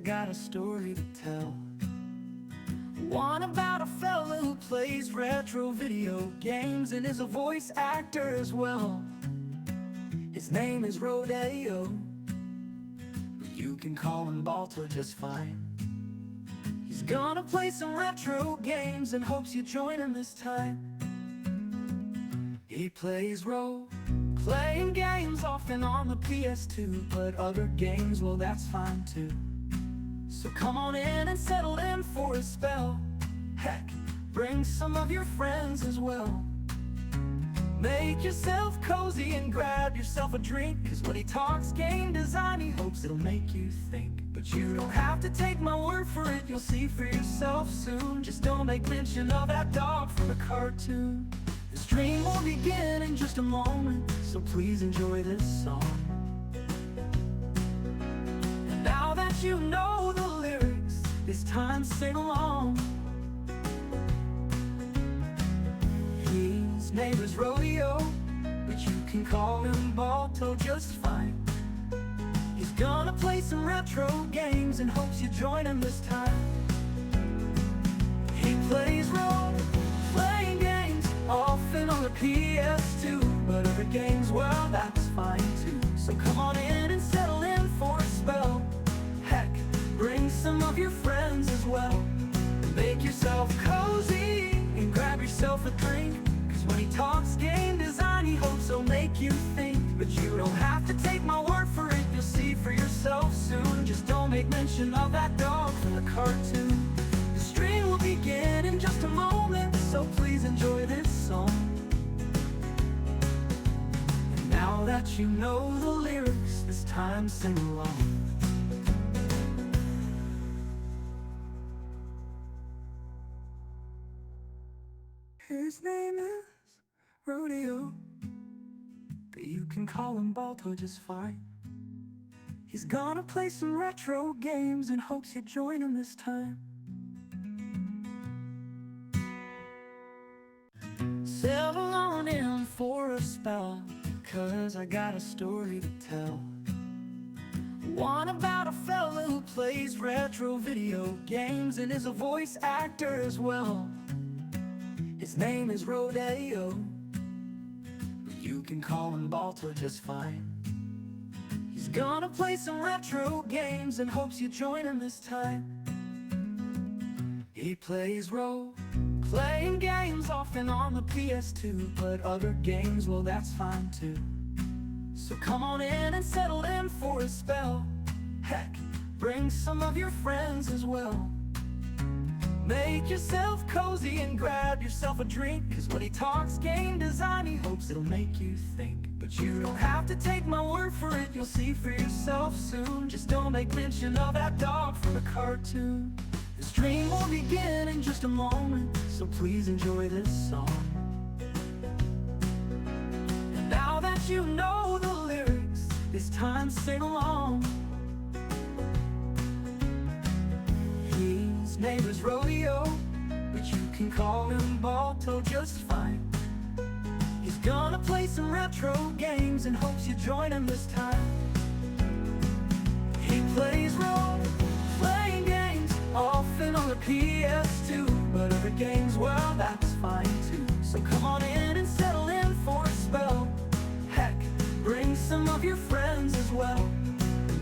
got a story to tell. One about a fella who plays retro video games and is a voice actor as well. His name is Rodeo. You can call him Balto just fine. He's gonna play some retro games and hopes you join him this time. He plays role-playing games, often on the PS2, but other games, well, that's fine too. So come on in and settle in for a spell. Heck, bring some of your friends as well. Make yourself cozy and grab yourself a drink, 'cause when he talks game design, he hopes it'll make you think. But you don't have to take my word for it, you'll see for yourself soon. Just don't make mention of that dog from the cartoon. The stream will begin in just a moment, so please enjoy this song. And now that you know the lyrics, it's time to sing along. His name is Rodeo, but you can call him Balto just fine. He's gonna play some retro games and hopes you join him this time. He plays role-playing games, often on the PS2, but other games, well, that's fine too. So come on in and settle in for a spell. Heck, bring some of your friends as well. Make yourself cozy and grab yourself a drink, 'cause when he talks game design, he hopes he'll make you think. But you don't have to take my word for it, you'll see for yourself soon. Just don't make mention of that dog from the cartoon. The stream will begin in just a moment, so please enjoy this song. And now that you know the lyrics, it's time to sing along. His name is Rodeo, but you can call him Balto just fine. He's gonna play some retro games and hopes you join him this time. Settle on in for a spell, 'cause I got a story to tell. One about a fella who plays retro video games and is a voice actor as well. His name is Rodeo. You can call him Balto just fine. He's gonna play some retro games and hopes you join him this time. He plays role-playing games, often on the PS2, but other games, well, that's fine too. So come on in and settle in for a spell. Heck, bring some of your friends as well. Make yourself cozy and grab yourself a drink, 'cause when he talks game design, he hopes it'll make you think. But you don't have to take my word for it, you'll see for yourself soon. Just don't make mention of that dog from the cartoon. The stream will begin in just a moment, so please enjoy this song. And now that you know the lyrics, it's time to sing along. His name is Rodeo, but you can call him Balto just fine. He's gonna play some retro games and hopes you join him this time. He plays role-playing games, often on the PS2, but other games, well, that's fine too. So come on in and settle in for a spell. Heck, bring some of your friends as well.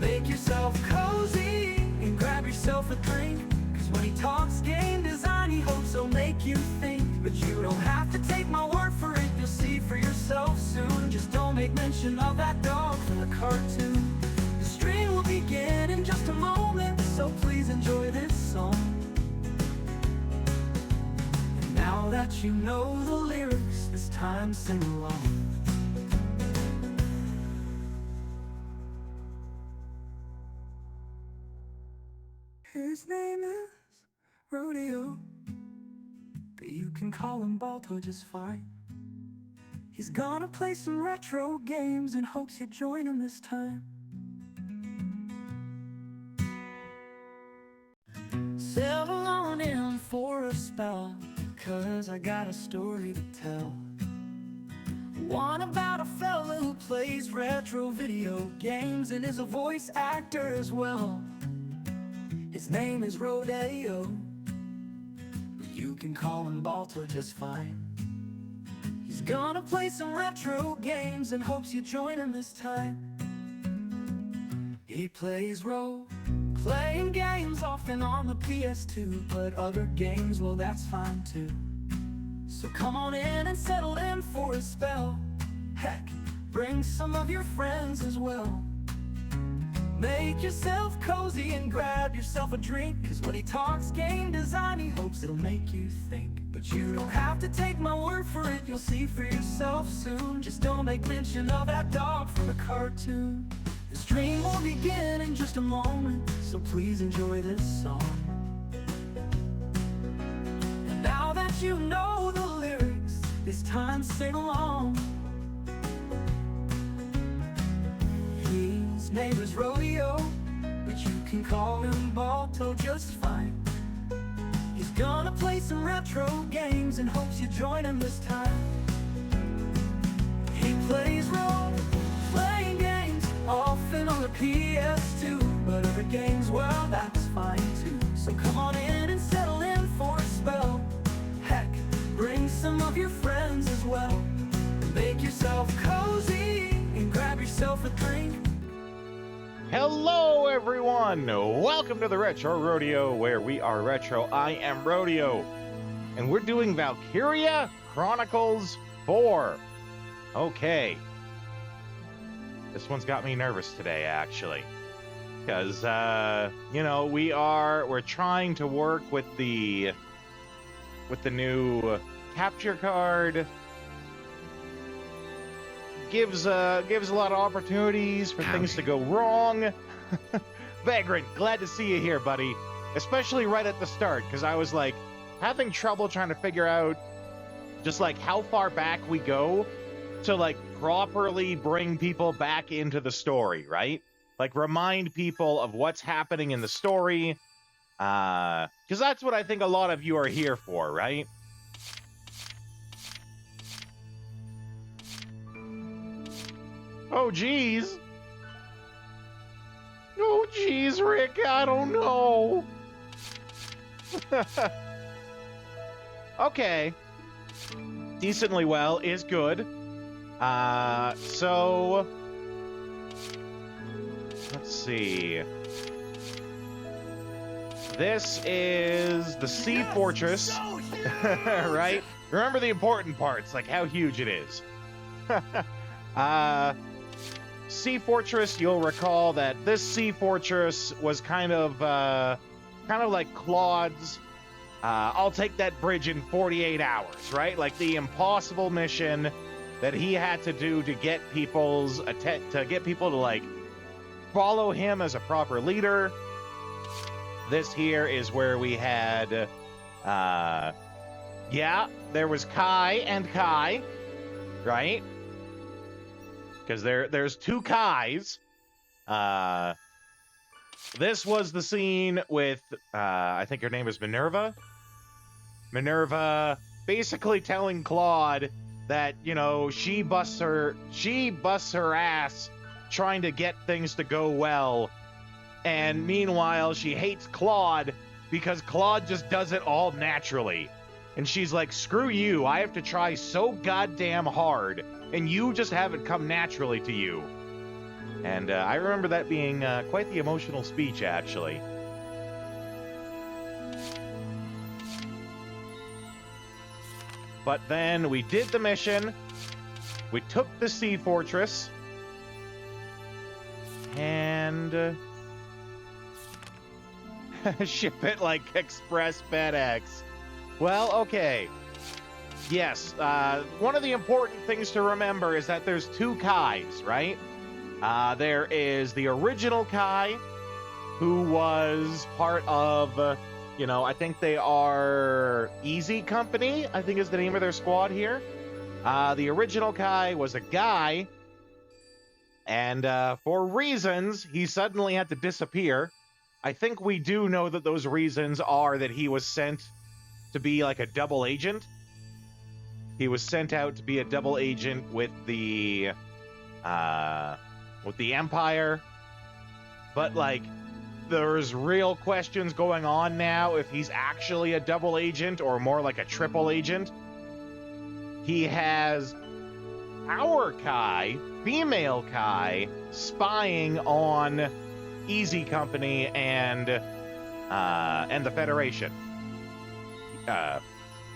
Make yourself cozy and grab yourself a drink, 'cause when he talks game design, he hopes he'll make you think. But you don't have to take my word for it, you'll see for yourself soon. Just don't make mention of that dog from the cartoon. The stream will begin in just a moment, so please enjoy this song. And now that you know the lyrics, it's time to sing along. His name is Rodeo, but you can call him Balto just fine. He's gonna play some retro games and hopes you join him this time. Settle on in for a spell, 'cause I got a story to tell. One about a fella who plays retro video games and is a voice actor as well. His name is Rodeo. You can call him Balto just fine. He's gonna play some retro games and hopes you join him this time. He plays role-playing games often on the PS2, but other games, well, that's fine too. So come on in and settle in for a spell. Heck, bring some of your friends as well. Make yourself cozy and grab yourself a drink, 'cause when he talks game design, he hopes it'll make you think. But you don't have to take my word for it, you'll see for yourself soon. Just don't make mention of that dog from the cartoon. The stream will begin in just a moment, so please enjoy this song. And now that you know the lyrics, it's time to sing along. His name is Rodeo, but you can call him Balto just fine. He's gonna play some retro games and hopes you join him this time. He plays role-playing games often on the PS2, but other games, well, that's fine too. So come on in and settle in for a spell. Heck, bring some of your friends as well. Make yourself cozy and grab yourself a drink. Hello everyone! Welcome to the Retro Rodeo, where we are retro. I am Rodeo, and we're doing Valkyria Chronicles 4. Okay. This one's got me nervous today, actually. Because, you know, we're trying to work with the new capture card. Gives a lot of opportunities for things to go wrong. Vagrant, glad to see you here, buddy. Especially right at the start, because I was, like, having trouble trying to figure out just, like, how far back we go to, like, properly bring people back into the story, right? Like, remind people of what's happening in the story. Because that's what I think a lot of you are here for, right? Oh, geez. Oh, geez, Rick, I don't know. Okay. Decently well is good. So... let's see. This is the Sea Fortress, right? Remember the important parts, like how huge it is. Sea Fortress, you'll recall that this Sea Fortress was kind of like Claude's I'll take that bridge in 48 hours, right? Like the impossible mission that he had to do to get people to like follow him as a proper leader. This here is where we had yeah, there was Kai and Kai, right? Because there's two Kais. This was the scene with, I think her name is Minerva. Minerva basically telling Claude that, you know, she busts her ass trying to get things to go well. And meanwhile, she hates Claude because Claude just does it all naturally. And she's like, screw you, I have to try so goddamn hard, and you just have it come naturally to you. And I remember that being quite the emotional speech, actually. But then we did the mission, we took the Sea Fortress, and ship it like Express FedEx. Well, okay. Yes, one of the important things to remember is that there's two Kais, right? There is the original Kai, who was part of, you know, I think they are Easy Company, I think is the name of their squad here. The original Kai was a guy, and for reasons, he suddenly had to disappear. I think we do know that those reasons are that he was sent to be like a double agent. He was sent out to be a double agent with the Empire. But like, there's real questions going on now if he's actually a double agent or more like a triple agent. He has our Kai, female Kai, spying on Easy Company and the Federation.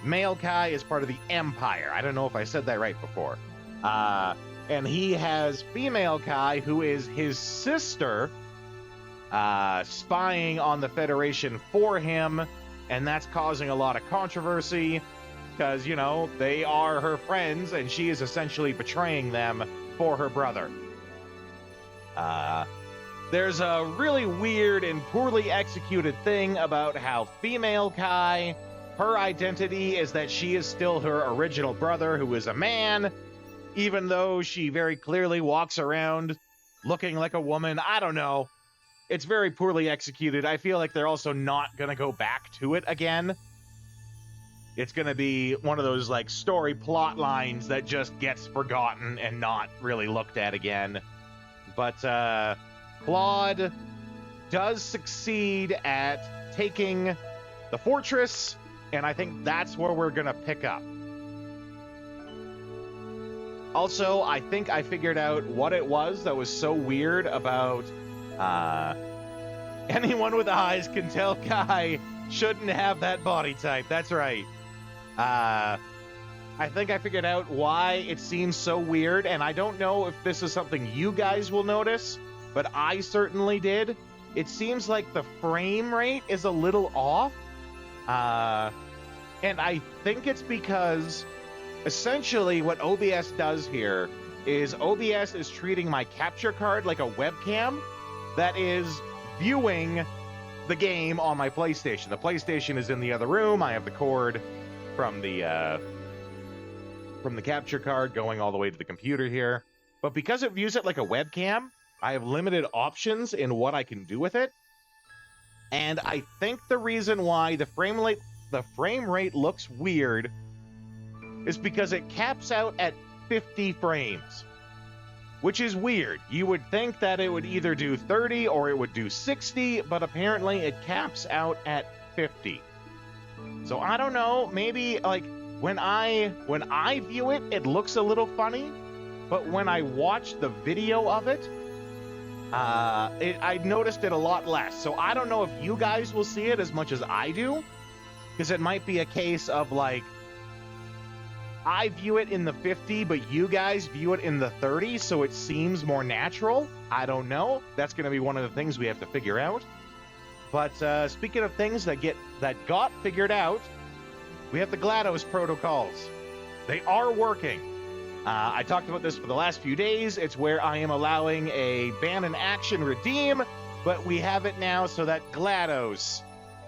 Male Kai is part of the Empire. I don't know if I said that right before. And he has female Kai, who is his sister, spying on the Federation for him, and that's causing a lot of controversy because, you know, they are her friends and she is essentially betraying them for her brother. There's a really weird and poorly executed thing about how female Kai, her identity is that she is still her original brother, who is a man, even though she very clearly walks around looking like a woman. I don't know. It's very poorly executed. I feel like they're also not going to go back to it again. It's going to be one of those, like, story plot lines that just gets forgotten and not really looked at again. But, Claude does succeed at taking the fortress, and I think that's where we're going to pick up. Also, I think I figured out what it was that was so weird about anyone with eyes can tell Kai shouldn't have that body type. That's right. I think I figured out why it seems so weird, and I don't know if this is something you guys will notice, but I certainly did. It seems like the frame rate is a little off, and I think it's because essentially what OBS does here is OBS is treating my capture card like a webcam that is viewing the game on my PlayStation. The PlayStation is in the other room. I have the cord from the capture card going all the way to the computer here. But because it views it like a webcam, I have limited options in what I can do with it. And I think the reason why the frame rate looks weird is because it caps out at 50 frames, which is weird. You would think that it would either do 30 or it would do 60, but apparently it caps out at 50. So I don't know, maybe like when I view it, it looks a little funny, but when I watch the video of it, I noticed it a lot less. So I don't know if you guys will see it as much as I do, because it might be a case of like, I view it in the 50, but you guys view it in the 30, so it seems more natural. I don't know. That's going to be one of the things we have to figure out. But speaking of things that got figured out, we have the GLaDOS protocols. They are working. I talked about this for the last few days. It's where I am allowing a ban and action redeem, but we have it now so that GLaDOS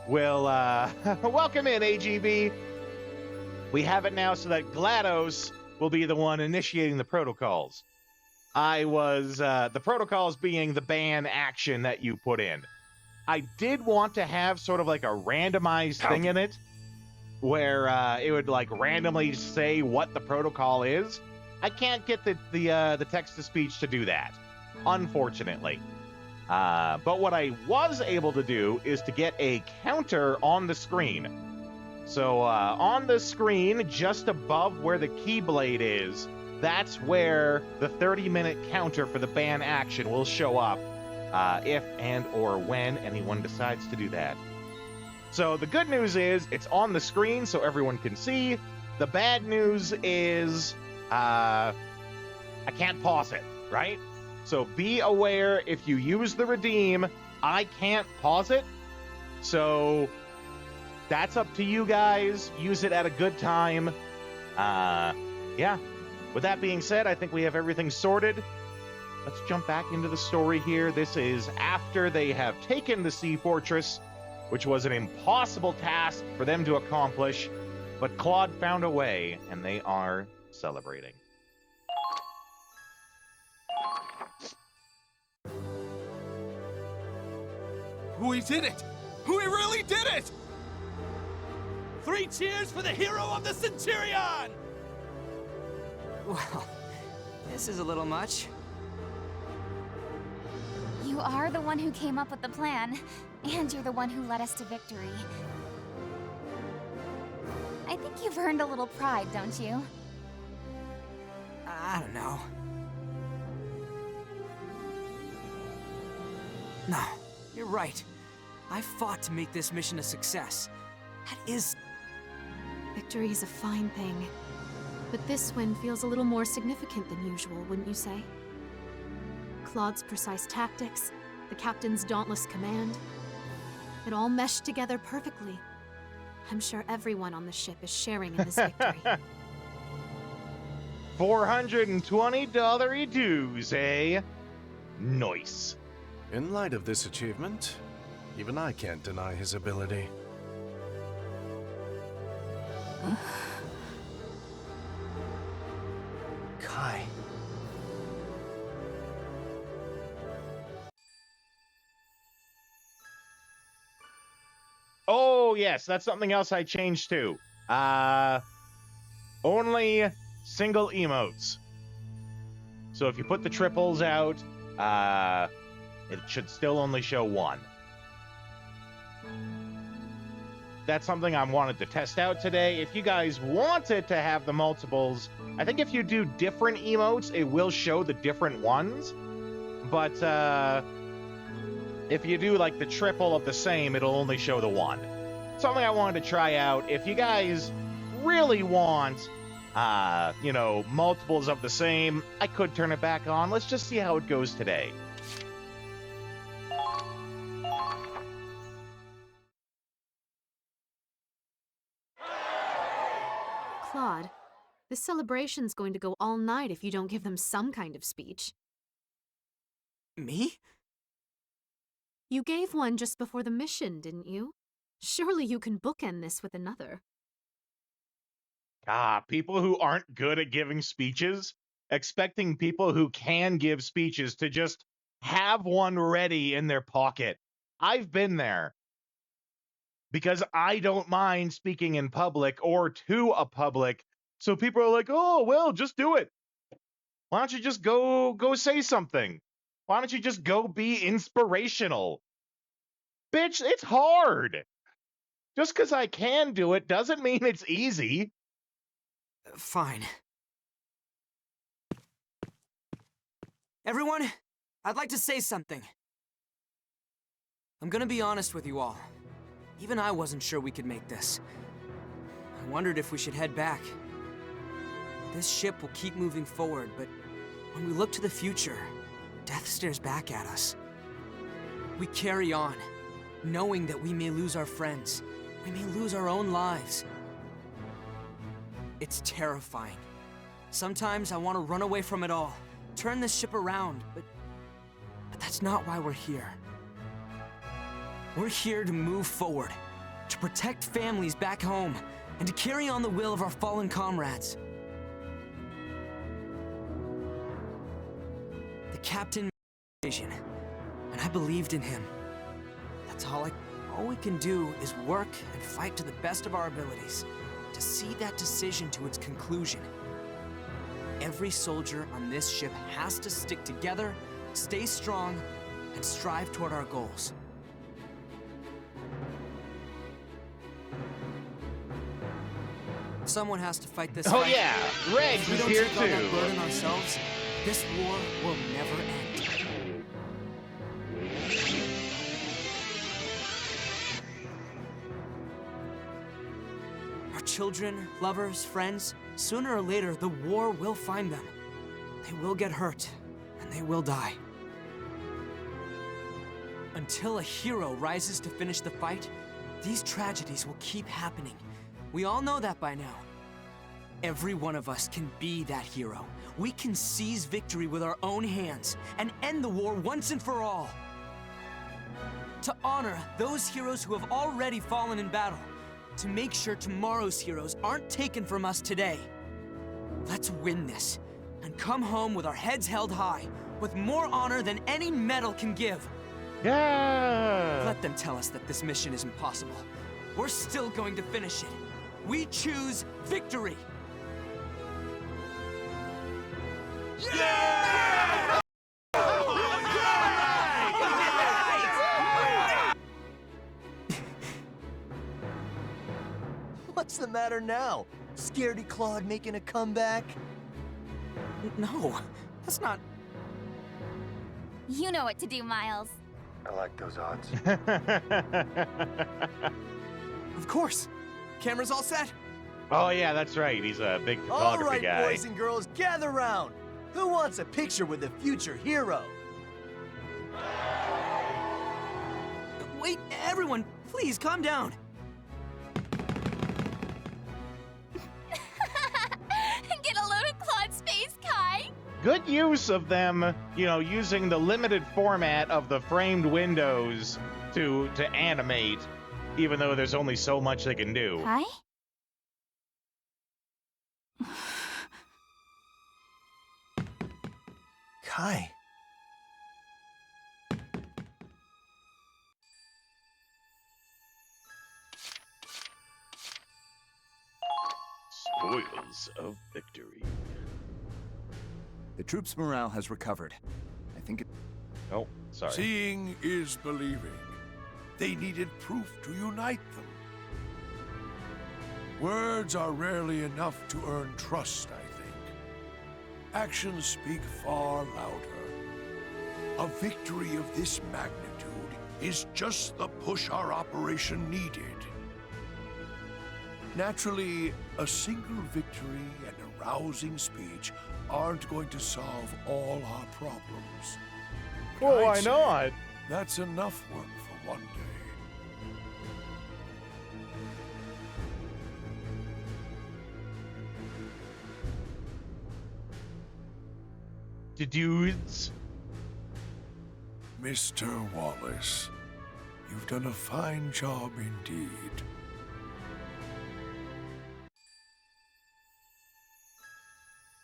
will welcome in AGB. We have it now so that GLaDOS will be the one initiating the protocols. The protocols being the ban action that you put in. I did want to have sort of like a randomized thing in it where it would like randomly say what the protocol is. I can't get the text-to-speech to do that, unfortunately. But what I was able to do is to get a counter on the screen. So on the screen, just above where the Keyblade is, that's where the 30-minute counter for the ban action will show up if and or when anyone decides to do that. So the good news is it's on the screen so everyone can see. The bad news is I can't pause it, right? So be aware if you use the redeem, I can't pause it. So that's up to you guys. Use it at a good time. Yeah. With that being said, I think we have everything sorted. Let's jump back into the story here. This is after they have taken the Sea Fortress, which was an impossible task for them to accomplish, but Claude found a way, and they are celebrating. We did it! We really did it! 3 cheers for the hero of the Centurion! Well, this is a little much. You You are the one who came up with the plan, and you're the one who led us to victory. I think you've earned a little pride, don't you? I don't know. No, you're right. I fought to make this mission a success. That is... Victory is a fine thing, but this win feels a little more significant than usual, wouldn't you say? Claude's precise tactics, the captain's dauntless command. It all meshed together perfectly. I'm sure everyone on the ship is sharing in this victory. $420 dues, eh? Nice. In light of this achievement, even I can't deny his ability. Kai. Oh, yes, that's something else I changed too. Only single emotes. So if you put the triples out, it should still only show one. That's something I wanted to test out today. If you guys wanted to have the multiples, I think if you do different emotes, it will show the different ones. But if you do like the triple of the same, it'll only show the one. Something I wanted to try out. If you guys really want, you know, multiples of the same, I could turn it back on. Let's just see how it goes today. Claude, this celebration's going to go all night if you don't give them some kind of speech. Me? You gave one just before the mission, didn't you? Surely you can bookend this with another. People who aren't good at giving speeches, expecting people who can give speeches to just have one ready in their pocket. I've been there. Because I don't mind speaking in public or to a public. So people are like, oh, well, just do it. Why don't you just go say something? Why don't you just go be inspirational? Bitch, it's hard. Just because I can do it doesn't mean it's easy. Fine. Everyone, I'd like to say something. I'm gonna be honest with you all. Even I wasn't sure we could make this. I wondered if we should head back. This ship will keep moving forward, but when we look to the future, death stares back at us. We carry on, knowing that we may lose our friends. We may lose our own lives. It's terrifying. Sometimes I want to run away from it all, turn this ship around, but that's not why we're here. We're here to move forward, to protect families back home, and to carry on the will of our fallen comrades. The captain made a decision, and I believed in him. That's all we can do is work and fight to the best of our abilities, to see that decision to its conclusion. Every soldier on this ship has to stick together, stay strong, and strive toward our goals. Someone has to fight this fight. Yeah, Regs If we is don't here take on that burden too. ourselves, this war will never end. Our children, lovers, friends, sooner or later, the war will find them. They will get hurt, and they will die. Until a hero rises to finish the fight, these tragedies will keep happening. We all know that by now. Every one of us can be that hero. We can seize victory with our own hands and end the war once and for all. To honor those heroes who have already fallen in battle. To make sure tomorrow's heroes aren't taken from us today. Let's win this and come home with our heads held high, with more honor than any medal can give. Yeah. Let them tell us that this mission is impossible. We're still going to finish it. We choose victory! Yeah! What's the matter now? Scaredy Claude making a comeback? No, that's not... You know what to do, Miles. I like those odds. Of course. Camera's all set. Oh yeah, that's right. He's a big All photography right, guy. boys and girls, gather round. Who wants a picture with the future hero? Wait, everyone, please calm down. Get a load of Claude's face, Kai. Good use of them, you know, using the limited format of the framed windows to animate, even though there's only so much they can do. Kai? Kai. Spoils of victory. The troops' morale has recovered. I think it... Oh, sorry. Seeing is believing. They needed proof to unite them. Words are rarely enough to earn trust, I think. Actions speak far louder. A victory of this magnitude is just the push our operation needed. Naturally, a single victory and a rousing speech aren't going to solve all our problems. Well, I'd why say not? That's enough work for one day. The dudes. Mr. Wallace, you've done a fine job indeed.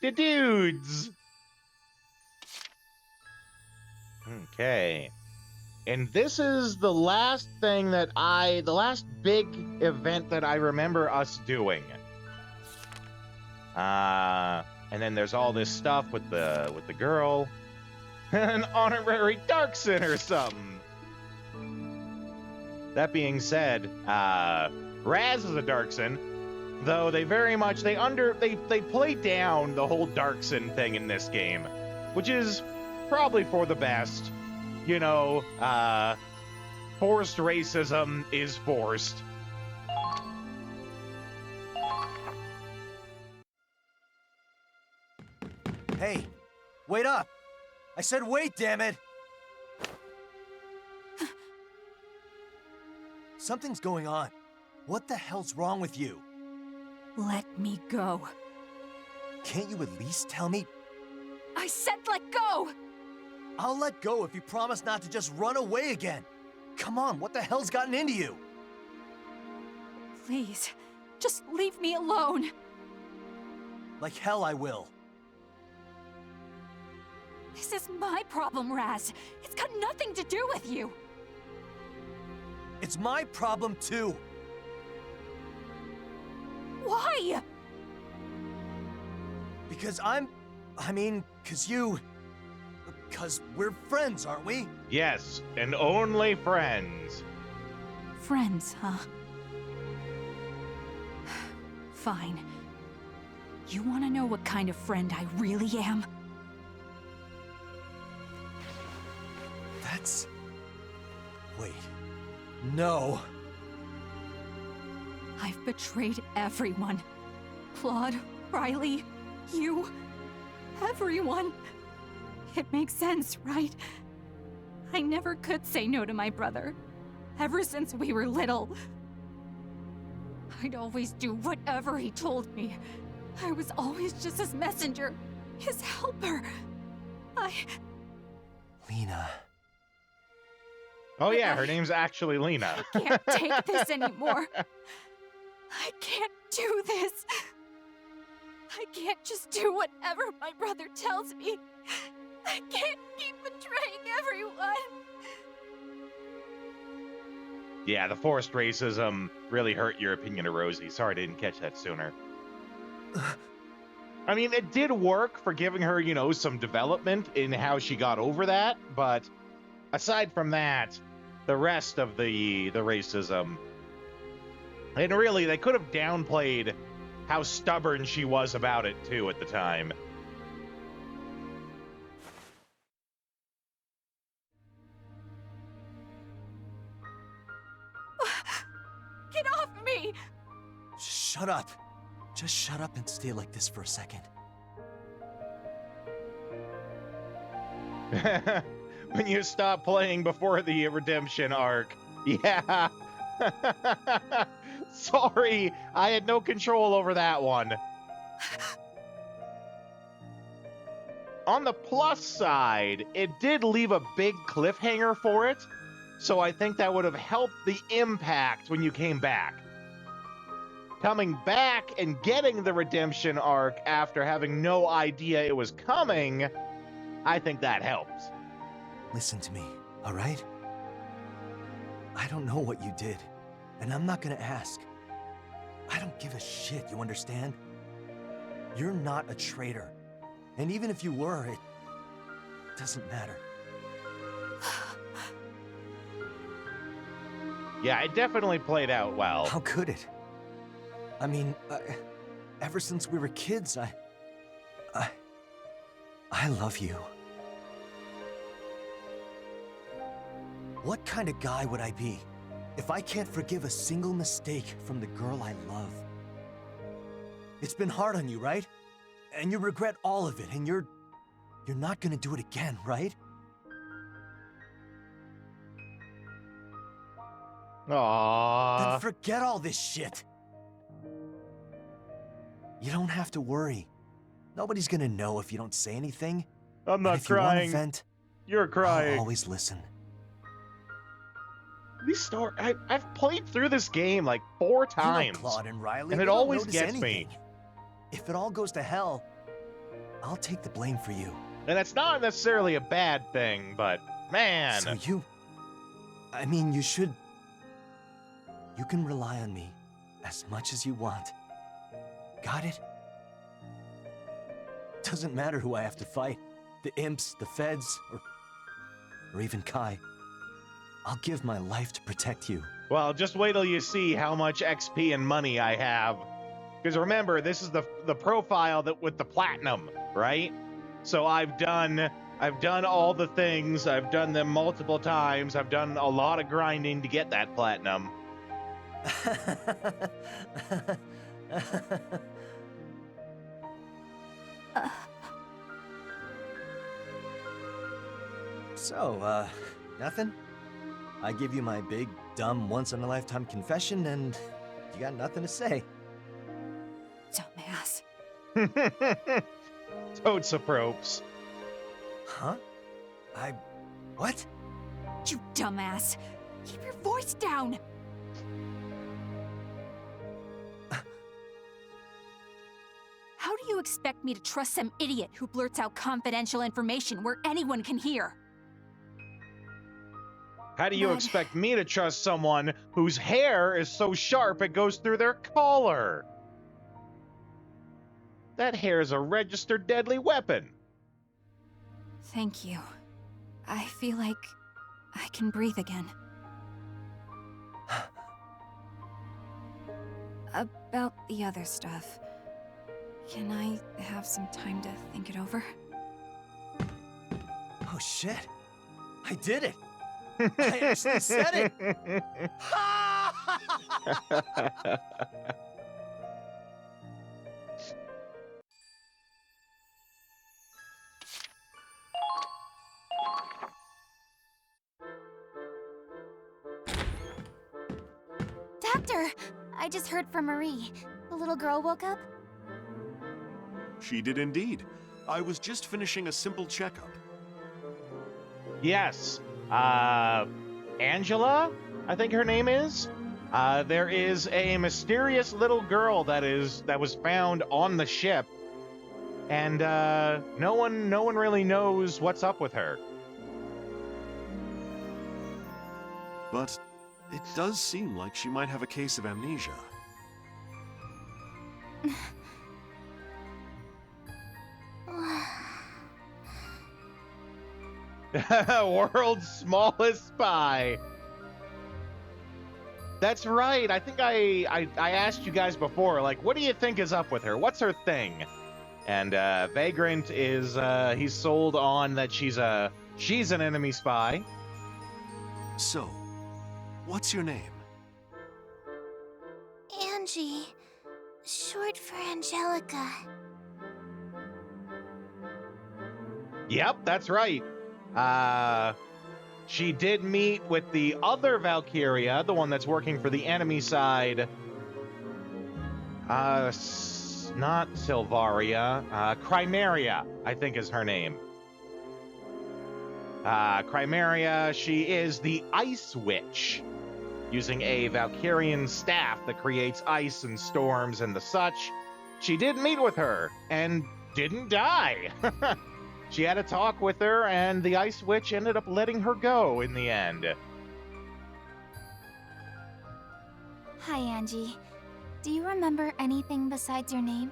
The dudes. Okay. And this is the last thing that the last big event that I remember us doing. And then there's all this stuff with the girl. An honorary Darkson or something. That being said, Raz is a Darkson, though they very much they play down the whole Darkson thing in this game, which is probably for the best. You know, forced racism is forced. Hey, wait up! I said wait, damn it! Something's going on. What the hell's wrong with you? Let me go. Can't you at least tell me? I said let go! I'll let go if you promise not to just run away again. Come on, what the hell's gotten into you? Please, just leave me alone. Like hell I will. This is my problem, Raz. It's got nothing to do with you. It's my problem too. Why? Because because we're friends, aren't we? Yes, and only friends. Friends, huh? Fine. You want to know what kind of friend I really am? Wait. No. I've betrayed everyone. Claude, Riley, you, everyone. It makes sense, right? I never could say no to my brother. Ever since we were little. I'd always do whatever he told me. I was always just his messenger, his helper. Lena. Oh yeah, her name's actually Lena. I can't take this anymore. I can't do this. I can't just do whatever my brother tells me. I can't keep betraying everyone. Yeah, the forced racism really hurt your opinion of Rosie. Sorry I didn't catch that sooner. I mean, it did work for giving her, you know, some development in how she got over that, but aside from that, the rest of the racism, And really, they could have downplayed how stubborn she was about it, too, at the time. Get off me! Shut up. Just shut up and stay like this for a second. When you stop playing before the redemption arc. Yeah. Sorry, I had no control over that one. On the plus side, it did leave a big cliffhanger for it, so I think that would have helped the impact when you came back. Coming back and getting the redemption arc after having no idea it was coming, I think that helps. Listen to me, all right? I don't know what you did, and I'm not gonna ask. I don't give a shit, you understand? You're not a traitor. And even if you were, it doesn't matter. Yeah, it definitely played out well. How could it? I mean, ever since we were kids, I love you. What kind of guy would I be if I can't forgive a single mistake from the girl I love? It's been hard on you, right? And you regret all of it, and you're not gonna do it again, right? Aww. Then forget all this shit. You don't have to worry. Nobody's gonna know if you don't say anything. I'm not if you want crying. to vent, You're crying. I'll always listen. I've played through this game like 4 times. You know Claude and Riley, and they it don't always notice gets anything. me. If it all goes to hell, I'll take the blame for you. And that's not necessarily a bad thing, but man. So you can rely on me as much as you want. Got it? Doesn't matter who I have to fight. The imps, the feds, or even Kai. I'll give my life to protect you. Well, just wait till you see how much XP and money I have. Because remember, this is the profile that with the platinum, right? So I've done all the things. I've done them multiple times. I've done a lot of grinding to get that platinum. So, nothing? I give you my big, dumb, once-in-a-lifetime confession, and you got nothing to say. Dumbass. Totes approps. Huh? What? You dumbass. Keep your voice down. How do you expect me to trust some idiot who blurts out confidential information where anyone can hear? How do you But- expect me to trust someone whose hair is so sharp it goes through their collar? That hair is a registered deadly weapon. Thank you. I feel like I can breathe again. About the other stuff. Can I have some time to think it over? Oh shit! I did it! I actually said it! Doctor! I just heard from Marie. The little girl woke up? She did indeed. I was just finishing a simple checkup. Yes. Angela, I think her name is. There is a mysterious little girl that was found on the ship, and no one really knows what's up with her. But it does seem like she might have a case of amnesia. World's smallest spy. That's right. I think I asked you guys before, like, what do you think is up with her? What's her thing? And Vagrant is he's sold on that she's an enemy spy. So, what's your name? Angie. Short for Angelica. Yep, that's right. She did meet with the other Valkyria, the one that's working for the enemy side. Not Silvaria. Chrymeria, I think is her name. Chrymeria, she is the Ice Witch, using a Valkyrian staff that creates ice and storms and the such. She did meet with her and didn't die. She had a talk with her, and the Ice Witch ended up letting her go in the end. Hi, Angie. Do you remember anything besides your name?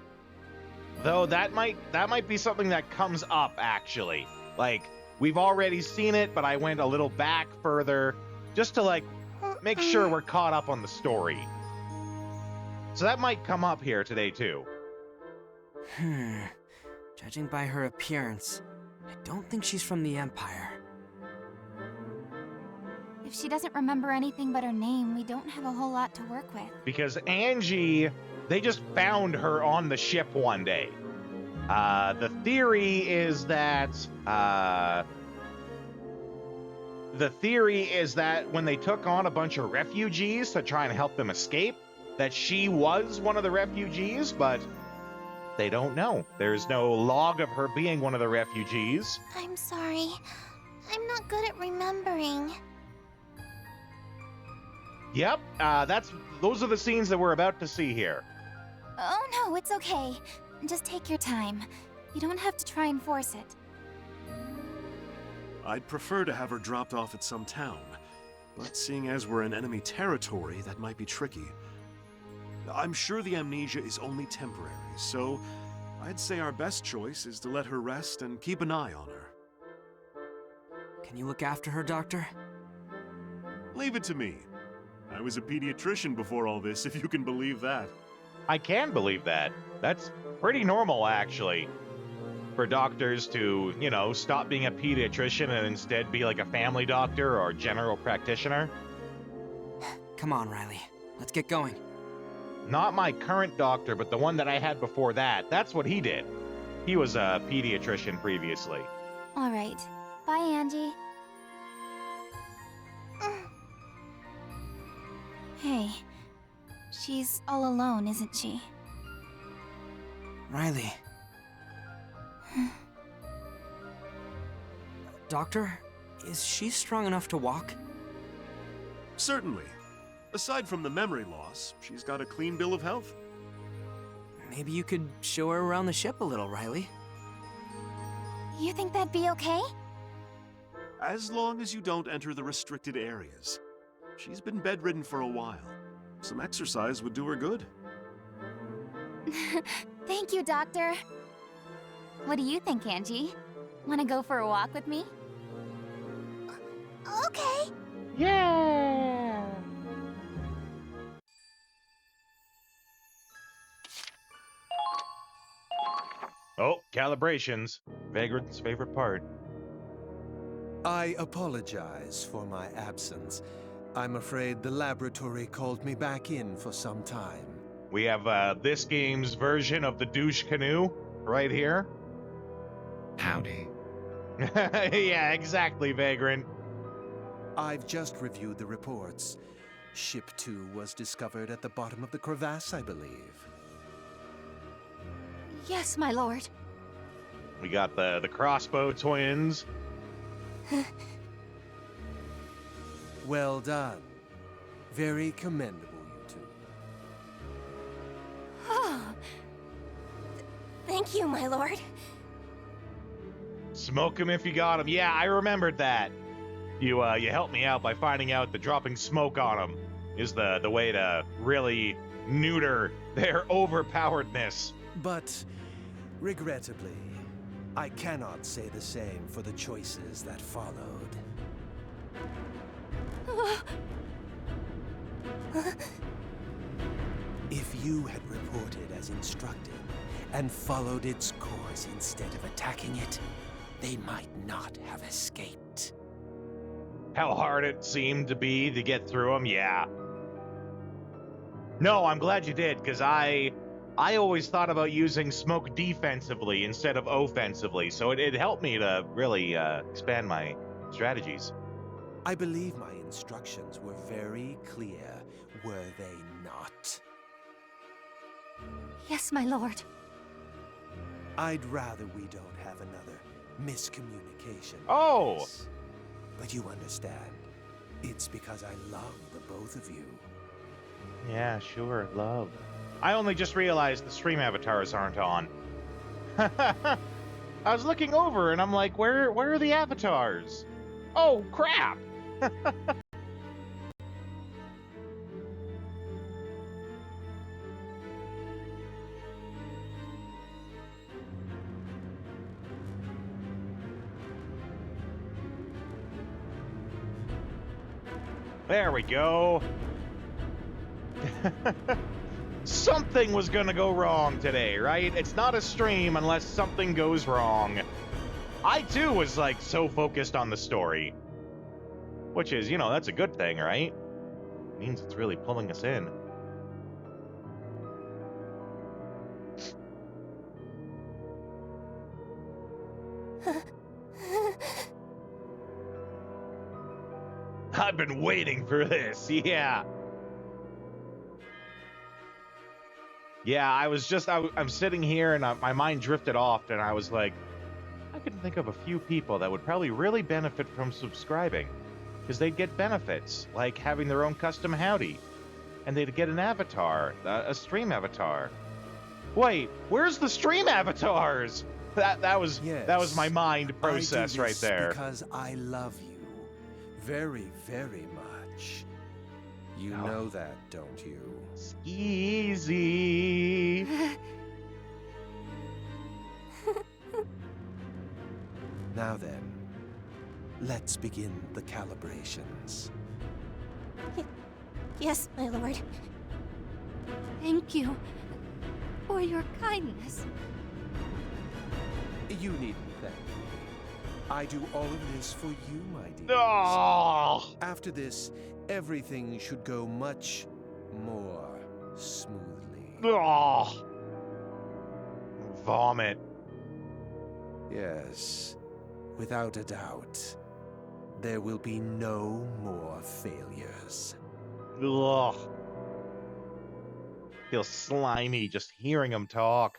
Though that might be something that comes up, actually. Like, we've already seen it, but I went a little back further just to, like, make sure we're caught up on the story. So that might come up here today, too. Judging by her appearance, I don't think she's from the Empire. If she doesn't remember anything but her name, we don't have a whole lot to work with. Because Angie, they just found her on the ship one day. The theory is that when they took on a bunch of refugees to try and help them escape, that she was one of the refugees, but they don't know. There's no log of her being one of the refugees. I'm sorry. I'm not good at remembering. Yep, those are the scenes that we're about to see here. Oh no, it's okay. Just take your time. You don't have to try and force it. I'd prefer to have her dropped off at some town, but seeing as we're in enemy territory, that might be tricky. I'm sure the amnesia is only temporary, so I'd say our best choice is to let her rest and keep an eye on her. Can you look after her, Doctor? Leave it to me. I was a pediatrician before all this, if you can believe that. I can believe that. That's pretty normal, actually. For doctors to, stop being a pediatrician and instead be like a family doctor or general practitioner. Come on, Riley. Let's get going. Not my current doctor, but the one that I had before that. That's what he did. He was a pediatrician previously. All right. Bye, Angie. Hey. She's all alone, isn't she? Riley. Doctor, is she strong enough to walk? Certainly. Aside from the memory loss, she's got a clean bill of health. Maybe you could show her around the ship a little, Riley. You think that'd be okay? As long as you don't enter the restricted areas. She's been bedridden for a while. Some exercise would do her good. Thank you, Doctor. What do you think, Angie? Want to go for a walk with me? Okay. Yeah! Oh, calibrations. Vagrant's favorite part. I apologize for my absence. I'm afraid the laboratory called me back in for some time. We have this game's version of the douche canoe right here. Howdy. Yeah, exactly, Vagrant. I've just reviewed the reports. Ship 2 was discovered at the bottom of the crevasse, I believe. Yes, my lord. We got the crossbow twins. Well done. Very commendable, you two. Oh. Thank you, my lord. Smoke him if you got him. Yeah, I remembered that. You helped me out by finding out that dropping smoke on them is the way to really neuter their overpoweredness. But, regrettably, I cannot say the same for the choices that followed. If you had reported as instructed and followed its course instead of attacking it, they might not have escaped. How hard it seemed to be to get through them, yeah. No, I'm glad you did, because I always thought about using smoke defensively instead of offensively, so it helped me to really expand my strategies. I believe my instructions were very clear, were they not? Yes, my lord. I'd rather we don't have another miscommunication. Oh! But you understand, it's because I love the both of you. Yeah, sure, love. I only just realized the stream avatars aren't on. I was looking over and I'm like, where are the avatars? Oh, crap! There we go. Something was gonna go wrong today, right? It's not a stream unless something goes wrong. I too was like so focused on the story. Which is, that's a good thing, right? It means it's really pulling us in. I've been waiting for this, yeah. Yeah, I'm sitting here and my mind drifted off and I was like, I can think of a few people that would probably really benefit from subscribing. Because they'd get benefits, like having their own custom howdy. And they'd get an avatar, a stream avatar. Wait, where's the stream avatars? That was my mind process right there. Because I love you very, very much. You know that, don't you? Easy. Now then, let's begin the calibrations. Yes, my lord. Thank you for your kindness. You needn't thank me. I do all of this for you, my dear. Oh. After this, everything should go much more smoothly. Oh. Vomit. Yes, without a doubt. There will be no more failures. Ugh. Feel slimy just hearing him talk.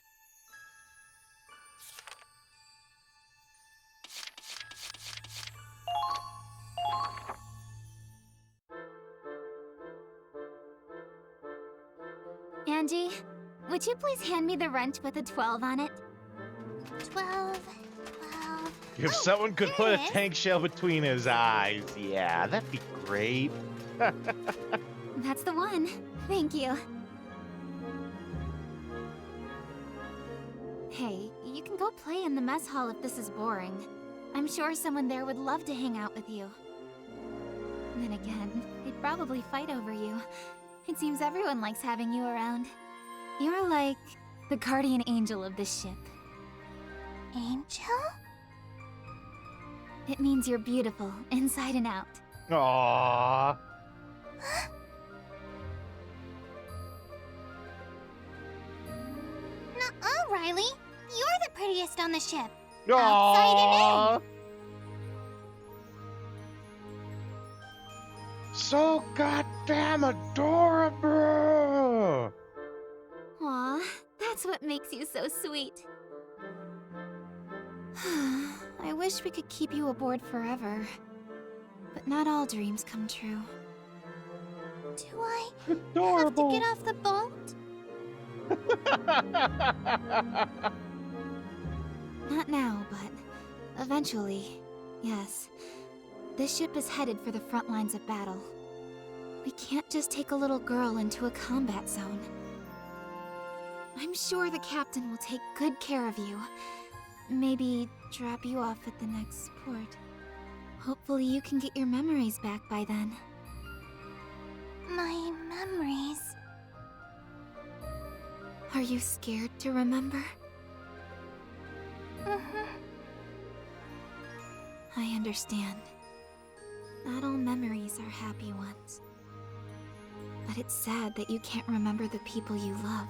Angie, would you please hand me the wrench with a 12 on it? 12. If someone could put a tank shell between his eyes, yeah, that'd be great. That's the one. Thank you. Hey, you can go play in the mess hall if this is boring. I'm sure someone there would love to hang out with you. Then again, they'd probably fight over you. It seems everyone likes having you around. You're like the guardian angel of this ship. Angel? It means you're beautiful, inside and out. Aww. Nuh-uh, Riley. You're the prettiest on the ship. Aww. Outside and in. So goddamn adorable. Aw, that's what makes you so sweet. I wish we could keep you aboard forever. But not all dreams come true. Do I Adorable. have to get off the boat? Not now, but eventually, yes. This ship is headed for the front lines of battle. We can't just take a little girl into a combat zone. I'm sure the captain will take good care of you. Maybe drop you off at the next port. Hopefully you can get your memories back by then. My memories. Are you scared to remember? I understand. Not all memories are happy ones. But it's sad that you can't remember the people you love.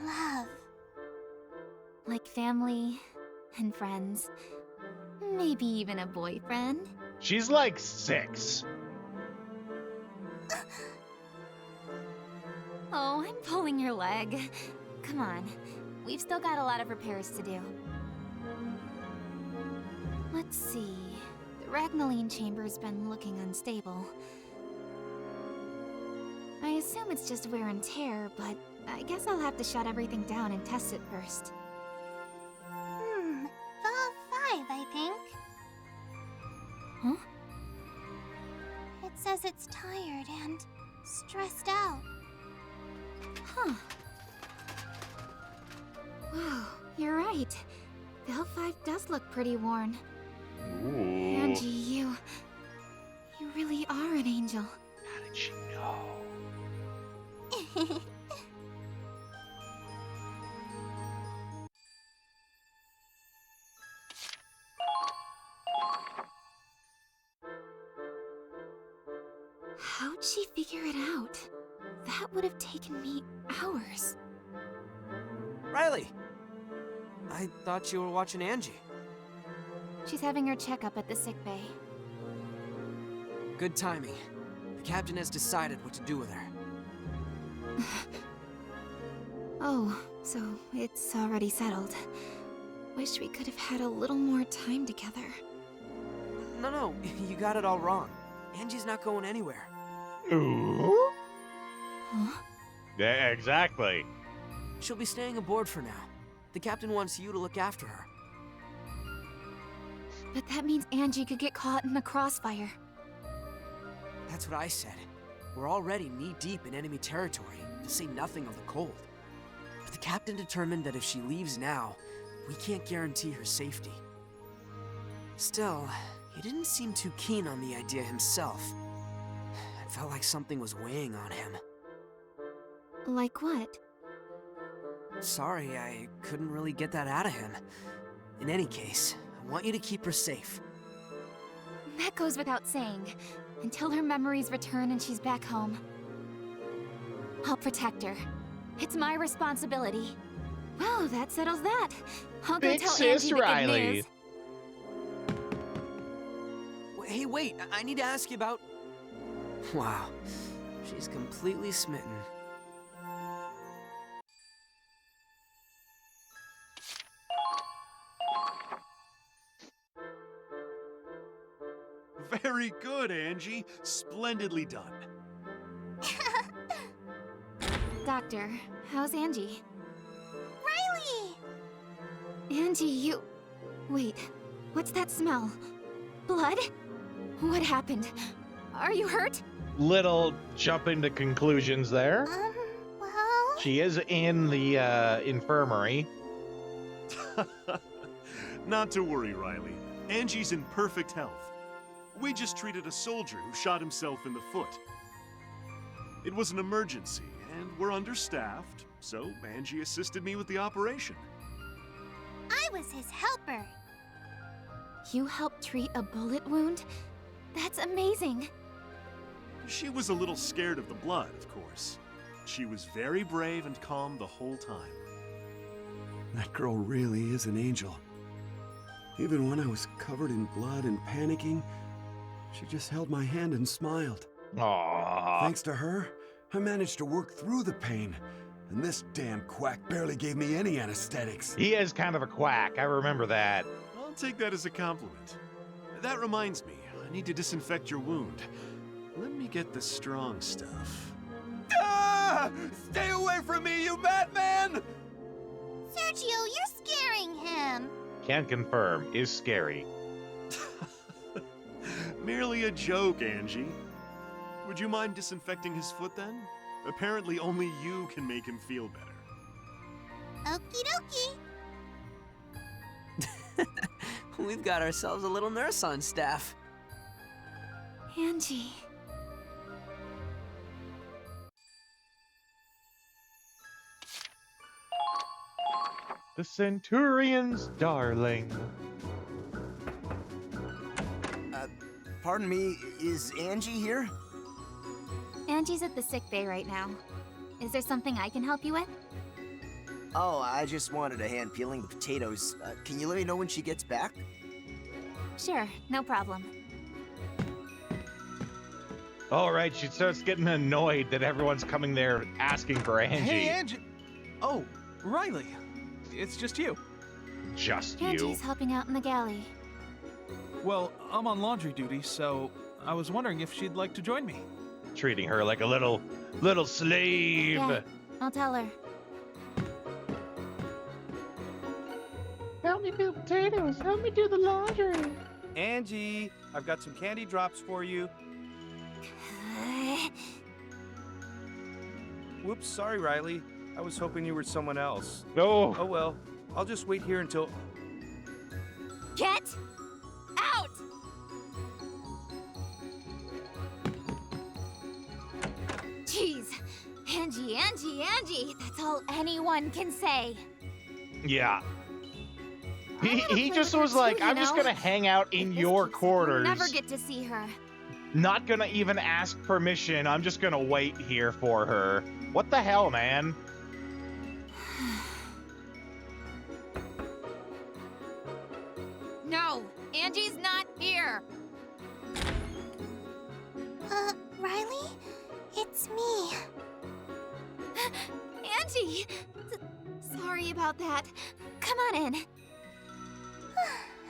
Love. Like family and friends. Maybe even a boyfriend. She's like 6. Oh, I'm pulling your leg. Come on. We've still got a lot of repairs to do. Let's see. The Ragnaline chamber's been looking unstable. I assume it's just wear and tear, but I guess I'll have to shut everything down and test it first. Valve 5, I think. Huh? It says it's tired and stressed out. Huh. Wow, you're right. Valve 5 does look pretty worn. Angie, you really are an angel. How did she know? How'd she figure it out? That would have taken me hours. Riley! I thought you were watching Angie. She's having her checkup at the sickbay. Good timing. The captain has decided what to do with her. Oh, so it's already settled. Wish we could have had a little more time together. No, you got it all wrong. Angie's not going anywhere. Ooh? Huh? Yeah, exactly. She'll be staying aboard for now. The captain wants you to look after her. But that means Angie could get caught in the crossfire. That's what I said. We're already knee-deep in enemy territory, to say nothing of the cold. But the captain determined that if she leaves now, we can't guarantee her safety. Still, he didn't seem too keen on the idea himself. It felt like something was weighing on him. Like what? Sorry, I couldn't really get that out of him. In any case, I want you to keep her safe. That goes without saying. Until her memories return and she's back home. I'll protect her. It's my responsibility. Well, that settles that. I'll go Big tell sis Angie the Riley. good news. Hey, wait, I need to ask you about... Wow, she's completely smitten. Very good, Angie. Splendidly done. Doctor, how's Angie? Riley! Angie, you... Wait, what's that smell? Blood? What happened? Are you hurt? Little jumping to conclusions there. Well... She is in the infirmary. Not to worry, Riley. Angie's in perfect health. We just treated a soldier who shot himself in the foot. It was an emergency, and we're understaffed, so Angie assisted me with the operation. I was his helper. You helped treat a bullet wound? That's amazing. She was a little scared of the blood, of course. She was very brave and calm the whole time. That girl really is an angel. Even when I was covered in blood and panicking, she just held my hand and smiled. Aww. Thanks to her, I managed to work through the pain, and this damn quack barely gave me any anesthetics. He is kind of a quack. I remember that. I'll take that as a compliment. That reminds me, I need to disinfect your wound. Let me get the strong stuff. Ah! Stay away from me, you madman! Sergio, you're scaring him. Can confirm. Is scary. Merely a joke, Angie. Would you mind disinfecting his foot then? Apparently only you can make him feel better. Okie dokie. We've got ourselves a little nurse on staff. Angie. The Centurion's darling. Pardon me, is Angie here? Angie's at the sick bay right now. Is there something I can help you with? Oh, I just wanted a hand peeling the potatoes. Can you let me know when she gets back? Sure, no problem. All right, she starts getting annoyed that everyone's coming there asking for Angie. Hey, Angie! Oh, Riley. It's just you. Just you. Angie's helping out in the galley. Well, I'm on laundry duty, so I was wondering if she'd like to join me. Treating her like a little slave. Yeah, I'll tell her. Help me peel potatoes. Help me do the laundry. Angie, I've got some candy drops for you. Whoops, sorry, Riley. I was hoping you were someone else. No. Oh well, I'll just wait here until... Get out! Jeez, Angie, that's all anyone can say. Yeah. He just was like, I'm just gonna hang out in your quarters. Never get to see her. Not gonna even ask permission. I'm just gonna wait here for her. What the hell, man? No, Angie's not here. Riley? It's me. Angie! Sorry about that. Come on in.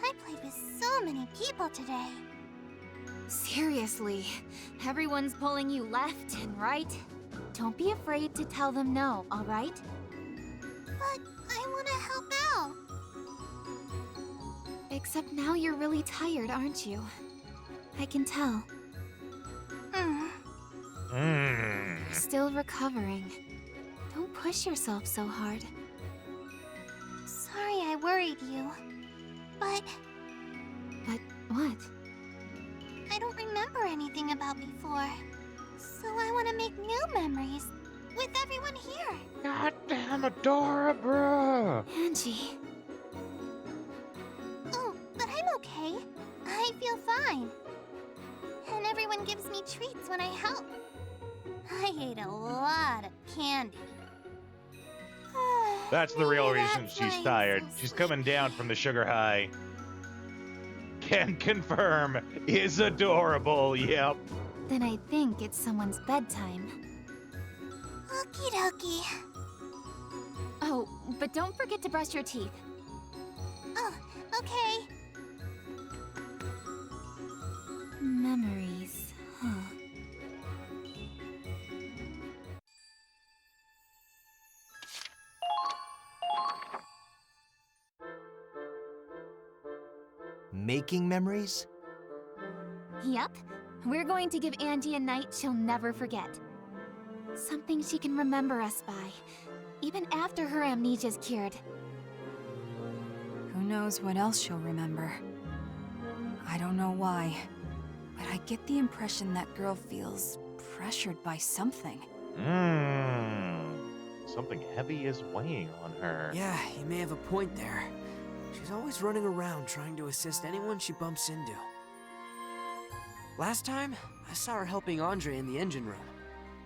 I played with so many people today. Seriously, everyone's pulling you left and right. Don't be afraid to tell them no, all right? But I want to help out. Except now you're really tired, aren't you? I can tell. You're still recovering. Don't push yourself so hard. Sorry I worried you. But what? I don't remember anything about before. So I want to make new memories with everyone here. Goddamn Adora, Angie. Oh, but I'm okay. I feel fine. And everyone gives me treats when I help. I ate a lot of candy. That's the real reason That's she's why I'm tired. so She's coming down from the sugar high. Can confirm, is adorable, yep. Then I think it's someone's bedtime. Okie dokie. Oh, but don't forget to brush your teeth. Oh, okay. Memories, huh? Making memories? Yep. We're going to give Angie a night she'll never forget. Something she can remember us by, even after her amnesia's cured. Who knows what else she'll remember? I don't know why, but I get the impression that girl feels pressured by something. Something heavy is weighing on her. Yeah, you may have a point there. She's always running around trying to assist anyone she bumps into. Last time, I saw her helping Andre in the engine room.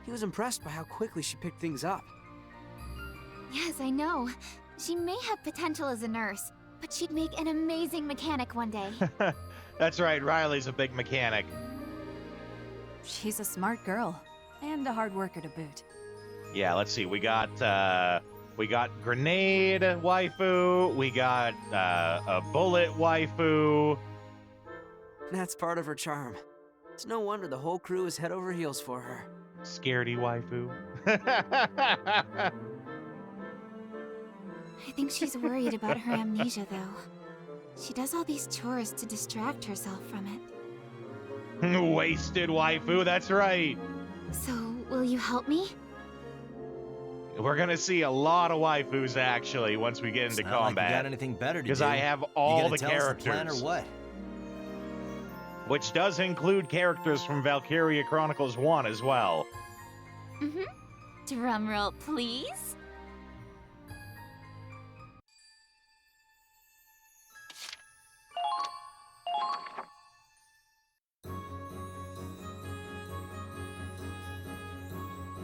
He was impressed by how quickly she picked things up. Yes, I know. She may have potential as a nurse, but she'd make an amazing mechanic one day. That's right, Riley's a big mechanic. She's a smart girl, and a hard worker to boot. Yeah, let's see. We got grenade waifu. We got a bullet waifu. That's part of her charm. It's no wonder the whole crew is head over heels for her. Scaredy waifu. I think she's worried about her amnesia, though. She does all these chores to distract herself from it. Wasted waifu, that's right. So, will you help me? We're gonna see a lot of waifus actually once we get into It's not like combat. you got anything better to do. Because I have all the you gonna tell us the plan characters. or what? Which does include characters from Valkyria Chronicles 1 as well. Drum roll, please.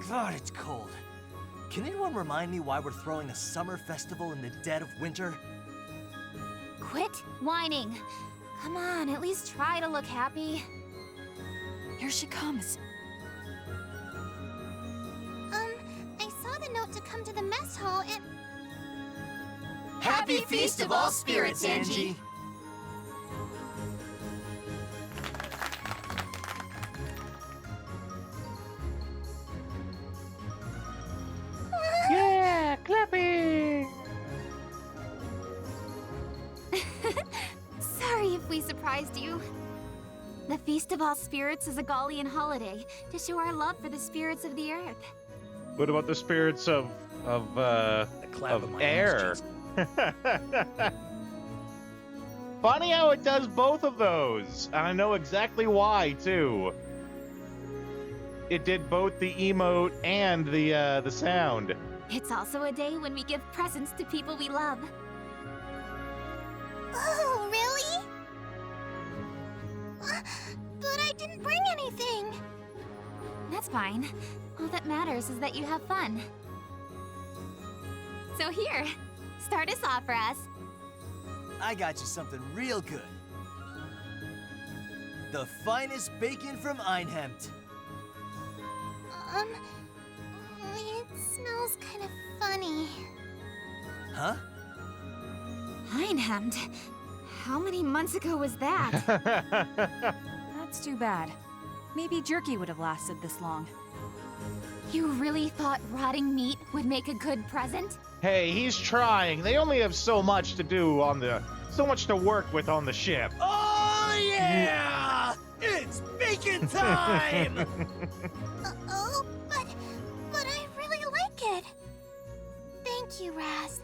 God, it's cold. Can anyone remind me why we're throwing a summer festival in the dead of winter? Quit whining. Come on, at least try to look happy. Here she comes. I saw the note to come to the mess hall and... Happy Feast of All Spirits, Angie! Yeah, clapping! Sorry if we surprised you. The Feast of All Spirits is a Gallian holiday to show our love for the spirits of the earth. What about the spirits of air? Funny how it does both of those, and I know exactly why too. It did both the emote and the sound. It's also a day when we give presents to people we love. Oh, really? But I didn't bring anything. That's fine. All that matters is that you have fun. So here, start us off, Raz. I got you something real good. The finest bacon from Einhempt. It smells kind of funny. Huh? Einhempt? How many months ago was that? That's too bad. Maybe jerky would have lasted this long. You really thought rotting meat would make a good present? Hey, he's trying. They only have so much to do on so much to work with on the ship. Oh yeah! It's bacon time! Oh, but I really like it. Thank you, Raz.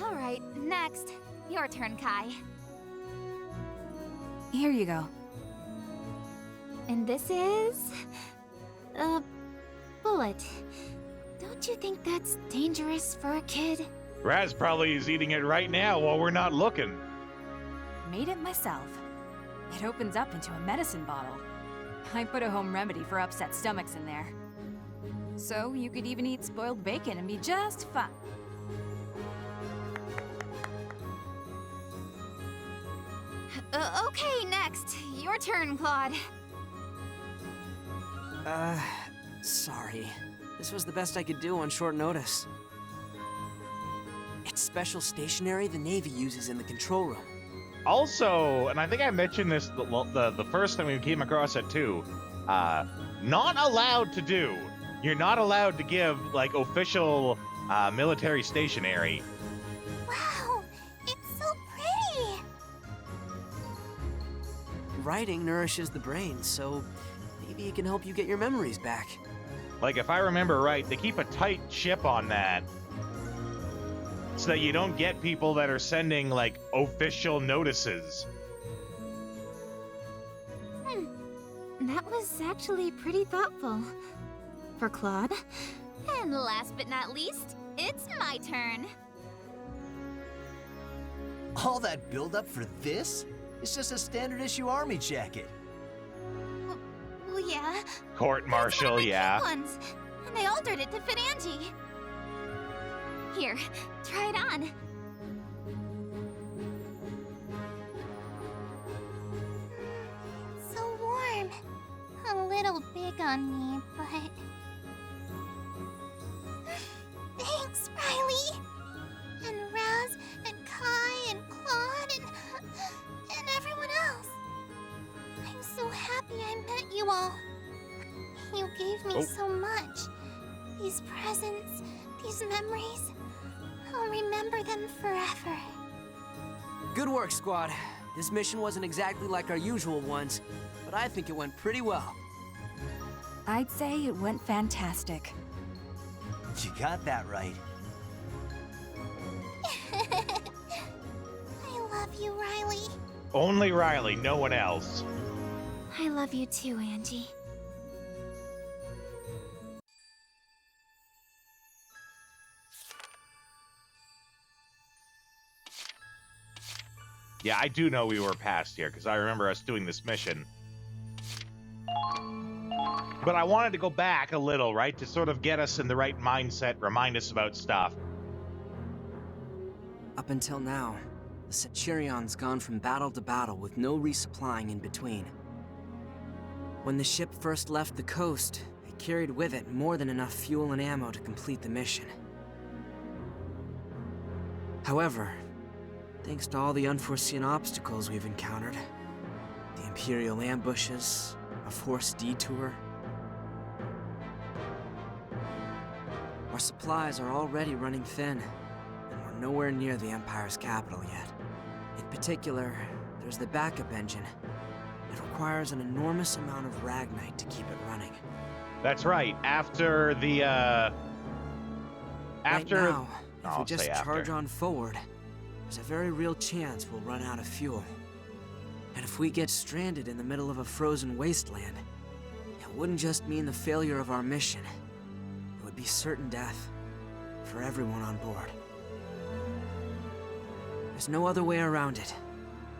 All right, next. Your turn, Kai. Here you go. And this is... a bullet. Don't you think that's dangerous for a kid? Raz probably is eating it right now while we're not looking. Made it myself. It opens up into a medicine bottle. I put a home remedy for upset stomachs in there. So you could even eat spoiled bacon and be just fine. Okay, next. Your turn, Claude. Sorry. This was the best I could do on short notice. It's special stationery the Navy uses in the control room. Also, and I think I mentioned this the first time we came across it too, not allowed to do. You're not allowed to give, like, official military stationery. Wow, it's so pretty. Writing nourishes the brain, so maybe it can help you get your memories back. Like, if I remember right, they keep a tight chip on that so that you don't get people that are sending, like, official notices. That was actually pretty thoughtful. For Claude. And last but not least, it's my turn. All that build-up for this? It's just a standard issue army jacket. Well, yeah. Court martial, yeah. Ones, and they altered it to fit Angie. Here, try it on. It's so warm. A little big on me, but... Thanks, Riley! And Raz, and Kai, and Claude, and everyone else. I'm so happy I met you all. You gave me so much. These presents, these memories. I'll remember them forever. Good work, squad. This mission wasn't exactly like our usual ones, but I think it went pretty well. I'd say it went fantastic. You got that right. I love you, Riley. Only Riley, no one else. I love you too, Angie. Yeah, I do know we were past here, because I remember us doing this mission. But I wanted to go back a little, right, to sort of get us in the right mindset, remind us about stuff. Up until now, the Centurion's gone from battle to battle with no resupplying in between. When the ship first left the coast, it carried with it more than enough fuel and ammo to complete the mission. However, thanks to all the unforeseen obstacles we've encountered, the Imperial ambushes, a forced detour, our supplies are already running thin, and we're nowhere near the Empire's capital yet. In particular, there's the backup engine. It requires an enormous amount of Ragnite to keep it running. That's right. After the, Right now, if we just charge on forward, there's a very real chance we'll run out of fuel. And if we get stranded in the middle of a frozen wasteland, it wouldn't just mean the failure of our mission. It would be certain death for everyone on board. There's no other way around it.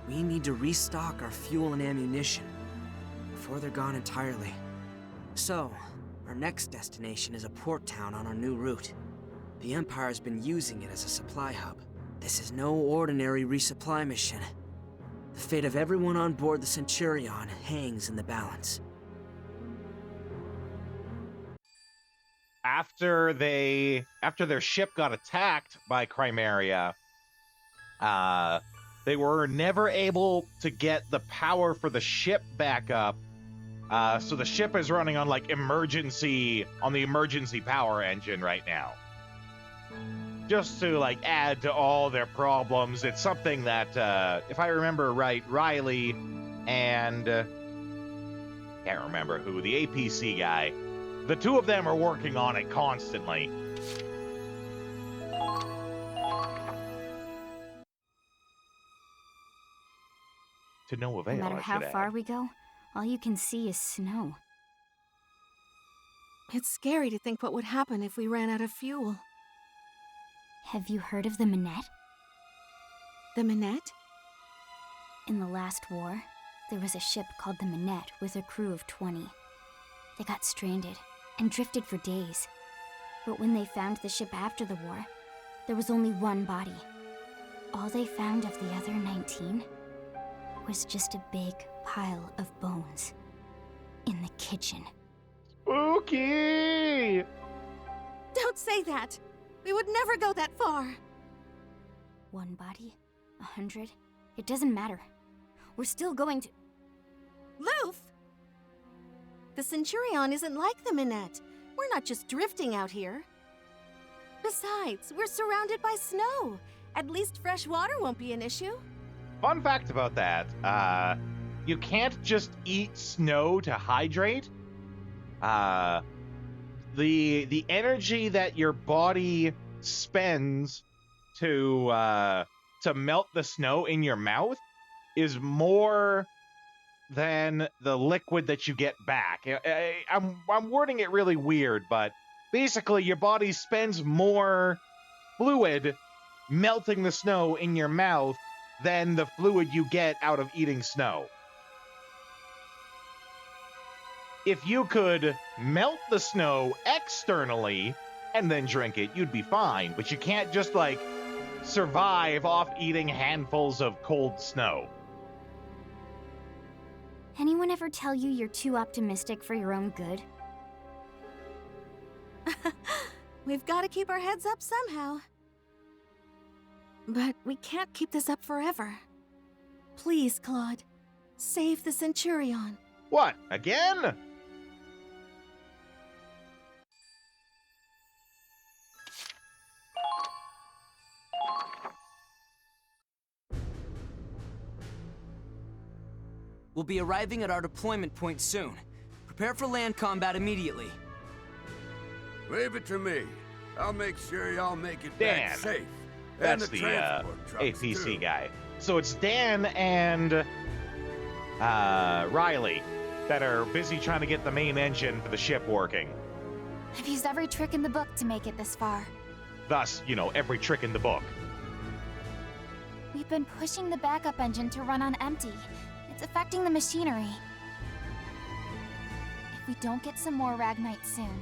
We need to restock our fuel and ammunition before they're gone entirely. So, our next destination is a port town on our new route. The Empire's been using it as a supply hub. This is no ordinary resupply mission. The fate of everyone on board the Centurion hangs in the balance. After their ship got attacked by Chronicles, they were never able to get the power for the ship back up. So the ship is running on the emergency power engine right now. Just to add to all their problems. It's something that, if I remember right, Riley and can't remember who, the APC guy, the two of them are working on it constantly. To no avail, No matter how far we go, all you can see is snow. It's scary to think what would happen if we ran out of fuel. Have you heard of the Minette? The Minette? In the last war, there was a ship called the Minette with a crew of 20. They got stranded and drifted for days. But when they found the ship after the war, there was only one body. All they found of the other 19 was just a big pile of bones in the kitchen. Spooky! Don't say that! We would never go that far! One body? 100? It doesn't matter. We're still going to... Loof! The Centurion isn't like the Minette. We're not just drifting out here. Besides, we're surrounded by snow. At least fresh water won't be an issue. Fun fact about that, you can't just eat snow to hydrate. The energy that your body spends to melt the snow in your mouth is more than the liquid that you get back. I'm wording it really weird, but basically your body spends more fluid melting the snow in your mouth than the fluid you get out of eating snow. If you could melt the snow externally and then drink it, you'd be fine. But you can't just, survive off eating handfuls of cold snow. Anyone ever tell you you're too optimistic for your own good? We've got to keep our heads up somehow. But we can't keep this up forever. Please, Claude, save the Centurion. What, again? We'll be arriving at our deployment point soon. Prepare for land combat immediately. Leave it to me. I'll make sure y'all make it Dan. back safe. That's and the the transport trucks, APC too. guy. So it's Dan and Riley that are busy trying to get the main engine for the ship working. I've used every trick in the book to make it this far. Thus, every trick in the book. We've been pushing the backup engine to run on empty. It's affecting the machinery. If we don't get some more Ragnite soon,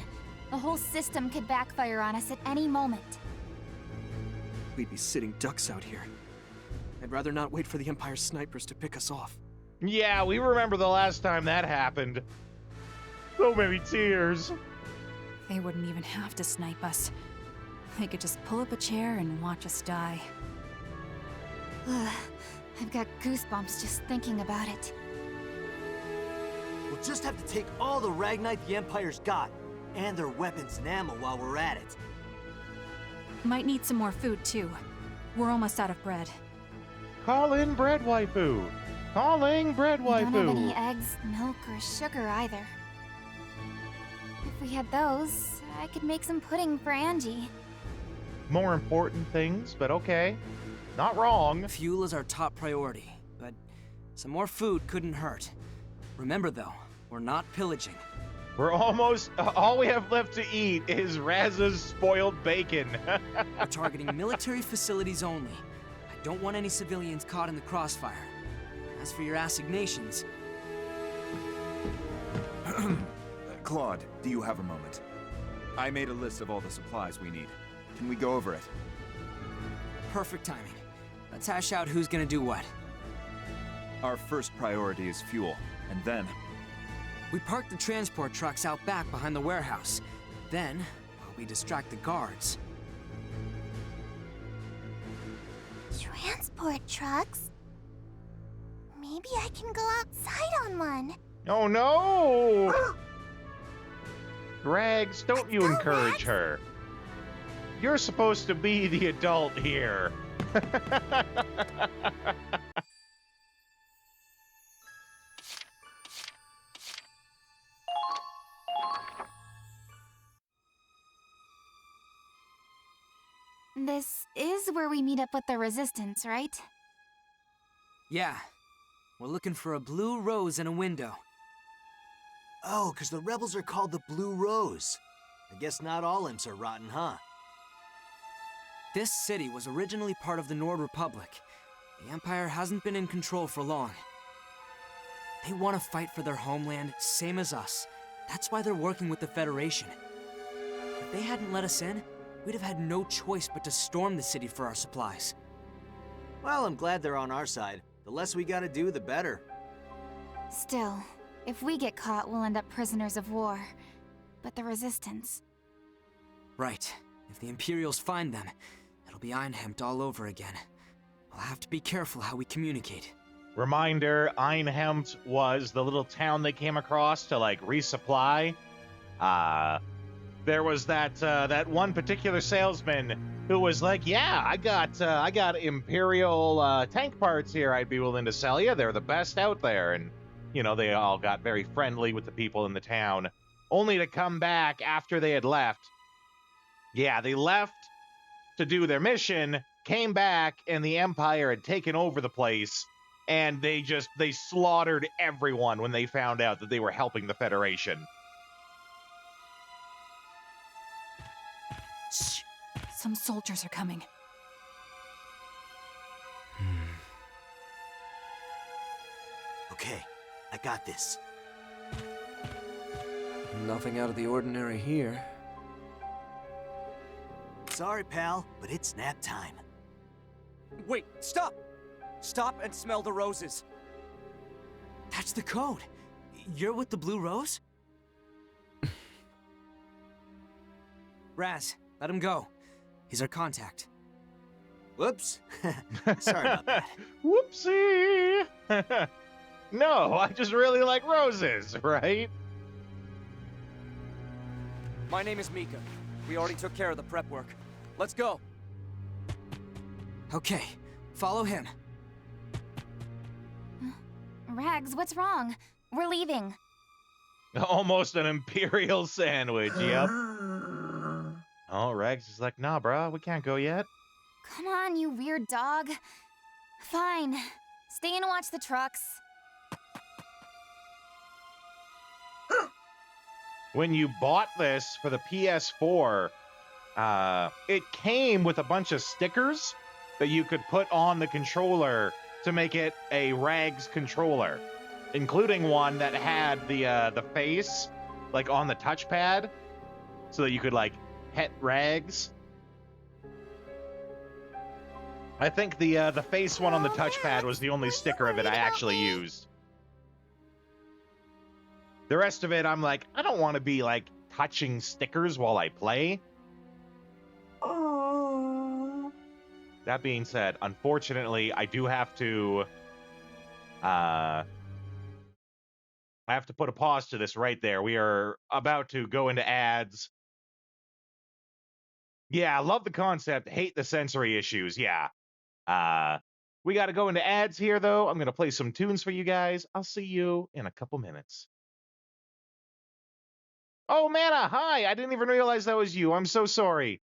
the whole system could backfire on us at any moment. We'd be sitting ducks out here. I'd rather not wait for the Empire's snipers to pick us off. Yeah, we remember the last time that happened. So many tears. They wouldn't even have to snipe us. They could just pull up a chair and watch us die. Ugh, I've got goosebumps just thinking about it. We'll just have to take all the Ragnite the Empire's got, and their weapons and ammo while we're at it. Might need some more food, too. We're almost out of bread. Call in bread waifu. Calling bread We don't have any waifu. eggs, milk, or sugar either. If we had those, I could make some pudding for Angie. More important things, but okay. Not wrong. Fuel is our top priority, but some more food couldn't hurt. Remember though, we're not pillaging. We're almost, all we have left to eat is Raz's spoiled bacon. We're targeting military facilities only. I don't want any civilians caught in the crossfire. As for your assignations... Claude, do you have a moment? I made a list of all the supplies we need. Can we go over it? Perfect timing. Let's hash out who's gonna do what. Our first priority is fuel, and then... We park the transport trucks out back behind the warehouse. Then, while we distract the guards... Transport trucks? Maybe I can go outside on one. Oh no! Rags, don't you encourage her. You're supposed to be the adult here. This is where we meet up with the Resistance, right? Yeah. We're looking for a blue rose in a window. Oh, 'cause the rebels are called the Blue Rose. I guess not all imps are rotten, huh? This city was originally part of the Nord Republic. The Empire hasn't been in control for long. They want to fight for their homeland, same as us. That's why they're working with the Federation. If they hadn't let us in, we'd have had no choice but to storm the city for our supplies. Well, I'm glad they're on our side. The less we gotta do, the better. Still, if we get caught, we'll end up prisoners of war. But the Resistance... Right. If the Imperials find them, it'll be Einhempt all over again. We'll have to be careful how we communicate. Reminder, Einhempt was the little town they came across to, like, resupply. There was that one particular salesman who was like, yeah, I got Imperial tank parts here I'd be willing to sell you. They're the best out there. And, you know, they all got very friendly with the people in the town, only to come back after they had left. Yeah, they left to do their mission, came back, and the Empire had taken over the place, and they slaughtered everyone when they found out that they were helping the Federation. Shh! Some soldiers are coming. Okay, I got this. Nothing out of the ordinary here. Sorry, pal, but it's nap time. Wait, stop! Stop and smell the roses. That's the code. You're with the Blue Rose? Raz, let him go. He's our contact. Whoops. Sorry about that. Whoopsie! No, I just really like roses, right? My name is Mika. We already took care of the prep work. Let's go. Okay, follow him. Rags, what's wrong? We're leaving. Almost an Imperial sandwich, yep. Oh, Rags is like, nah, bro, we can't go yet. Come on, you weird dog. Fine. Stay and watch the trucks. When you bought this for the PS4, it came with a bunch of stickers that you could put on the controller to make it a Rags controller, including one that had the face like on the touchpad so that you could like pet rags. I think the face one on the touchpad was the only sticker of it I actually used. The rest of it, I'm like, I don't want to be like touching stickers while I play. That being said, unfortunately, I do have to I have to put a pause to this right there. We are about to go into ads. Yeah, I love the concept, hate the sensory issues. Yeah. We got to go into ads here though. I'm going to play some tunes for you guys. I'll see you in a couple minutes. Oh, Mana, hi. I didn't even realize that was you. I'm so sorry.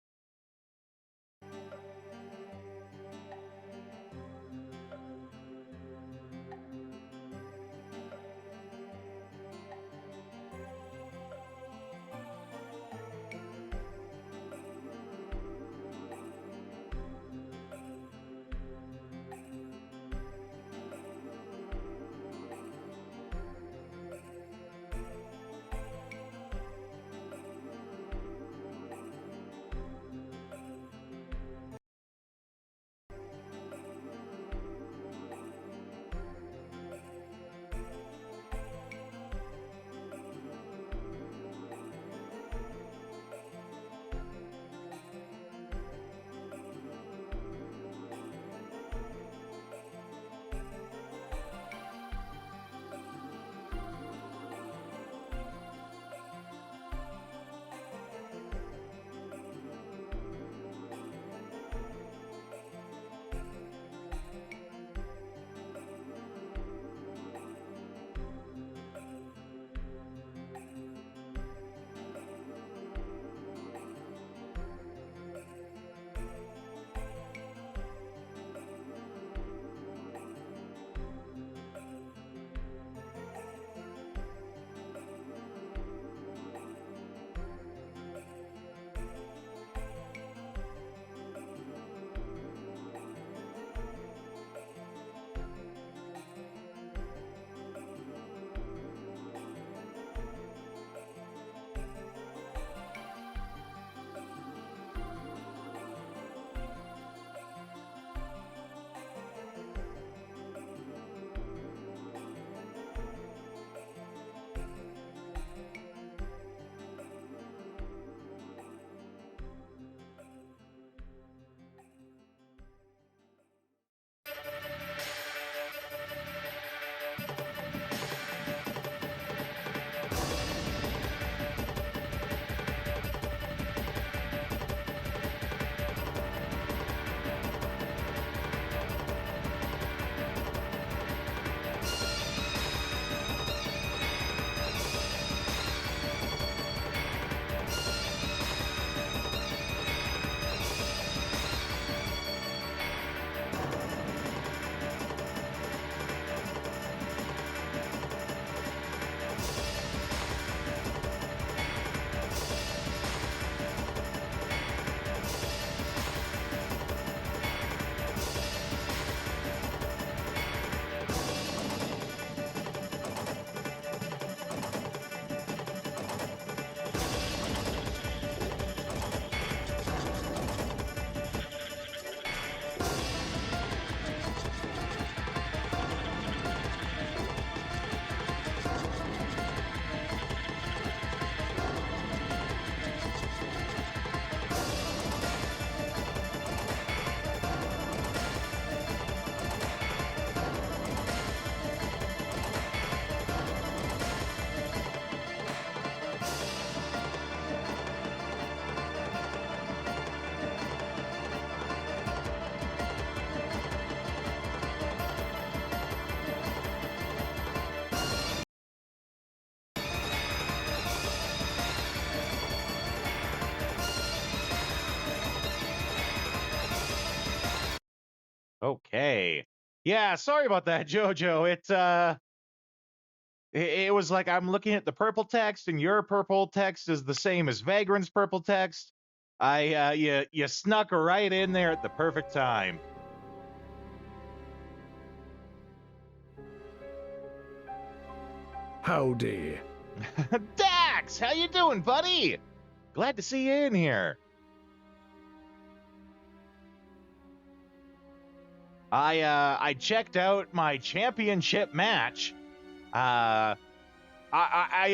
Okay. Yeah, sorry about that, Jojo. It was like I'm looking at the purple text and your purple text is the same as Vagrant's purple text. You snuck right in there at the perfect time. Howdy. Dax! Dax, how you doing, buddy? Glad to see you in here. I checked out my championship match. I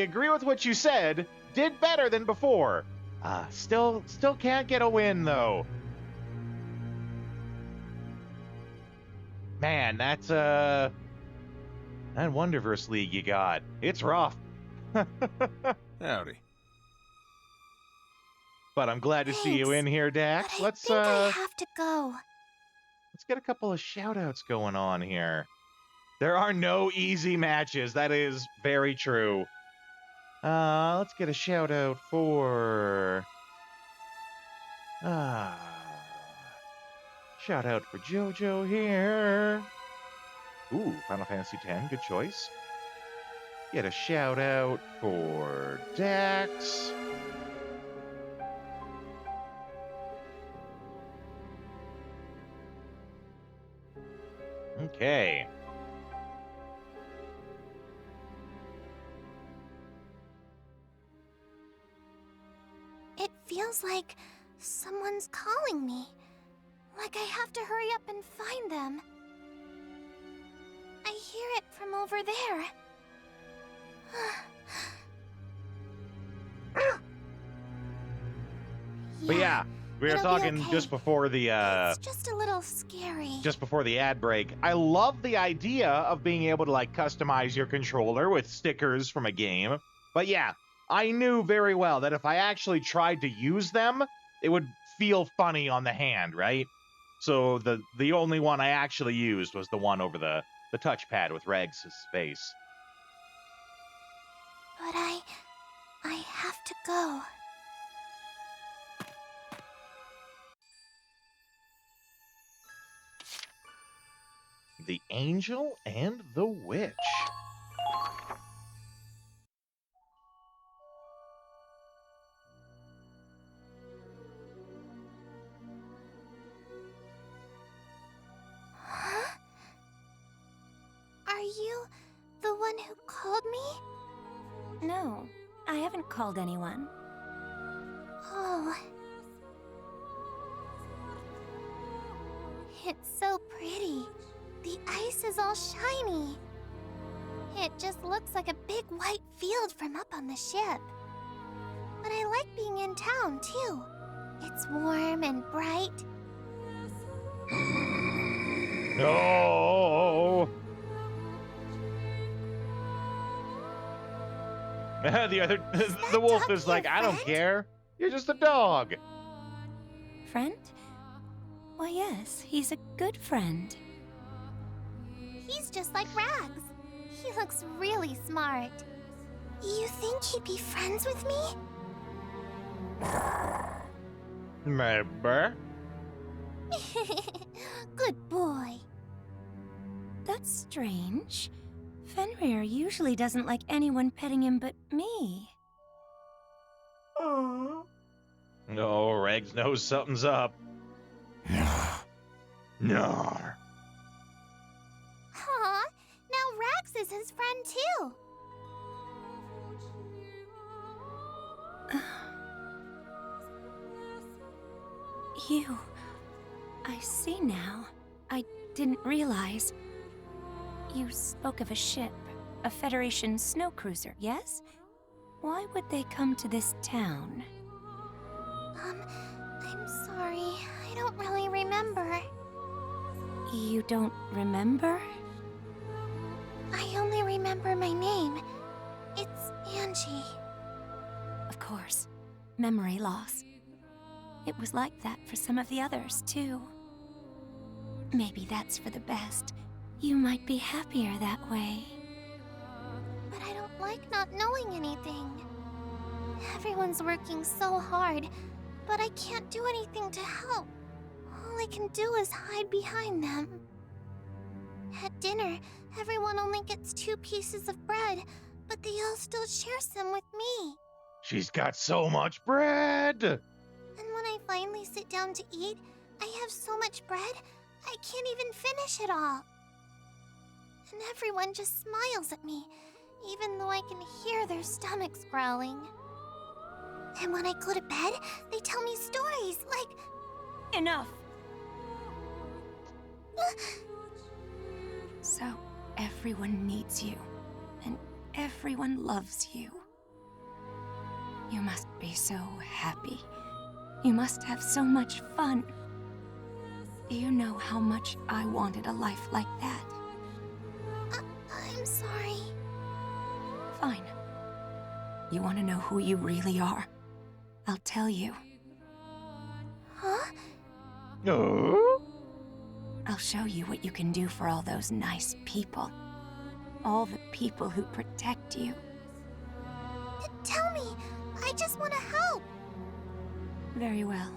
agree with what you said. Did better than before. Still can't get a win though. Man, that's that Wonderverse League you got. It's rough. Howdy. But I'm glad to see you in here, Dax. I think I have to go. Let's get a couple of shout-outs going on here. There are no easy matches. That is very true. Let's get a shout-out for... shout-out for JoJo here. Ooh, Final Fantasy X, good choice. Get a shout-out for Dax. Okay. It feels like someone's calling me. Like I have to hurry up and find them. I hear it from over there. But yeah, we were talking okay. just before the It's just a little scary. just before the ad break. I love the idea of being able to like customize your controller with stickers from a game. But yeah, I knew very well that if I actually tried to use them, it would feel funny on the hand, right? So the only one I actually used was the one over the touchpad with Regs' face. But I have to go. The Angel and the Witch. Huh? Are you the one who called me? No, I haven't called anyone. Oh. It's so pretty. The ice is all shiny. It just looks like a big white field from up on the ship. But I like being in town, too. It's warm and bright. No. The wolf is like, I don't care. You're just a dog. Friend? Why, yes, he's a good friend. He's just like Rags. He looks really smart. You think he'd be friends with me? Maybe. Good boy. That's strange. Fenrir usually doesn't like anyone petting him but me. No, Regs knows something's up. No. Aw, now Rags is his friend too. You... I see now. I didn't realize. You spoke of a ship, a Federation snow cruiser, yes? Why would they come to this town? I'm sorry. I don't really remember. You don't remember? I only remember my name. It's Angie. Of course. Memory loss. It was like that for some of the others, too. Maybe that's for the best. You might be happier that way. But I don't like not knowing anything. Everyone's working so hard, but I can't do anything to help. All I can do is hide behind them. At dinner, everyone only gets 2 pieces of bread, but they all still share some with me. She's got so much bread. And when I finally sit down to eat, I have so much bread, I can't even finish it all. And everyone just smiles at me, even though I can hear their stomachs growling. And when I go to bed, they tell me stories like... Enough. So, everyone needs you, and everyone loves you. You must be so happy. You must have so much fun. Do you know how much I wanted a life like that? I'm sorry. Fine. You want to know who you really are? I'll tell you. Huh? No. I'll show you what you can do for all those nice people. All the people who protect you. Tell me. I just want to help. Very well.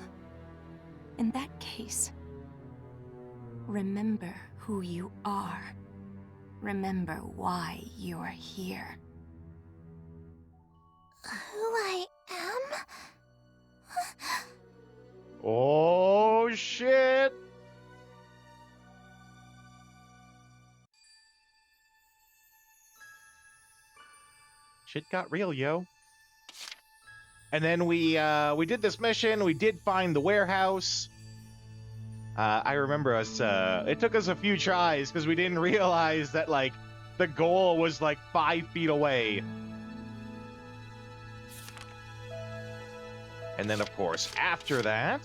In that case, remember who you are. Remember why you're here. Who I am? Oh, shit. Shit got real, yo. And then we did this mission. We did find the warehouse. I remember us. It took us a few tries because we didn't realize that like the goal was like 5 feet away. And then, of course, after that,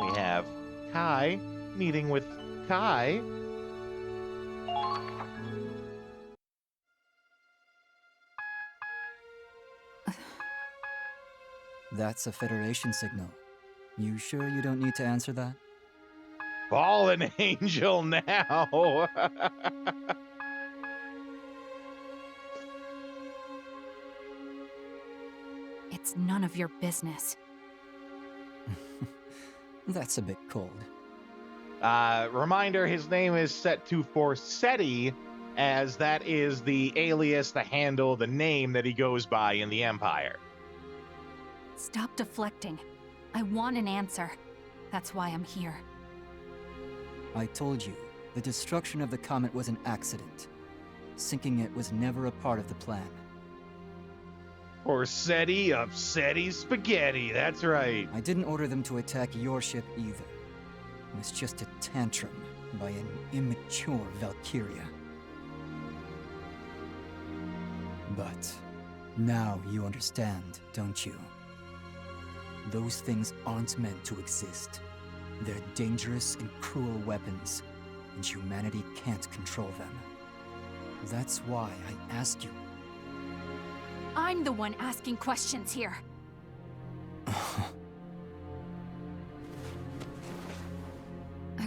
we have Kai meeting with Kai. That's a Federation signal. You sure you don't need to answer that? Fallen angel now. It's none of your business. That's a bit cold. Reminder, his name is set to Forseti, as that is the alias, the handle, the name that he goes by in the Empire. Stop deflecting. I want an answer. That's why I'm here. I told you, the destruction of the comet was an accident. Sinking it was never a part of the plan. Forseti upsetty spaghetti, that's right. I didn't order them to attack your ship either. It was just a tantrum by an immature Valkyria. But now you understand, don't you? Those things aren't meant to exist. They're dangerous and cruel weapons, and humanity can't control them. That's why I asked you. I'm the one asking questions here. I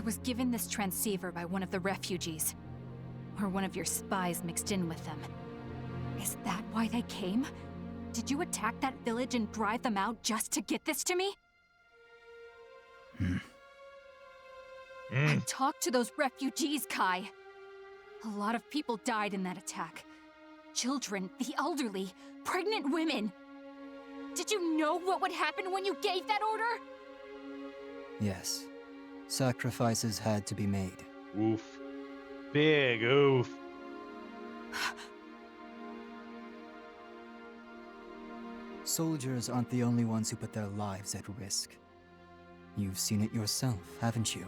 was given this transceiver by one of the refugees. Or one of your spies mixed in with them. Is that why they came? Did you attack that village and drive them out just to get this to me? I talked to those refugees, Kai. A lot of people died in that attack. Children, the elderly, pregnant women. Did you know what would happen when you gave that order? Yes. Sacrifices had to be made. Oof. Big oof. Soldiers aren't the only ones who put their lives at risk. You've seen it yourself, haven't you?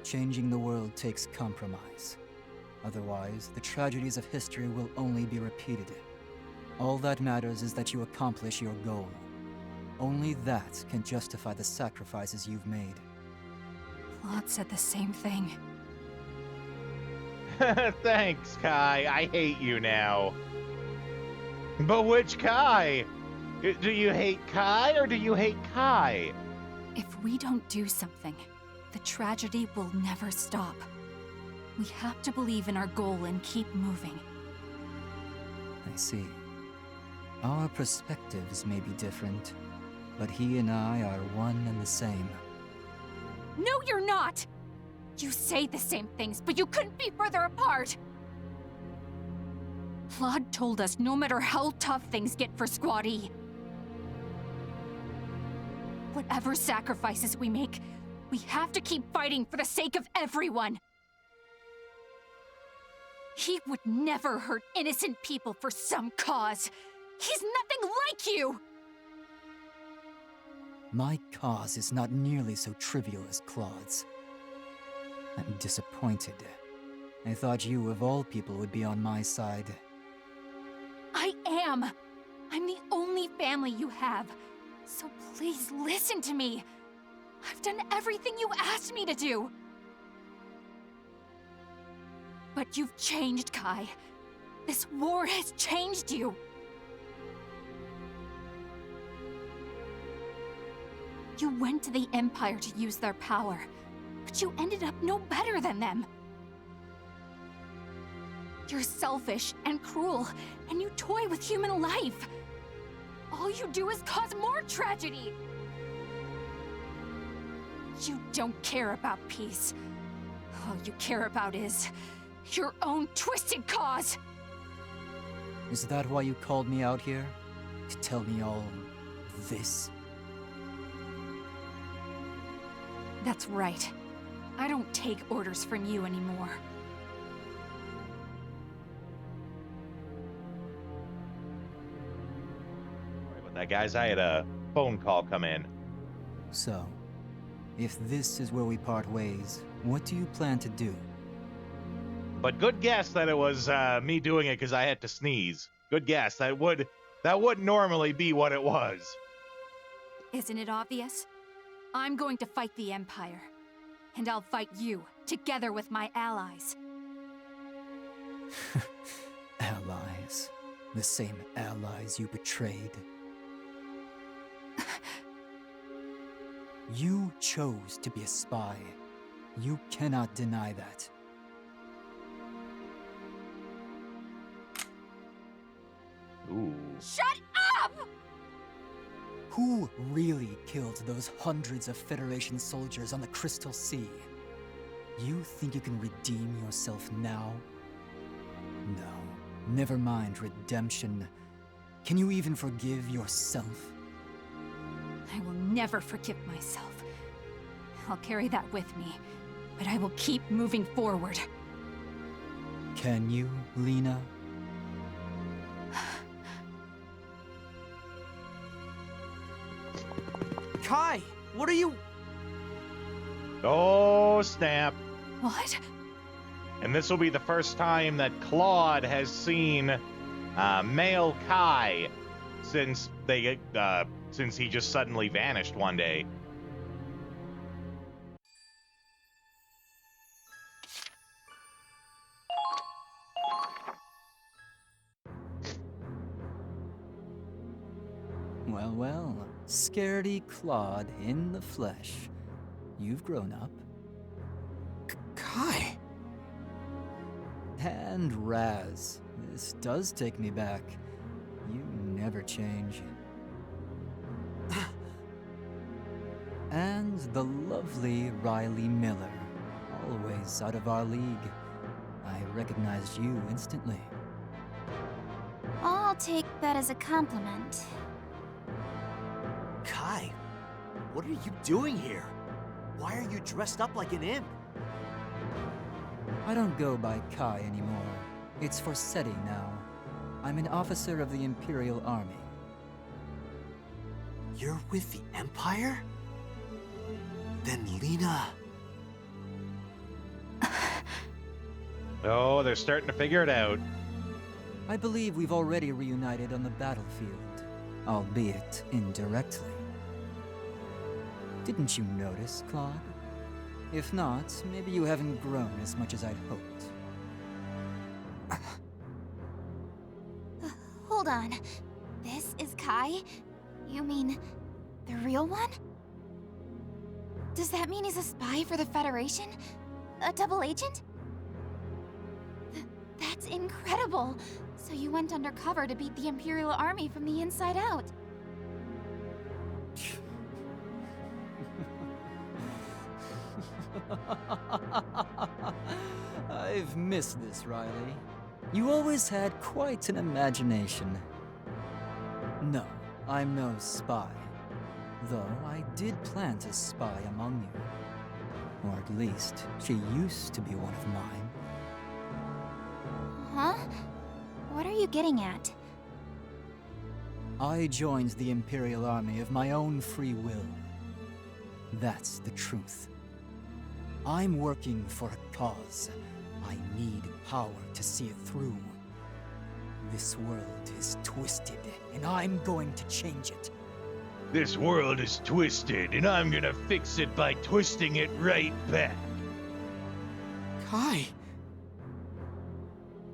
Changing the world takes compromise. Otherwise, the tragedies of history will only be repeated. All that matters is that you accomplish your goal. Only that can justify the sacrifices you've made. Claude said the same thing. Thanks, Kai. I hate you now. But which Kai? Do you hate Kai or do you hate Kai? If we don't do something, the tragedy will never stop. We have to believe in our goal and keep moving. I see. Our perspectives may be different, but he and I are one and the same. No, you're not! You say the same things, but you couldn't be further apart! Claude told us no matter how tough things get for Squad E, whatever sacrifices we make, we have to keep fighting for the sake of everyone! He would never hurt innocent people for some cause! He's nothing like you! My cause is not nearly so trivial as Claude's. I'm disappointed. I thought you, of all people, would be on my side. I am! I'm the only family you have. So please listen to me. I've done everything you asked me to do. But you've changed, Kai. This war has changed you. You went to the Empire to use their power, but you ended up no better than them. You're selfish and cruel, and you toy with human life. All you do is cause more tragedy. You don't care about peace. All you care about is your own twisted cause. Is that why you called me out here? To tell me all this? That's right. I don't take orders from you anymore. Sorry about that, guys. I had a phone call come in. So, if this is where we part ways, what do you plan to do? But good guess that it was me doing it because I had to sneeze. Good guess. That would normally be what it was. Isn't it obvious? I'm going to fight the Empire. And I'll fight you, together with my allies. Allies. The same allies you betrayed. You chose to be a spy. You cannot deny that. Ooh. Shut up! Who really killed those hundreds of Federation soldiers on the Crystal Sea? You think you can redeem yourself now? No. Never mind redemption. Can you even forgive yourself? I will never forgive myself. I'll carry that with me, but I will keep moving forward. Can you, Lena? Kai, what are you... Oh, snap. What? And this will be the first time that Claude has seen male Kai since he just suddenly vanished one day. Well, well. Scaredy Claude in the flesh. You've grown up. Kai! And Raz. This does take me back. You never change. And the lovely Riley Miller. Always out of our league. I recognized you instantly. I'll take that as a compliment. Kai, what are you doing here? Why are you dressed up like an imp? I don't go by Kai anymore. It's Forseti now. I'm an officer of the Imperial Army. You're with the Empire? Then Lena... Oh, they're starting to figure it out. I believe we've already reunited on the battlefield, albeit indirectly. Didn't you notice, Claude? If not, maybe you haven't grown as much as I'd hoped. Hold on. This is Kai? You mean the real one? Does that mean he's a spy for the Federation? A double agent? That's incredible! So you went undercover to beat the Imperial Army from the inside out. I've missed this, Riley. You always had quite an imagination. No, I'm no spy. Though I did plan to spy among you. Or at least, she used to be one of mine. Huh? What are you getting at? I joined the Imperial Army of my own free will. That's the truth. I'm working for a cause. I need power to see it through. This world is twisted, and I'm going to change it. This world is twisted, and I'm gonna fix it by twisting it right back. Kai!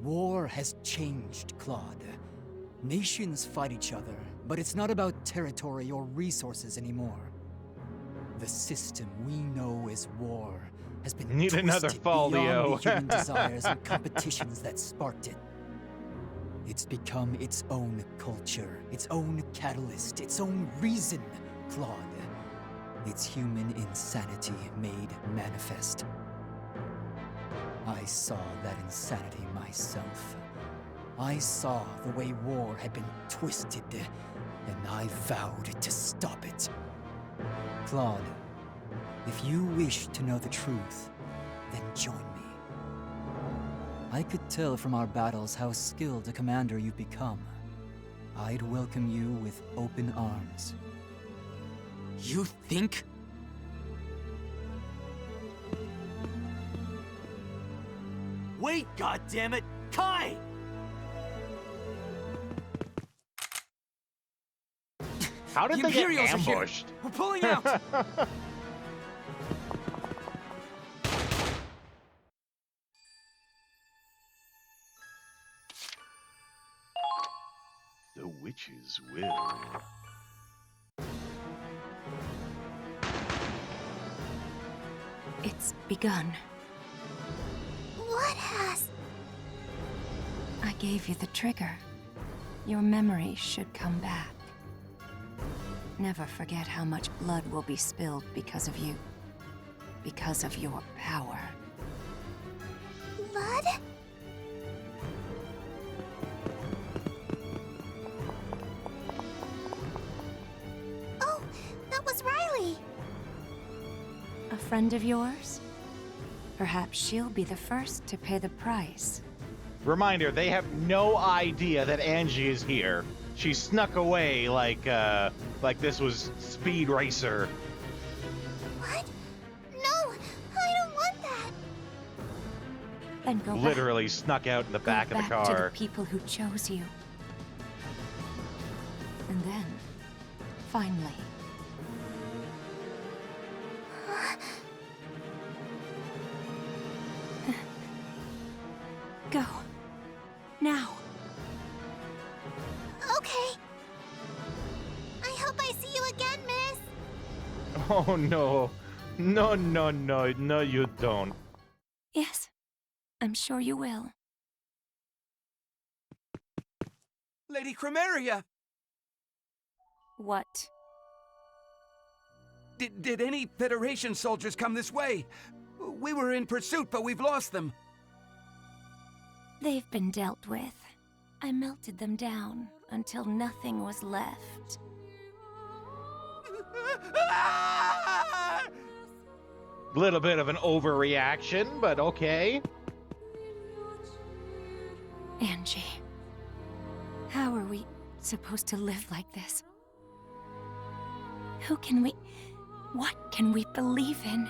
War has changed, Claude. Nations fight each other, but it's not about territory or resources anymore. The system we know as war has been Need another twisted Faldio. beyond the human desires and competitions that sparked it. It's become its own culture, its own catalyst, its own reason, Claude. It's human insanity made manifest. I saw that insanity myself. I saw the way war had been twisted, and I vowed to stop it. Claude, if you wish to know the truth, then join me. I could tell from our battles how skilled a commander you've become. I'd welcome you with open arms. You think? Wait, goddammit! Kai! How did The they get Imperials are here. ambushed? We're pulling out! The witch's will. It's begun. What has? I gave you the trigger. Your memory should come back. Never forget how much blood will be spilled because of you. Because of your power. Blood? Oh, that was Riley. A friend of yours? Perhaps she'll be the first to pay the price. Reminder, they have no idea that Angie is here. She snuck away like this was Speed Racer. What? No, I don't want that. Then go Literally snuck out in the back of the back car. to the people who chose you. And then, finally, go. Now. Okay. I hope I see you again, miss. Oh no. No, you don't. Yes, I'm sure you will. Lady Chromaria! What? Did any Federation soldiers come this way? We were in pursuit, but we've lost them. They've been dealt with. I melted them down until nothing was left. Little bit of an overreaction, but okay. Angie, how are we supposed to live like this? What can we believe in?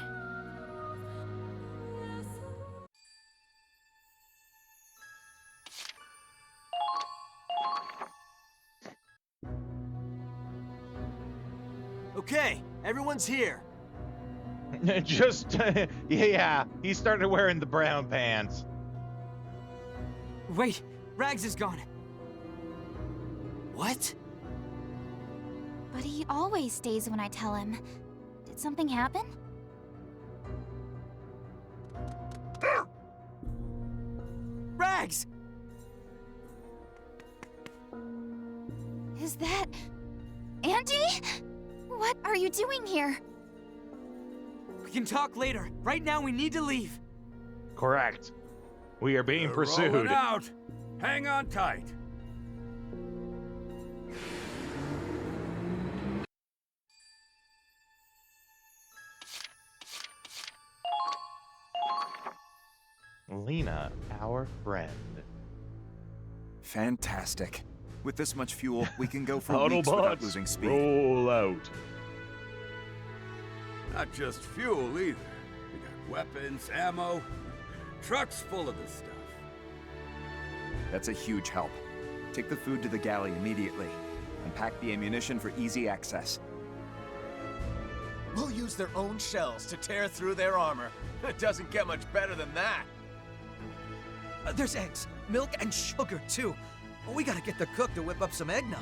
Okay, everyone's here. Just, yeah, he started wearing the brown pants. Wait, Rags is gone. What? But he always stays when I tell him. Did something happen? Rags! Is that... Angie? What are you doing here? We can talk later. Right now, we need to leave. Correct. We are being They're pursued. rolling out. Hang on tight. Lena, our friend. Fantastic. With this much fuel, we can go for weeks without losing speed. Roll out. Not just fuel either. We got weapons, ammo, trucks full of this stuff. That's a huge help. Take the food to the galley immediately, and pack the ammunition for easy access. We'll use their own shells to tear through their armor. It doesn't get much better than that. There's eggs, milk, and sugar, too. We gotta get the cook to whip up some eggnog.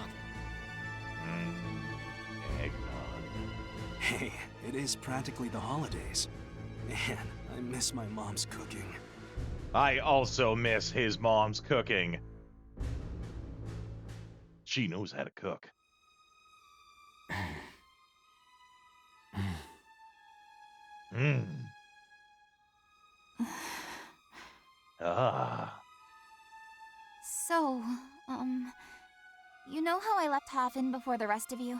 Eggnog. Hey, it is practically the holidays. Man, I miss my mom's cooking. I also miss his mom's cooking. She knows how to cook. Mmm. Ah. So, you know how I left Hoffen before the rest of you?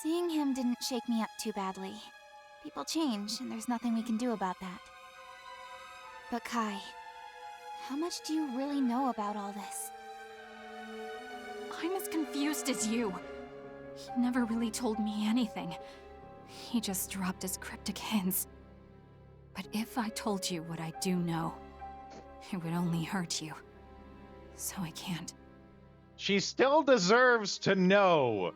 Seeing him didn't shake me up too badly. People change, and there's nothing we can do about that. But Kai, how much do you really know about all this? I'm as confused as you. He never really told me anything. He just dropped his cryptic hints. But if I told you what I do know, it would only hurt you. So I can't. She still deserves to know.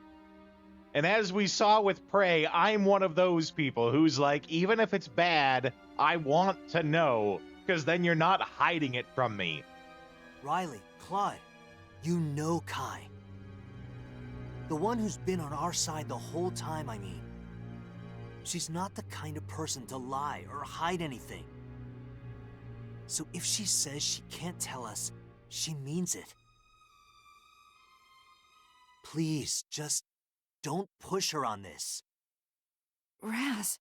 And as we saw with Prey, I'm one of those people who's like, even if it's bad, I want to know, because then you're not hiding it from me. Riley, Claude, you know Kai. The one who's been on our side the whole time, I mean. She's not the kind of person to lie or hide anything. So if she says she can't tell us, she means it. Please, just don't push her on this. Raz.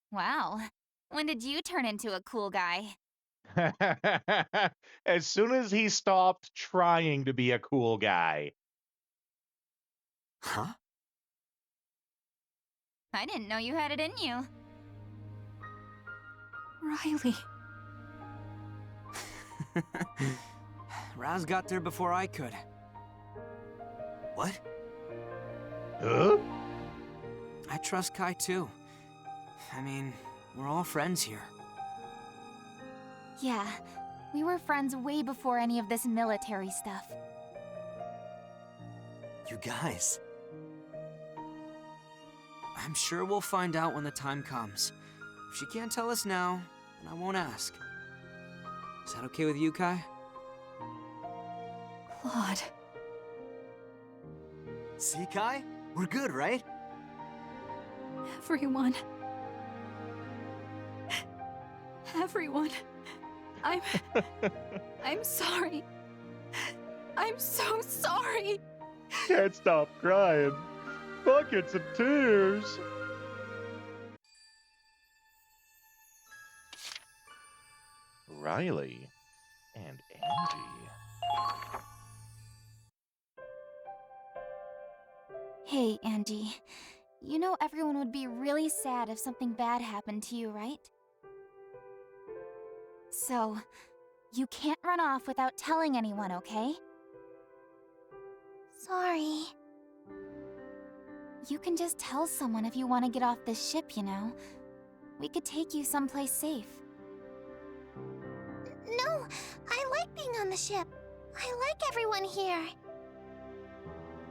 Wow. When did you turn into a cool guy? As soon as he stopped trying to be a cool guy. Huh? I didn't know you had it in you. Riley. Raz got there before I could. What? Huh? I trust Kai too. I mean, we're all friends here. Yeah, we were friends way before any of this military stuff. You guys. I'm sure we'll find out when the time comes. If she can't tell us now, then I won't ask. Is that okay with you, Kai? Claude. See, Kai? We're good, right? Everyone. I'm sorry. I'm so sorry. Can't stop crying. Buckets of tears. Riley and Angie. Hey, Angie. You know everyone would be really sad if something bad happened to you, right? So, you can't run off without telling anyone, okay? Sorry. You can just tell someone if you want to get off this ship, you know? We could take you someplace safe. No, I like being on the ship. I like everyone here.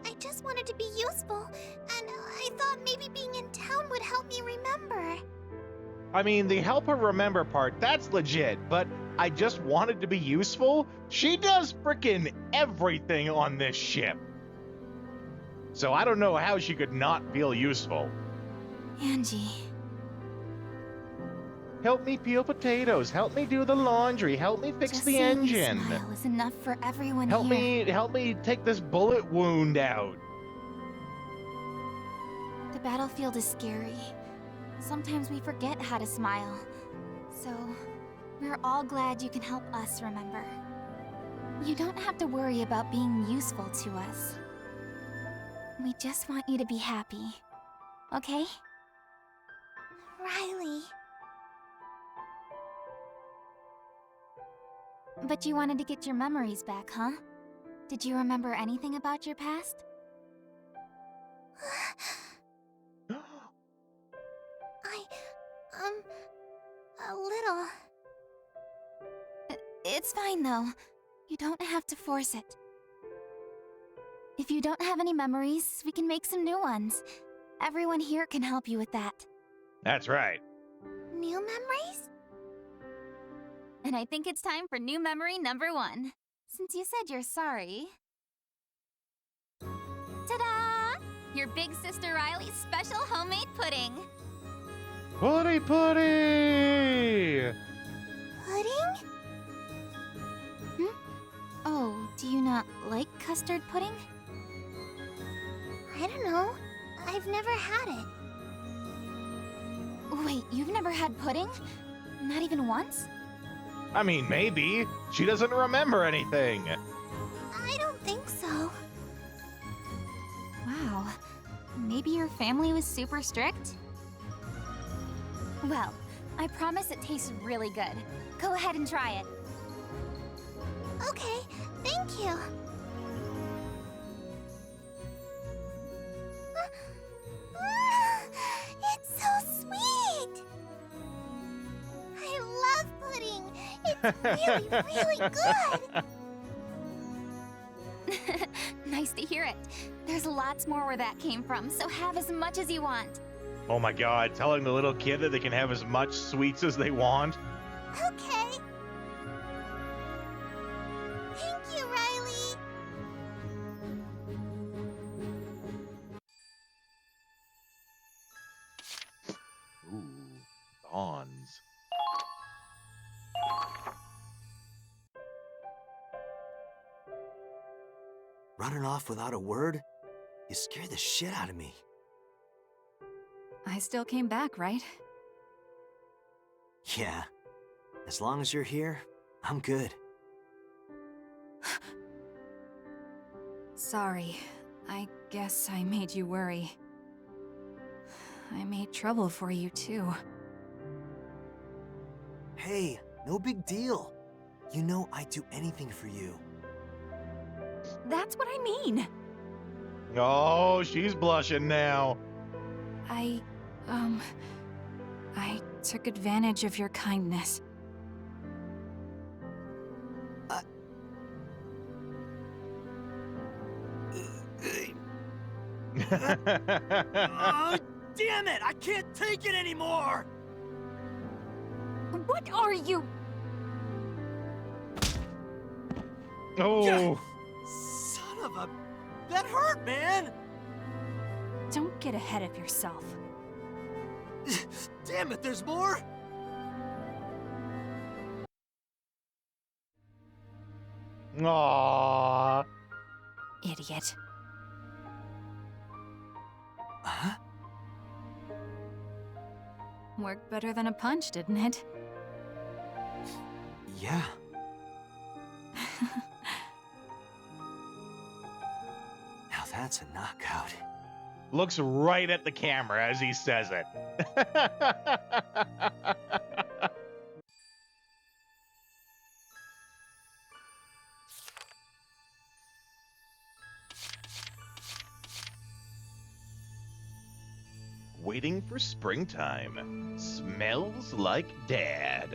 I just wanted to be useful, and I thought maybe being in town would help me remember. I mean, the help her remember part, that's legit, but I just wanted to be useful? She does frickin' everything on this ship. So I don't know how she could not feel useful. Angie. Help me peel potatoes, help me do the laundry, help me fix Just the seeing you engine. smile is enough for everyone Help here. help me take this bullet wound out. The battlefield is scary. Sometimes we forget how to smile. So, we're all glad you can help us remember. You don't have to worry about being useful to us. We just want you to be happy. Okay? Riley. But you wanted to get your memories back, huh? Did you remember anything about your past? A little. It's fine, though. You don't have to force it. If you don't have any memories, we can make some new ones. Everyone here can help you with that. That's right. New memories? And I think it's time for new memory number 1. Since you said you're sorry... Ta-da! Your big sister Riley's special homemade pudding! Putty putty! Pudding? Oh, do you not like custard pudding? I don't know. I've never had it. Wait, you've never had pudding? Not even once? I mean, maybe. She doesn't remember anything. I don't think so. Wow. Maybe your family was super strict? Well, I promise it tastes really good. Go ahead and try it. Okay, thank you. It's so sweet! I love pudding. It's really good. Nice to hear it. There's lots more where that came from, so have as much as you want. Oh my god, telling the little kid that they can have as much sweets as they want? Okay. Thank you, Riley. Ooh, Dawns. Running off without a word? You scare the shit out of me. I still came back, right? Yeah. As long as you're here, I'm good. Sorry. I guess I made you worry. I made trouble for you, too. Hey, no big deal. You know I'd do anything for you. That's what I mean. Oh, she's blushing now. I took advantage of your kindness. Oh, damn it! I can't take it anymore! What are you? Oh. Son of a... That hurt, man! Don't get ahead of yourself. Damn it, there's more? Aww. Idiot. Huh? Worked better than a punch, didn't it? Yeah. Now that's a knockout. Looks right at the camera as he says it. Waiting for springtime. Smells like Dad.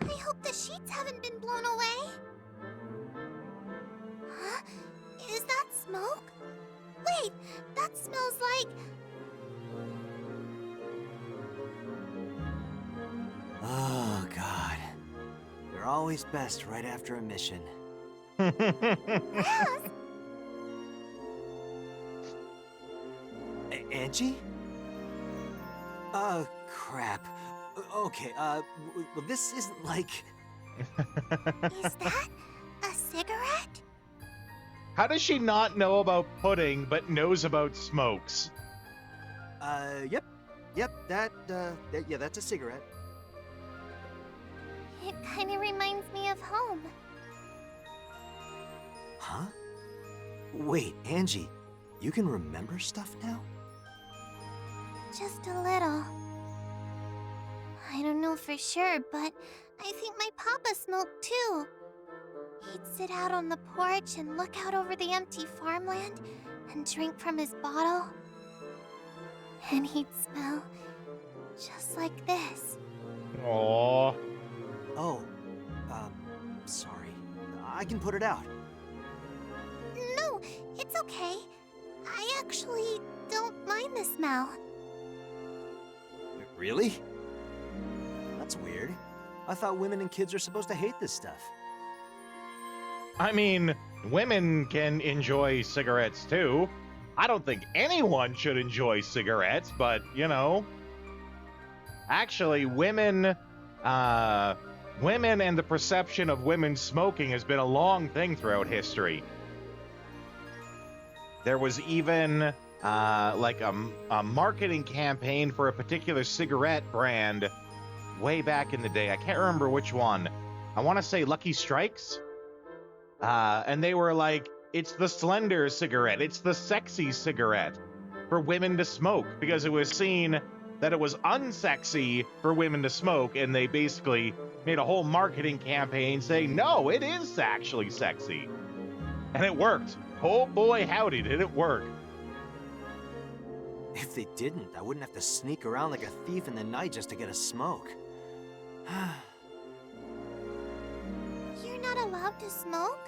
I hope the sheets haven't been blown away. Huh? Is that smoke? Wait, that smells like... Oh, God. You're always best right after a mission. Raz! Angie? Oh, crap. Okay, well, this isn't like... Is that a cigarette? How does she not know about pudding but knows about smokes? Yep. Yeah, that's a cigarette. It kind of reminds me of home. Huh? Wait, Angie, you can remember stuff now? Just a little. I don't know for sure, but I think my papa smoked too. He'd sit out on the porch and look out over the empty farmland and drink from his bottle. And he'd smell just like this. Aww. Oh, sorry. I can put it out. No, it's okay. I actually don't mind the smell. Really? That's weird. I thought women and kids are supposed to hate this stuff. I mean, women can enjoy cigarettes too. I don't think anyone should enjoy cigarettes, but, you know. Actually, women and the perception of women smoking has been a long thing throughout history. There was even like a marketing campaign for a particular cigarette brand way back in the day. I can't remember which one. I want to say Lucky Strikes. And they were like, it's the slender cigarette. It's the sexy cigarette for women to smoke, because it was seen that it was unsexy for women to smoke, and they basically made a whole marketing campaign saying, no, it is actually sexy. And it worked. Oh boy, howdy, did it work. If they didn't, I wouldn't have to sneak around like a thief in the night just to get a smoke. You're not allowed to smoke?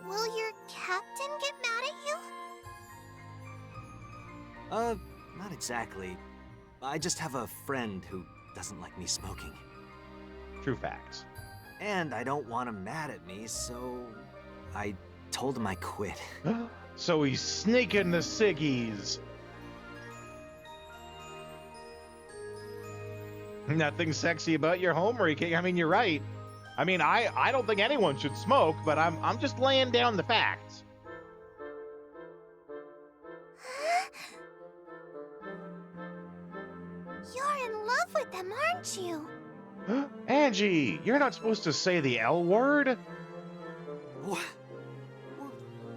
Will your captain get mad at you? Not exactly. I just have a friend who doesn't like me smoking. True facts. And I don't want him mad at me, so I told him I quit. So he's sneaking the ciggies. Nothing sexy about your homemaking. I mean, you're right. I mean, I don't think anyone should smoke, but I'm just laying down the facts. You're in love with them, aren't you? Angie, you're not supposed to say the L word.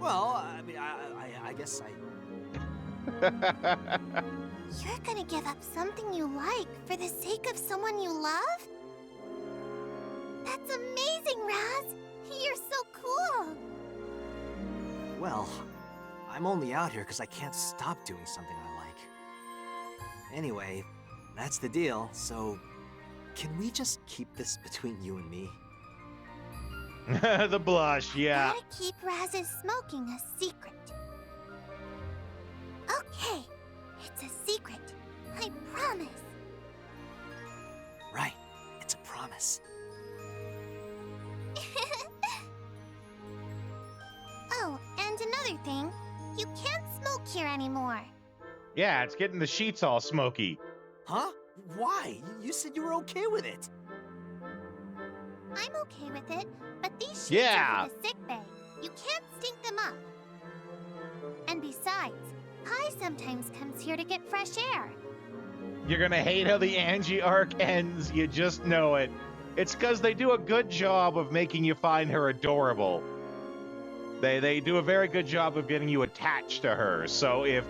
Well, I mean, I guess You're gonna give up something you like for the sake of someone you love? That's amazing, Raz! You're so cool! Well, I'm only out here because I can't stop doing something I like. Anyway, that's the deal, so can we just keep this between you and me? The blush, yeah. Gotta keep Raz's smoking a secret. Okay, it's a secret. I promise. Right, it's a promise. Oh, and another thing. You can't smoke here anymore. Yeah, it's getting the sheets all smoky. Huh? Why? You said you were okay with it. I'm okay with it, but these sheets Yeah. are for the sick bay. You can't stink them up. And besides, Kai sometimes comes here to get fresh air. You're gonna hate how the Angie arc ends, you just know it. It's because they do a good job of making you find her adorable. They do a very good job of getting you attached to her, so if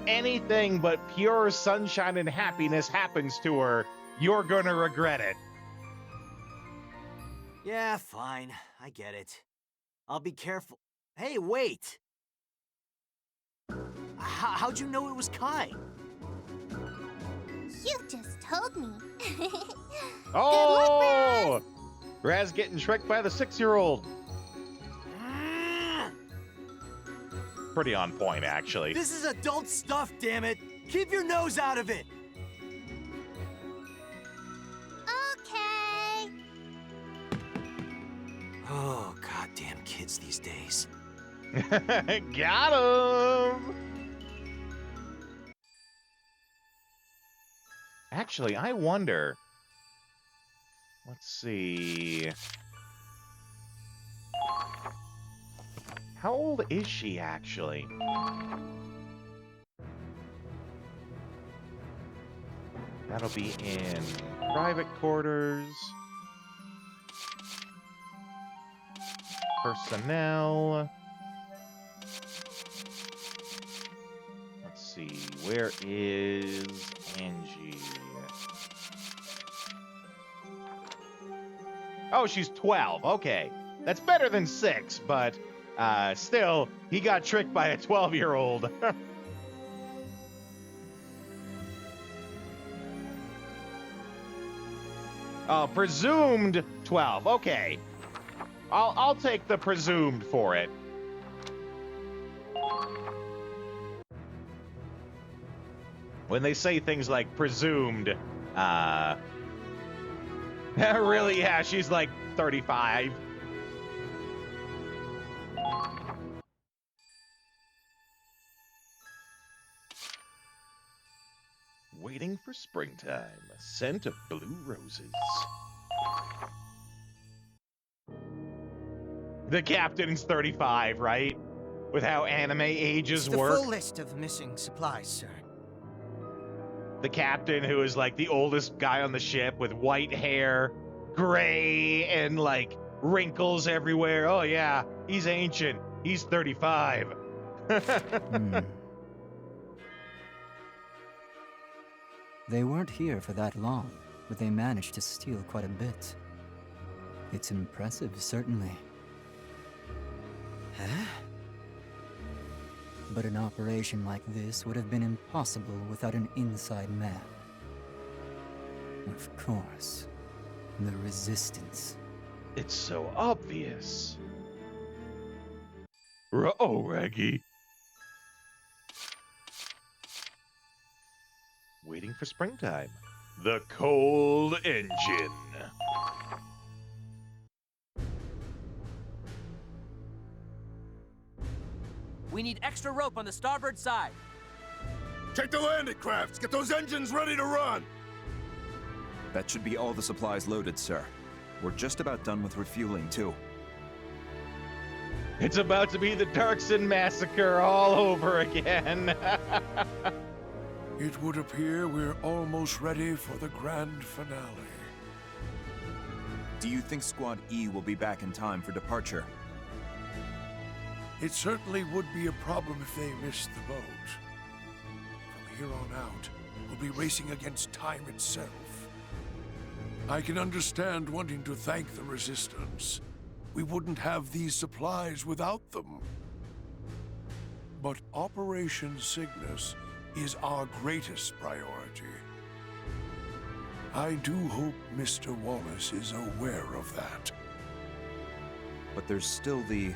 anything but pure sunshine and happiness happens to her, you're gonna regret it. Yeah, fine. I get it. I'll be careful. Hey, wait! How'd you know it was Kai? You just told me. Oh! Raz getting tricked by the 6-year-old. Pretty on point, actually. This is adult stuff, damn it! Keep your nose out of it! Okay. Oh, goddamn kids these days. Got him! Actually, I wonder... Let's see... How old is she, actually? That'll be in private quarters. Personnel. Let's see, where is Oh, she's 12. Okay. That's better than 6, but still, he got tricked by a 12-year-old. Presumed 12. Okay. I'll take the presumed for it. When they say things like presumed, really, yeah, she's like 35. Waiting for springtime, a scent of blue roses. The captain's 35, right? With how anime ages It's the work. full list of missing supplies, sir. The captain, who is like the oldest guy on the ship with white hair, gray, and like wrinkles everywhere. Oh yeah, he's ancient. He's 35. They weren't here for that long, but they managed to steal quite a bit. It's impressive, certainly. Huh? But an operation like this would have been impossible without an inside man. Of course, the Resistance. It's so obvious. Uh-oh, Raggy. Waiting for springtime. The cold engine. We need extra rope on the starboard side. Check the landing crafts. Get those engines ready to run. That should be all the supplies loaded, sir. We're just about done with refueling, too. It's about to be the Darkson Massacre all over again. It would appear we're almost ready for the grand finale. Do you think Squad E will be back in time for departure? It certainly would be a problem if they missed the boat. From here on out, we'll be racing against time itself. I can understand wanting to thank the Resistance. We wouldn't have these supplies without them. But Operation Cygnus is our greatest priority. I do hope Mr. Wallace is aware of that. But there's still the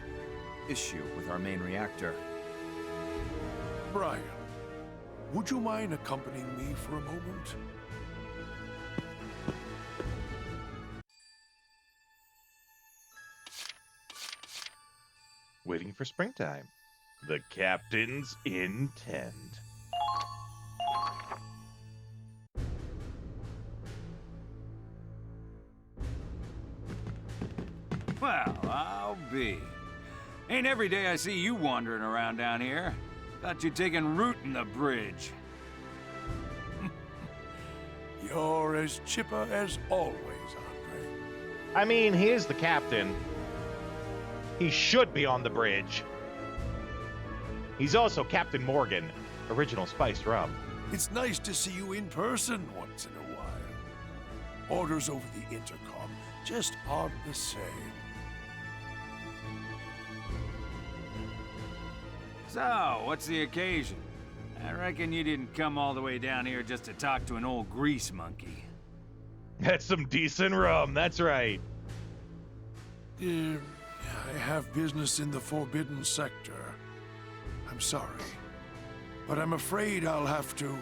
issue with our main reactor. Brian, would you mind accompanying me for a moment? Waiting for springtime. The captain's intent. Well, I'll be. Ain't every day I see you wandering around down here. Thought you'd taken root in the bridge. You're as chipper as always, Andre. I mean, he is the captain. He should be on the bridge. He's also Captain Morgan, original spiced rum. It's nice to see you in person once in a while. Orders over the intercom just aren't the same. So, what's the occasion? I reckon you didn't come all the way down here just to talk to an old grease monkey. That's some decent rum, that's right. I have business in the Forbidden Sector. I'm sorry, but I'm afraid I'll have to...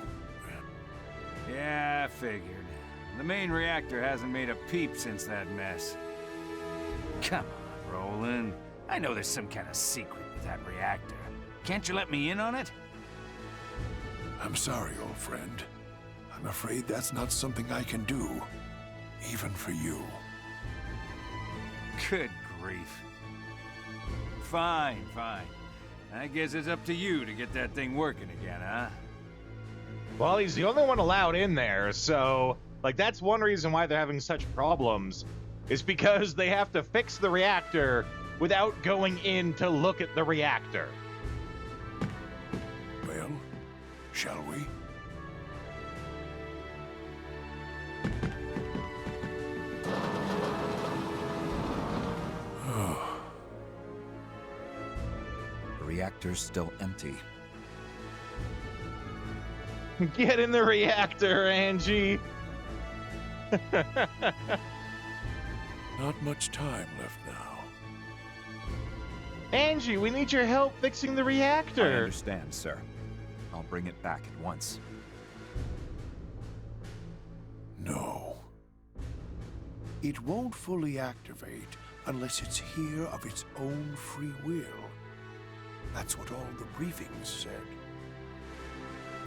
Yeah, I figured. The main reactor hasn't made a peep since that mess. Come on, Roland. I know there's some kind of secret with that reactor. Can't you let me in on it? I'm sorry, old friend. I'm afraid that's not something I can do, even for you. Good grief. Fine, fine. I guess it's up to you to get that thing working again, huh? Well, he's the only one allowed in there, so, like, that's one reason why they're having such problems, is because they have to fix the reactor without going in to look at the reactor. Well, shall we? reactor's still empty. Get in the reactor, Angie. Not much time left now. Angie, we need your help fixing the I reactor. understand, sir. I'll bring it back at once. No. It won't fully activate unless it's here of its own free will. That's what all the briefings said.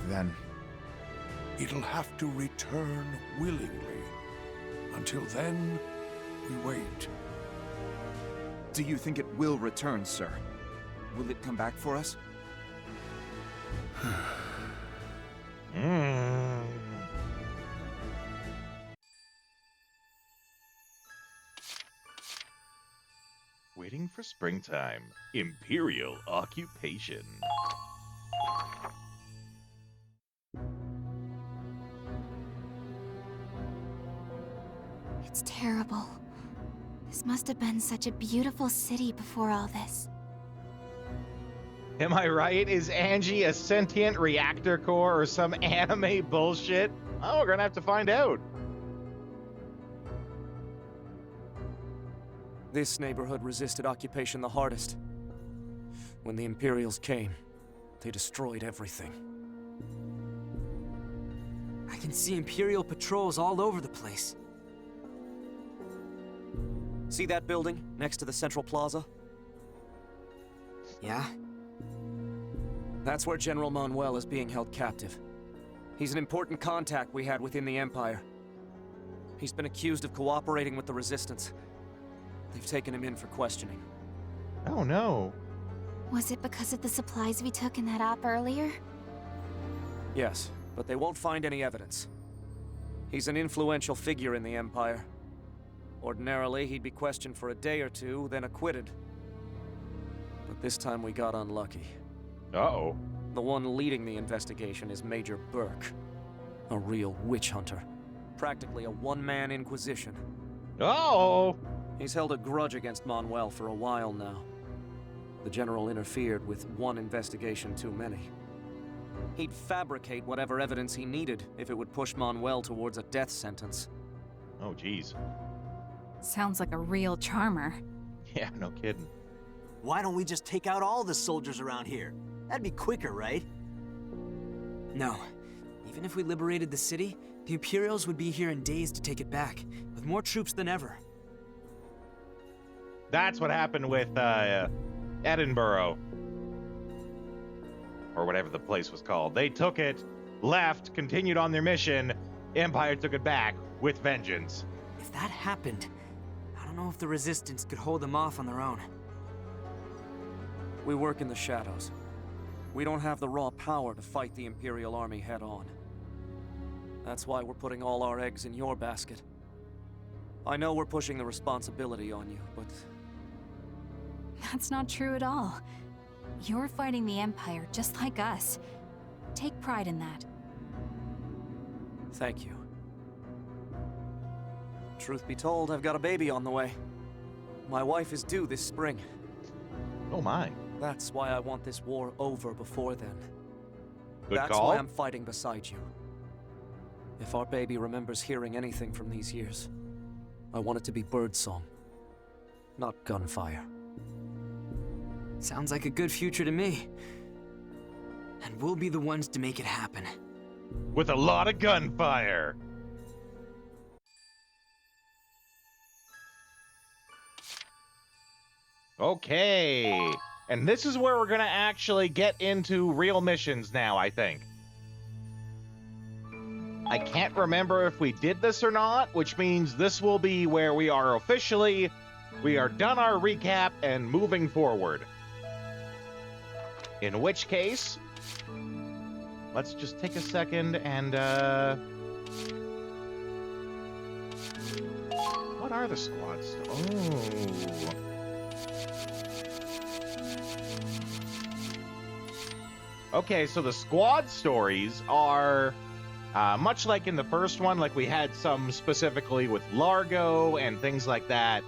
Then... It'll have to return willingly. Until then, we wait. Do you think it will return, sir? Will it come back for us? Waiting for springtime. Imperial occupation. It's terrible. This must have been such a beautiful city before all this. Am I right? Is Angie a sentient reactor core or some anime bullshit? Oh, we're gonna have to find out. This neighborhood resisted occupation the hardest. When the Imperials came, they destroyed everything. I can see Imperial patrols all over the place. See that building next to the Central Plaza? Yeah? That's where General Manuel is being held captive. He's an important contact we had within the Empire. He's been accused of cooperating with the Resistance. They've taken him in for questioning. Oh no. Was it because of the supplies we took in that op earlier? Yes, but they won't find any evidence. He's an influential figure in the Empire. Ordinarily, he'd be questioned for a day or two, then acquitted. But this time we got unlucky. Uh-oh. The one leading the investigation is Major Burke. A real witch hunter. Practically a one-man inquisition. Uh-oh! He's held a grudge against Manuel for a while now. The General interfered with one investigation too many. He'd fabricate whatever evidence he needed if it would push Manuel towards a death sentence. Oh, geez. Sounds like a real charmer. Yeah, no kidding. Why don't we just take out all the soldiers around here? That'd be quicker, right? No. Even if we liberated the city, the Imperials would be here in days to take it back, with more troops than ever. That's what happened with Edinburgh. Or whatever the place was called. They took it, left, continued on their mission. Empire took it back with vengeance. If that happened, I don't know if the Resistance could hold them off on their own. We work in the shadows. We don't have the raw power to fight the Imperial Army head-on. That's why we're putting all our eggs in your basket. I know we're pushing the responsibility on you, but... That's not true at all. You're fighting the Empire just like us. Take pride in that. Thank you. Truth be told, I've got a baby on the way. My wife is due this spring. Oh my. That's why I want this war over before then. Good That's call. why I'm fighting beside you. If our baby remembers hearing anything from these years, I want it to be birdsong, not gunfire. Sounds like a good future to me. And we'll be the ones to make it happen. With a lot of gunfire. Okay. And this is where we're going to actually get into real missions now, I think. I can't remember if we did this or not, which means this will be where we are officially, we are done our recap and moving forward. In which case, let's just take a second and, what are the squads? Oh. Okay, so the squad stories are much like in the first one, like we had some specifically with Largo and things like that.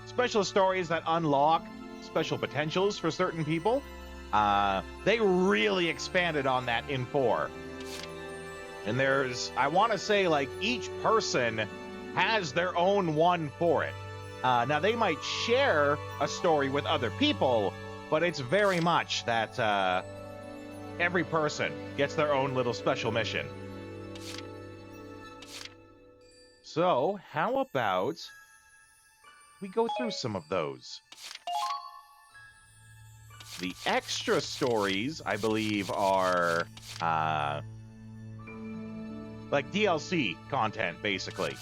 Special stories that unlock special potentials for certain people. They really expanded on that in 4. And there's, I want to say, like, each person has their own one for it. Now, they might share a story with other people, but it's very much that every person gets their own little special mission. So, how about we go through some of those? The extra stories, I believe, are like DLC content, basically.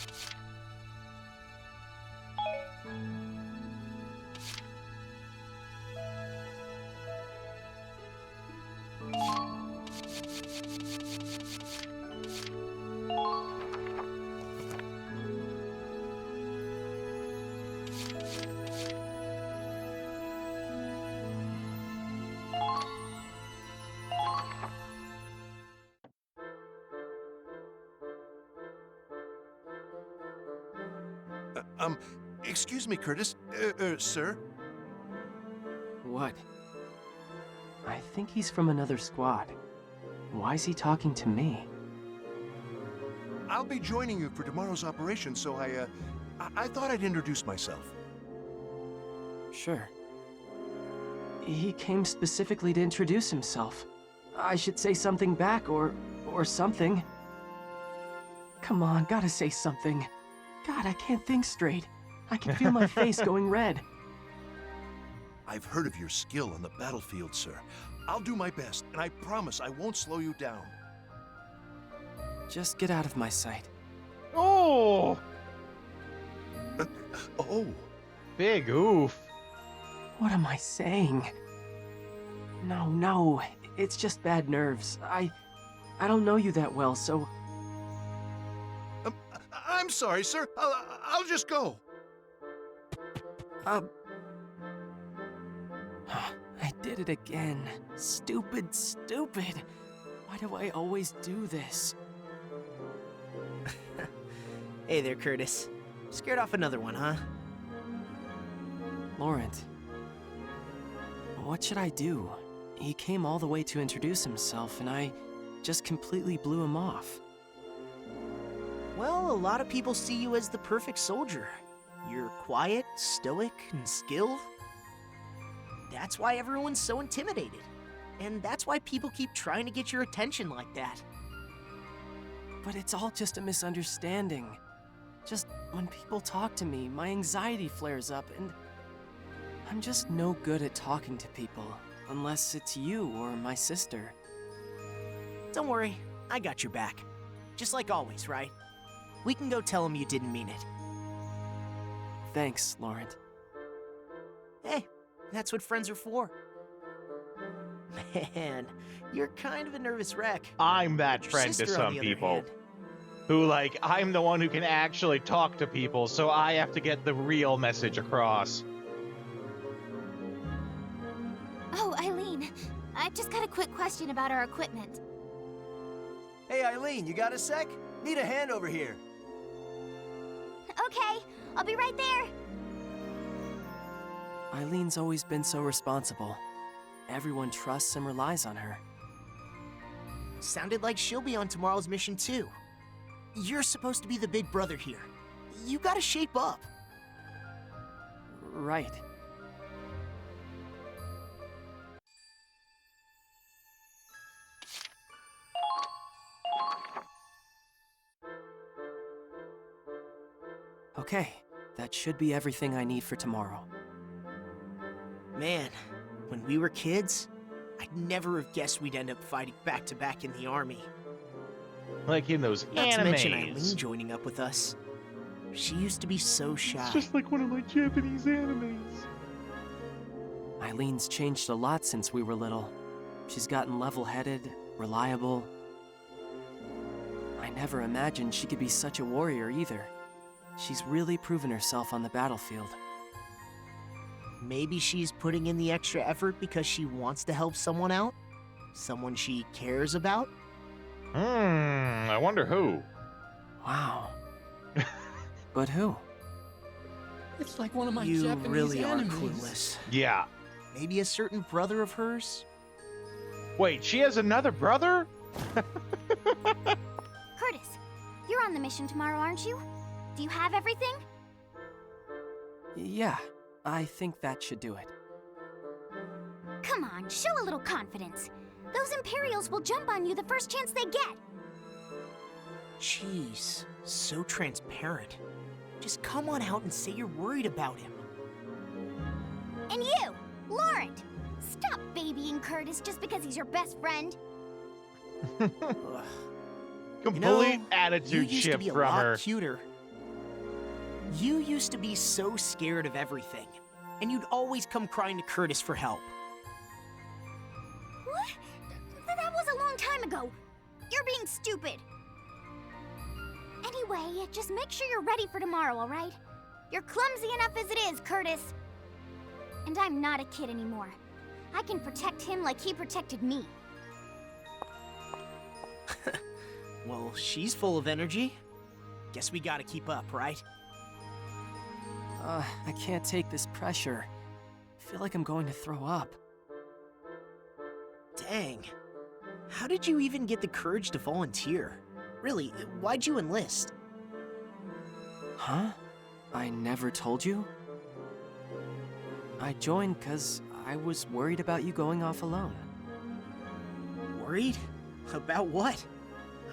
Excuse me, Curtis. Sir? What? I think he's from another squad. Why is he talking to me? I'll be joining you for tomorrow's operation, so I thought I'd introduce myself. Sure. He came specifically to introduce himself. I should say something back, or something. Come on, gotta say something. God, I can't think straight. I can feel my face going red. I've heard of your skill on the battlefield, sir. I'll do my best, and I promise I won't slow you down. Just get out of my sight. Oh! Oh. Big oof. What am I saying? No, it's just bad nerves. I don't know you that well, so... I'm sorry, sir. I'll just go. I did it again. Stupid. Why do I always do this? Hey there, Curtis. Scared off another one, huh? Laurent. What should I do? He came all the way to introduce himself, and I just completely blew him off. Well, a lot of people see you as the perfect soldier. You're quiet, stoic, and skilled. That's why everyone's so intimidated. And that's why people keep trying to get your attention like that. But it's all just a misunderstanding. Just when people talk to me, my anxiety flares up, and I'm just no good at talking to people, unless it's you or my sister. Don't worry, I got your back. Just like always, right? We can go tell him you didn't mean it. Thanks, Laurent. Hey, that's what friends are for. Man, you're kind of a nervous wreck. I'm that friend to some people. Who, like, I'm the one who can actually talk to people, so I have to get the real message across. Oh, Eileen, I've just got a quick question about our equipment. Hey, Eileen, you got a sec? Need a hand over here. Okay, I'll be right there. Eileen's always been so responsible. Everyone trusts and relies on her. Sounded like she'll be on tomorrow's mission too. You're supposed to be the big brother here. You gotta shape up. Right. Okay, that should be everything I need for tomorrow. Man, when we were kids, I'd never have guessed we'd end up fighting back-to-back in the army. Like in those Not animes. to mention Eileen joining up with us. She used to be so shy. It's just like one of my Japanese animes. Eileen's changed a lot since we were little. She's gotten level-headed, reliable. I never imagined she could be such a warrior either. She's really proven herself on the battlefield. Maybe she's putting in the extra effort because she wants to help someone out? Someone she cares about? I wonder who. Wow. But who? It's like one of my You Japanese really are animes. clueless. Yeah. Maybe a certain brother of hers? Wait, she has another brother? Curtis, you're on the mission tomorrow, aren't you? Do you have everything? Yeah, I think that should do it. Come on, show a little confidence. Those Imperials will jump on you the first chance they get. Jeez, so transparent. Just come on out and say you're worried about him. And you, Laurent, stop babying Curtis just because he's your best friend. Complete attitude you used to shift be a from lot her. cuter. You used to be so scared of everything, and you'd always come crying to Curtis for help. What? That was a long time ago. You're being stupid. Anyway, just make sure you're ready for tomorrow, all right? You're clumsy enough as it is, Curtis. And I'm not a kid anymore. I can protect him like he protected me. Well, she's full of energy. Guess we gotta keep up, right? I can't take this pressure. I feel like I'm going to throw up. Dang. How did you even get the courage to volunteer? Really, why'd you enlist? Huh? I never told you? I joined because I was worried about you going off alone. Worried? About what?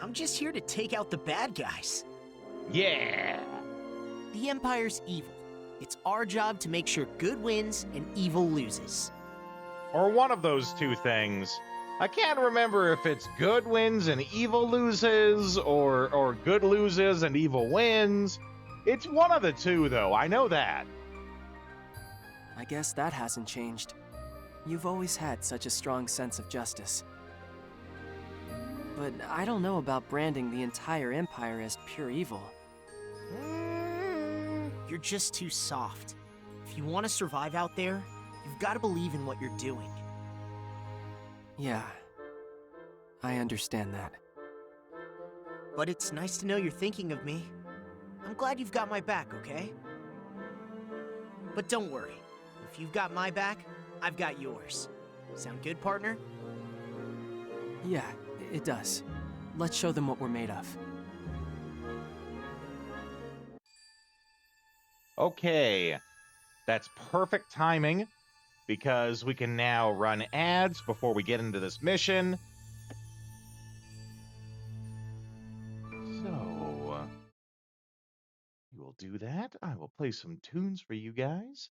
I'm just here to take out the bad guys. Yeah! The Empire's evil. It's our job to make sure good wins and evil loses. Or one of those two things. I can't remember if it's good wins and evil loses, or good loses and evil wins. It's one of the two, though. I know that. I guess that hasn't changed. You've always had such a strong sense of justice. But I don't know about branding the entire Empire as pure evil. You're just too soft. If you want to survive out there, you've got to believe in what you're doing. Yeah, I understand that. But it's nice to know you're thinking of me. I'm glad you've got my back, okay? But don't worry. If you've got my back, I've got yours. Sound good, partner? Yeah, it does. Let's show them what we're made of. Okay, that's perfect timing, because we can now run ads before we get into this mission. So, we will do that. I will play some tunes for you guys.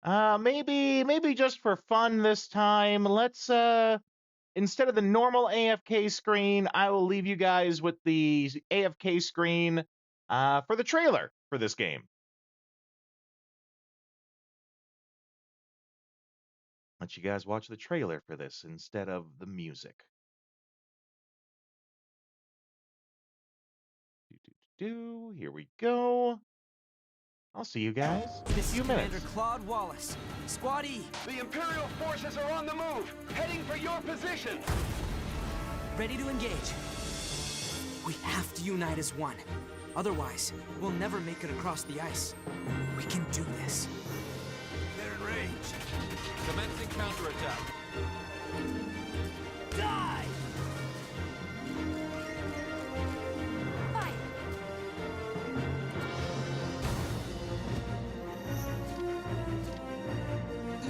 Maybe just for fun this time, let's, instead of the normal AFK screen, I will leave you guys with the AFK screen, for the trailer for this game. Let you guys watch the trailer for this instead of the music. Here we go. I'll see you guys in a This few is minutes. Commander Claude Wallace. Squad E. The Imperial forces are on the move, heading for your position. Ready to engage. We have to unite as one. Otherwise, we'll never make it across the ice. We can do this. They're in range. Commencing counterattack. Die!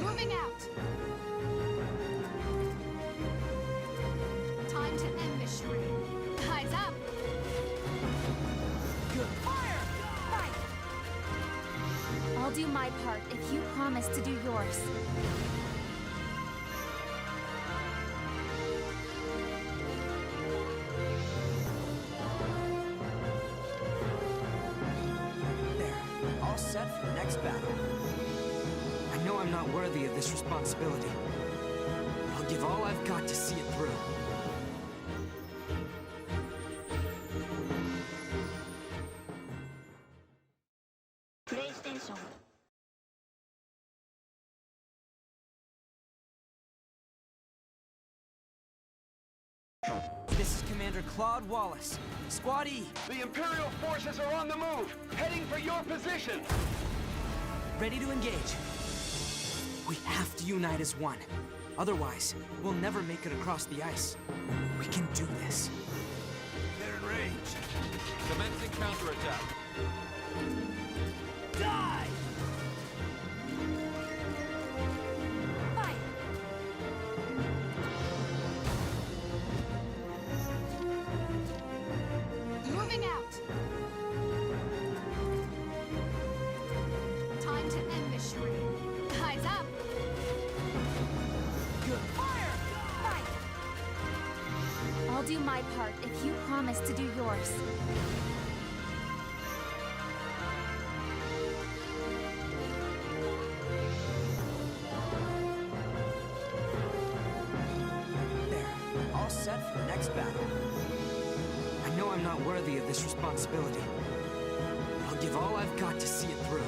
Moving out. Time to end this charade. Eyes up. Good. Fire! Fight! I'll do my part if you promise to do yours. There. All set for the next battle. I know I'm not worthy of this responsibility. But I'll give all I've got to see it through. This is Commander Claude Wallace. Squad E. The Imperial forces are on the move, heading for your position. Ready to engage. We have to unite as one. Otherwise, we'll never make it across the ice. We can do this. They're in range. Commencing counterattack. Die! Fight! Moving out. Time to end this charade. Eyes up. Good. Fire! Fight! I'll do my part if you promise to do yours. There. All set for the next battle. I know I'm not worthy of this responsibility. But I'll give all I've got to see it through.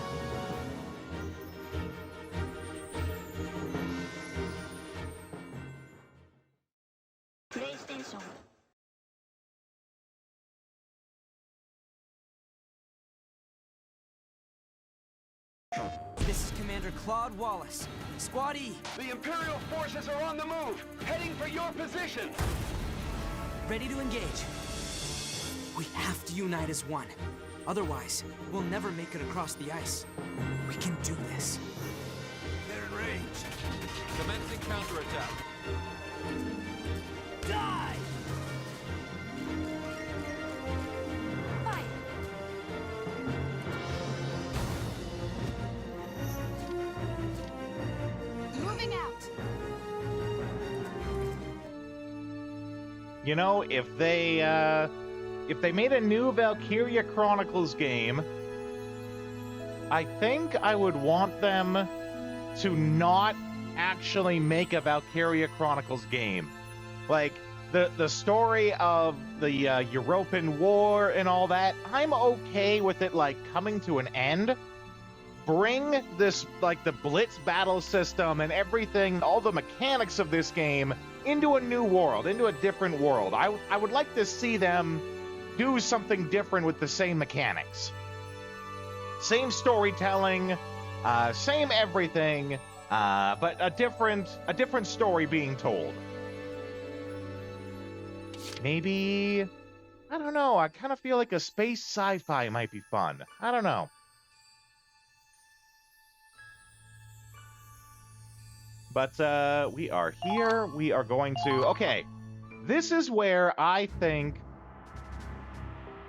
This is Commander Claude Wallace. Squad E. The Imperial forces are on the move, heading for your position. Ready to engage. We have to unite as one. Otherwise, we'll never make it across the ice. We can do this. They're in range. Commencing counterattack. Die! Fight! Moving out. You know, if they made a new Valkyria Chronicles game, I think I would want them to not actually make a Valkyria Chronicles game. Like, the story of the European War and all that, I'm okay with it, like, coming to an end. Bring this, like, the Blitz battle system and everything, all the mechanics of this game, into a new world, into a different world. I would like to see them do something different with the same mechanics. Same storytelling, same everything, but a different story being told. Maybe, I don't know, I kind of feel like a space sci-fi might be fun. I don't know. But we are here. We are going to... Okay, this is where I think...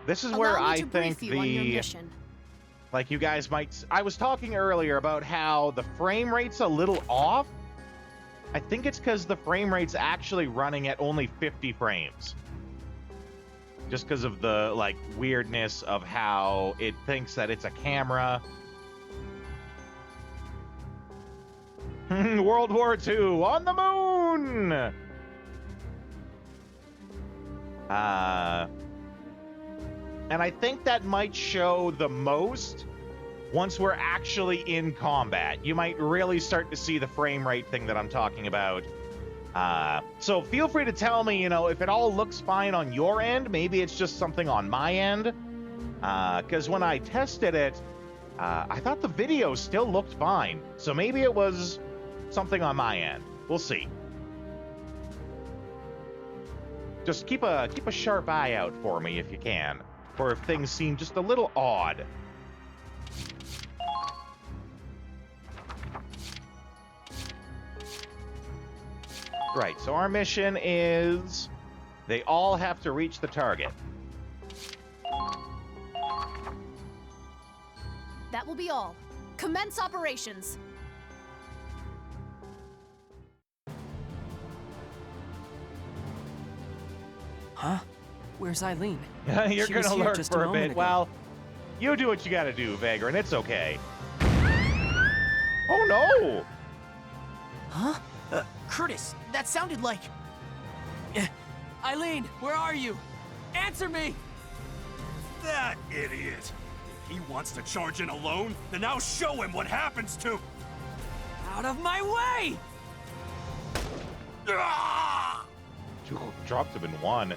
This is where I think the... Like, you guys might... I was talking earlier about how the frame rate's a little off. I think it's because the frame rate's actually running at only 50 frames. Just because of the, like, weirdness of how it thinks that it's a camera. World War II on the moon! And I think that might show the most once we're actually in combat. You might really start to see the frame rate thing that I'm talking about. So feel free to tell me, you know, if it all looks fine on your end. Maybe it's just something on my end. Because when I tested it, I thought the video still looked fine. So maybe it was something on my end. We'll see. Just keep a sharp eye out for me if you can, or if things seem just a little odd. Right, so our mission is they all have to reach the target. That will be all. Commence operations. Huh? Where's Eileen? You're She was gonna here lurk just for a moment bit. ago. Well, you do what you gotta do, Vagrant. It's okay. Oh no! Huh? Curtis, that sounded like... Eileen, where are you? Answer me! That idiot! If he wants to charge in alone, then I'll show him what happens to... Out of my way! Ah! Dropped him in one.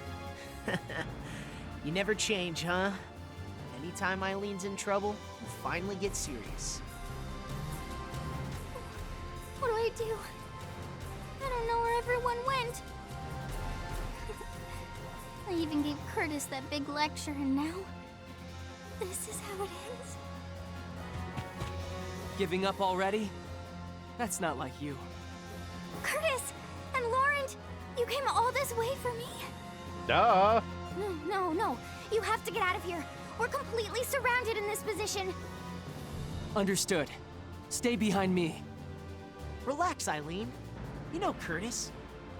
You never change, huh? Anytime Eileen's in trouble, you finally get serious. What do I do? I don't know where everyone went. I even gave Curtis that big lecture, and now this is how it ends. Giving up already? That's not like you. Curtis and Laurent, you came all this way for me? Duh. No. You have to get out of here. We're completely surrounded in this position. Understood. Stay behind me. Relax, Eileen. You know Curtis.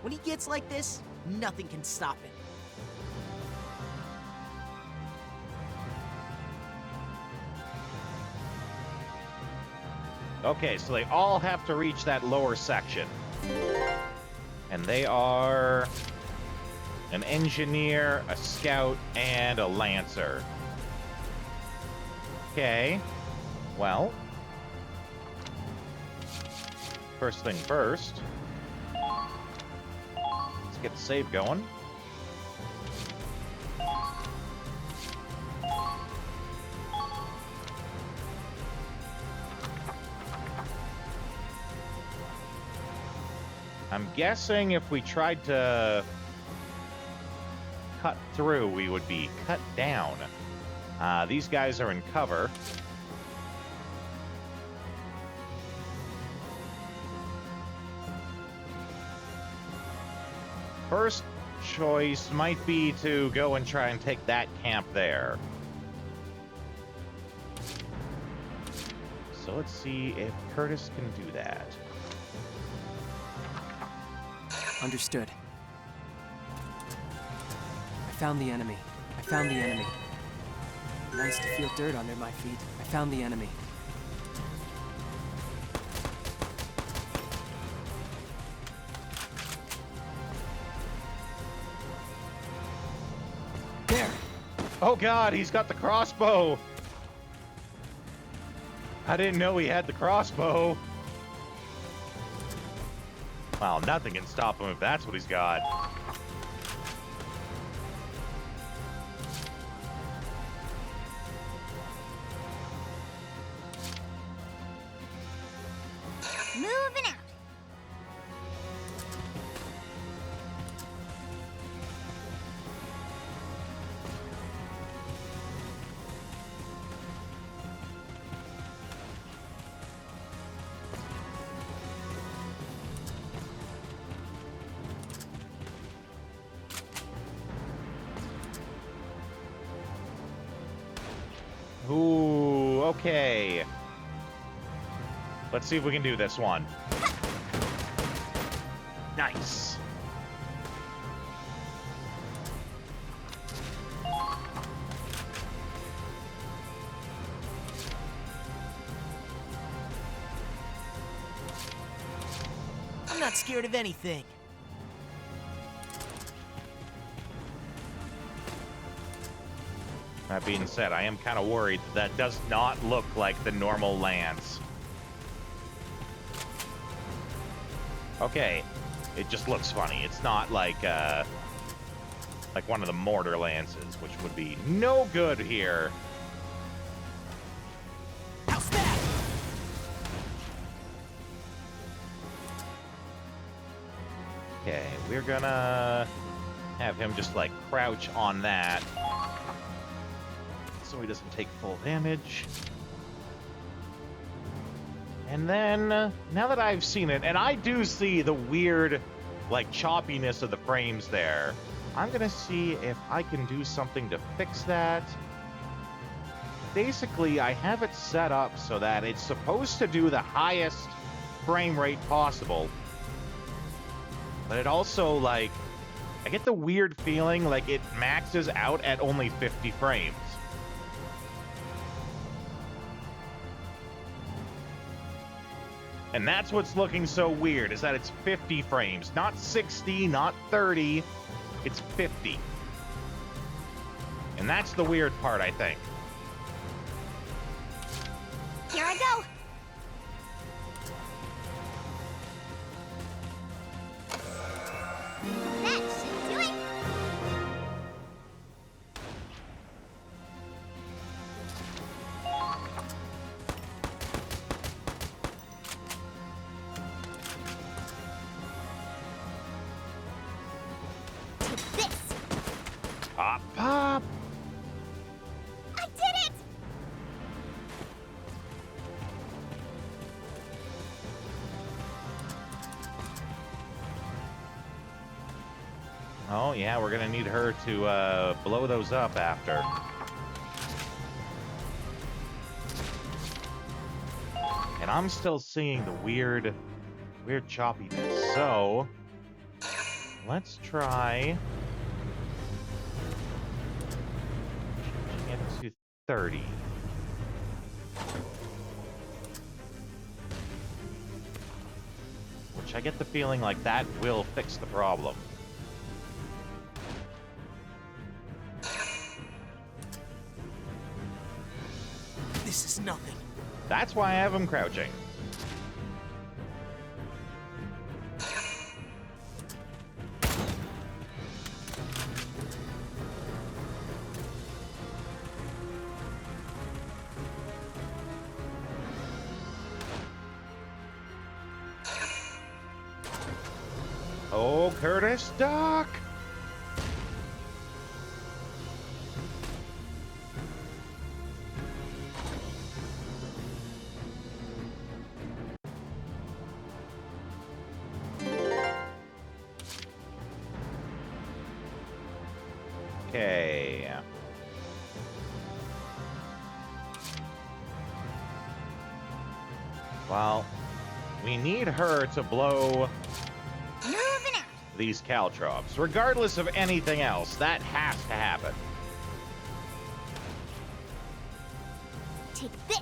When he gets like this, nothing can stop it. Okay, so they all have to reach that lower section. And they are an engineer, a scout, and a lancer. Okay. Well, first thing first. Let's get the save going. I'm guessing if we tried to cut through, we would be cut down. These guys are in cover. First choice might be to go and try and take that camp there. So let's see if Curtis can do that. Understood. I found the enemy. Nice to feel dirt under my feet. I found the enemy. There! Oh god, he's got the crossbow! I didn't know he had the crossbow. Well, nothing can stop him if that's what he's got. Moving out. Ooh, okay. Let's see if we can do this one. Nice. I'm not scared of anything. That being said, I am kind of worried that does not look like the normal lance. Okay, it just looks funny. It's not like one of the mortar lances, which would be no good here. How's that? Okay, we're gonna have him just like crouch on that so he doesn't take full damage. And then, now that I've seen it, and I do see the weird, like, choppiness of the frames there, I'm gonna see if I can do something to fix that. Basically, I have it set up so that it's supposed to do the highest frame rate possible. But it also, like, I get the weird feeling like it maxes out at only 50 frames. And that's what's looking so weird, is that it's 50 frames. Not 60, not 30. It's 50. And that's the weird part, I think. Here I go. That should do it. Take this! Pop, pop! I did it! Oh, yeah, we're gonna need her to blow those up after. And I'm still seeing the weird choppiness. So, let's try changing it to 30. Which I get the feeling like that will fix the problem. This is nothing. That's why I have him crouching. Oh, Curtis, duck! Okay. Well, we need her to blow these caltrops. Regardless of anything else, that has to happen. Take this!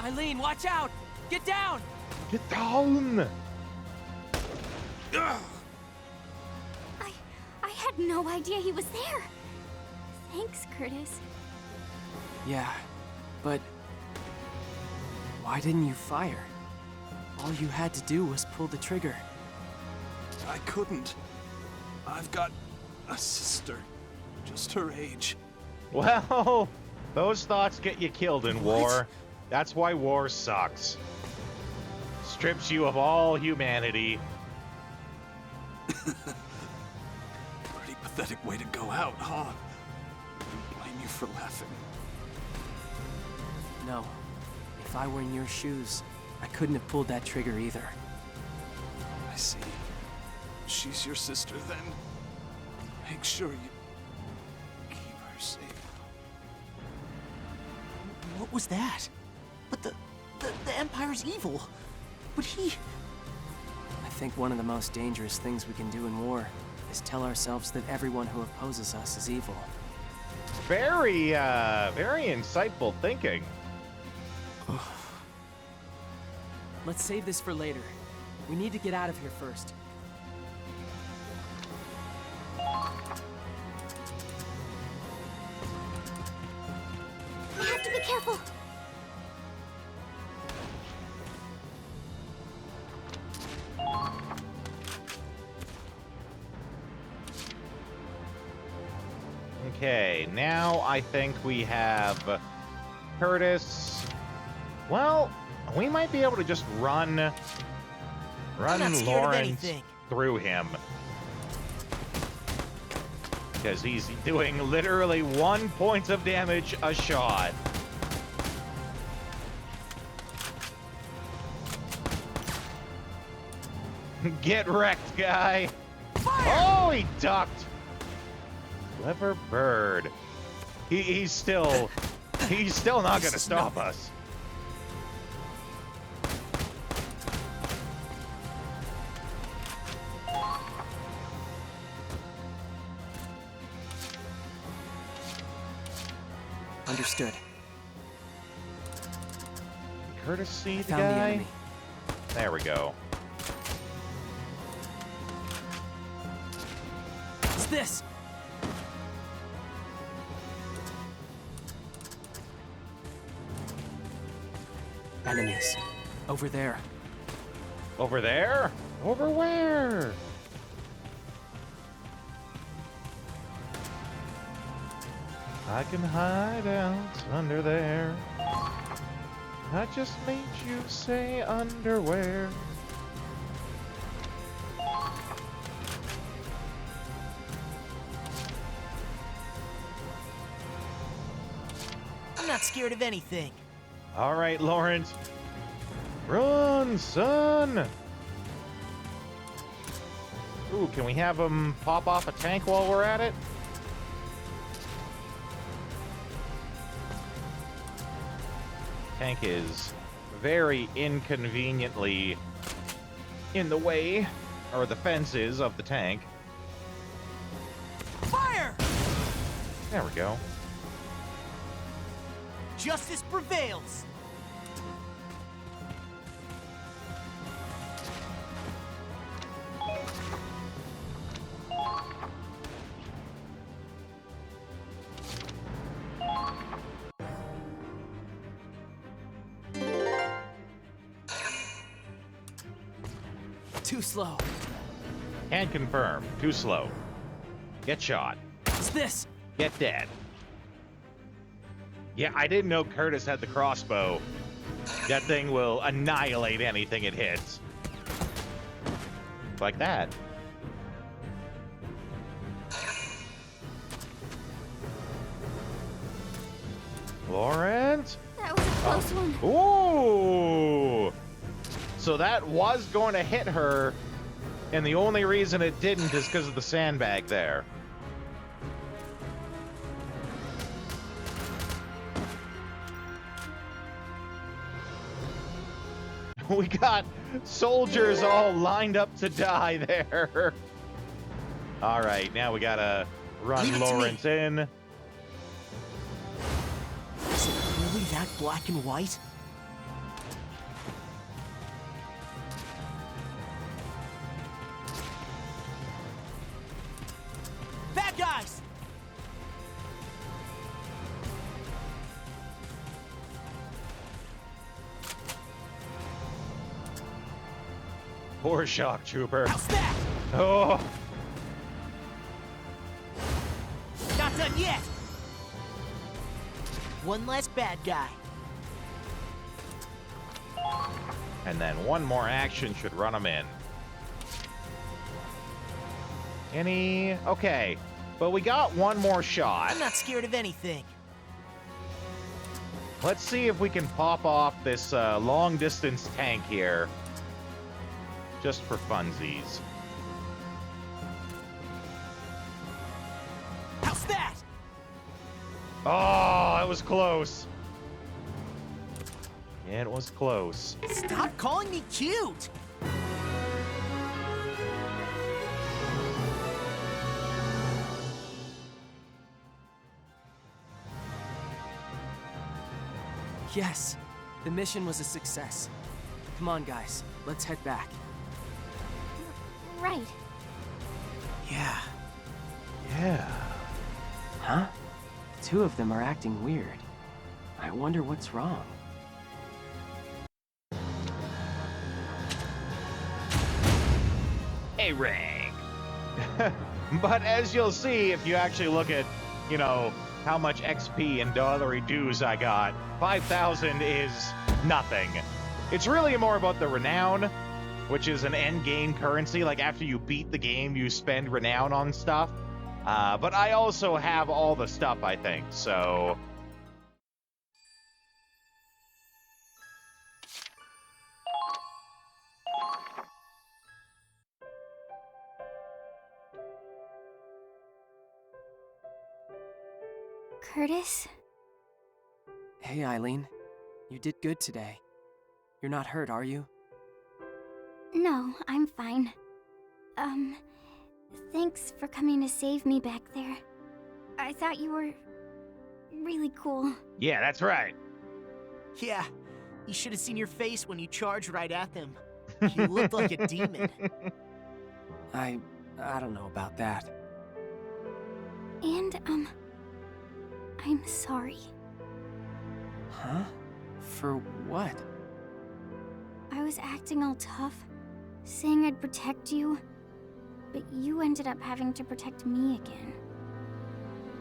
Eileen, watch out! Get down! Get down! I had no idea he was there. Thanks, Curtis. Yeah, but why didn't you fire? All you had to do was pull the trigger. I couldn't. I've got a sister, just her age. Well, those thoughts get you killed in war. That's why war sucks. Strips you of all humanity. Pretty pathetic way to go out, huh? Blame you for laughing. No. If I were in your shoes, I couldn't have pulled that trigger either. I see. She's your sister, then. Make sure you keep her safe. What was that? But the Empire's evil. But he... I think one of the most dangerous things we can do in war is tell ourselves that everyone who opposes us is evil. Very insightful thinking. Let's save this for later. We need to get out of here first. We have to be careful. Okay, now I think we have Curtis. Well, we might be able to just run Lawrence through him. Because he's doing literally 1 point of damage a shot. Get wrecked, guy. Fire! Oh, he ducked. Clever bird. He's still not gonna stop us. Understood. Curtis see the found guy? the enemy. There we go. What's this? Enemies. Over there. Over there? Over where? I can hide out under there. I just made you say underwear. I'm not scared of anything. All right, Lawrence. Run, son! Ooh, can we have him pop off a tank while we're at it? Tank is very inconveniently in the way, or the fences of the tank. Fire! There we go. Justice prevails. Too slow. Can't confirm. Too slow. Get shot. What's this? Get dead. Yeah, I didn't know Curtis had the crossbow. That thing will annihilate anything it hits. Like that. Lawrence? That was a close one. Ooh! So that was going to hit her, and the only reason it didn't is because of the sandbag there. We got soldiers all lined up to die there. All right, now we gotta run Lawrence in. Is it really that black and white? Bad guys! Poor shock trooper. How's that? Oh, Not done yet! One less bad guy. and then one more action should run him in. Okay, but we got one more shot. I'm not scared of anything. Let's see if we can pop off this long-distance tank here. Just for funsies. How's that? Oh, it was close. It was close. Stop calling me cute! Yes, the mission was a success. Come on, guys, let's head back. Right. Yeah. Yeah. Huh? The two of them are acting weird. I wonder what's wrong. A rank. But as you'll see, if you actually look at, you know, how much XP and dollary dues I got, 5,000 is nothing. It's really more about the renown, which is an end game currency. Like after you beat the game, you spend renown on stuff. But I also have all the stuff, I think, so... Curtis? Hey, Eileen. You did good today. You're not hurt, are you? No, I'm fine. Thanks for coming to save me back there. I thought you were really cool. Yeah, that's right. Yeah, you should have seen your face when you charged right at them. You looked like a demon. I don't know about that. And, I'm sorry. Huh? For what? I was acting all tough, saying I'd protect you, but you ended up having to protect me again.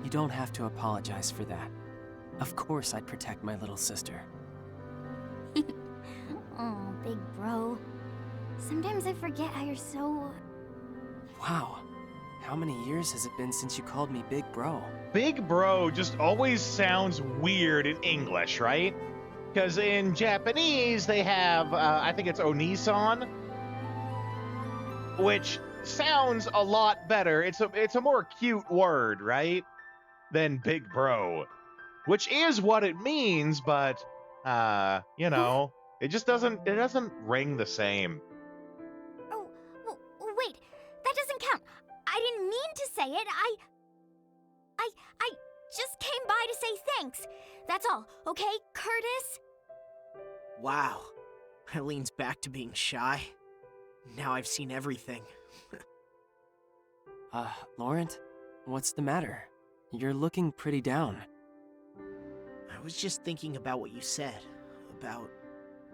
You don't have to apologize for that. Of course I'd protect my little sister. Oh, big bro. Sometimes I forget how you're so... Wow. How many years has it been since you called me Big Bro? Big bro just always sounds weird in English, right? Because in Japanese, they have, I think it's Onisan, which sounds a lot better. It's a more cute word, right? Than big bro, which is what it means, but, you know, it doesn't ring the same. Oh, wait, that doesn't count. I didn't mean to say it. I just came by to say thanks. That's all, okay, Curtis? Wow. Eileen's back to being shy. Now I've seen everything. Laurent, what's the matter? You're looking pretty down. I was just thinking about what you said. About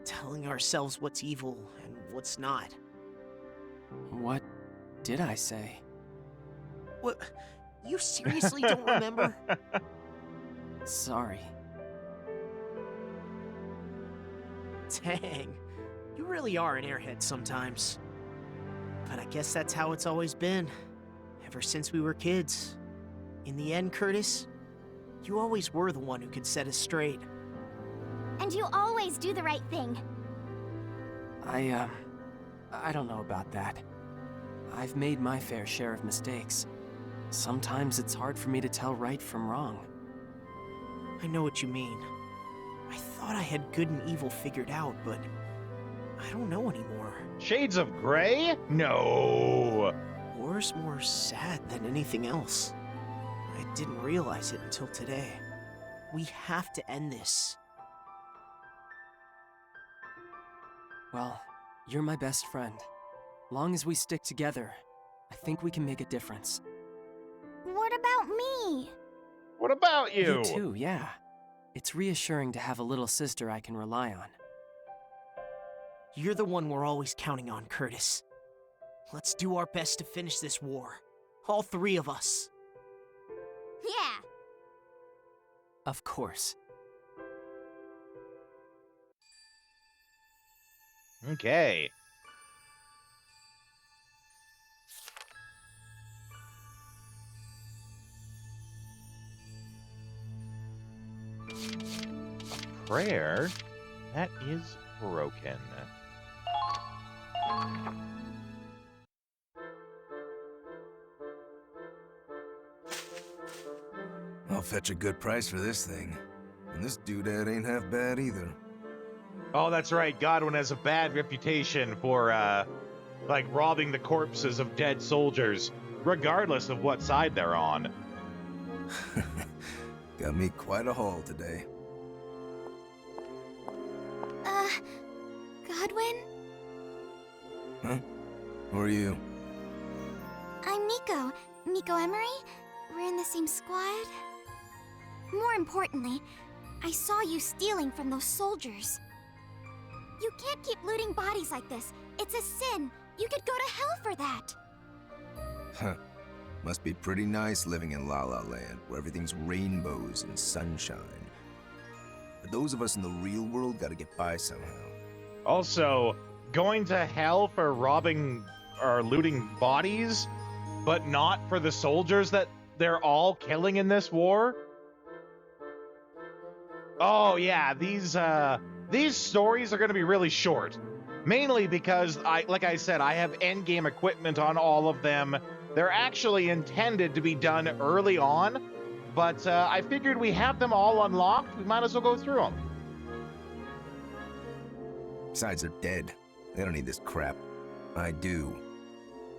telling ourselves what's evil and what's not. What did I say? What? You seriously don't remember? Sorry. Dang. You really are an airhead sometimes. But I guess that's how it's always been. Ever since we were kids. In the end, Curtis, you always were the one who could set us straight. And you always do the right thing. I don't know about that. I've made my fair share of mistakes. Sometimes it's hard for me to tell right from wrong. I know what you mean. I thought I had good and evil figured out, but I don't know anymore. Shades of Grey? No. War's more sad than anything else. I didn't realize it until today. We have to end this. Well, you're my best friend. Long as we stick together, I think we can make a difference. What about me? What about you? You too, yeah. It's reassuring to have a little sister I can rely on. You're the one we're always counting on, Curtis. Let's do our best to finish this war. All three of us. Yeah. Of course. Okay. Prayer that is broken. I'll fetch a good price for this thing. And this doodad ain't half bad either. Oh, that's right. Godwin has a bad reputation for, like, robbing the corpses of dead soldiers, regardless of what side they're on. Got me quite a haul today. Godwin? Huh? Who are you? I'm Nico. Nico Emery. We're in the same squad. More importantly, I saw you stealing from those soldiers. You can't keep looting bodies like this. It's a sin. You could go to hell for that. Huh. Must be pretty nice living in La La Land, where everything's rainbows and sunshine. But those of us in the real world gotta get by somehow. Also, going to hell for robbing or looting bodies, but not for the soldiers that they're all killing in this war? Oh yeah, these stories are going to be really short. Mainly because, like I said, I have endgame equipment on all of them. They're actually intended to be done early on, but I figured we have them all unlocked. We might as well go through them. Besides, they're dead. They don't need this crap. I do.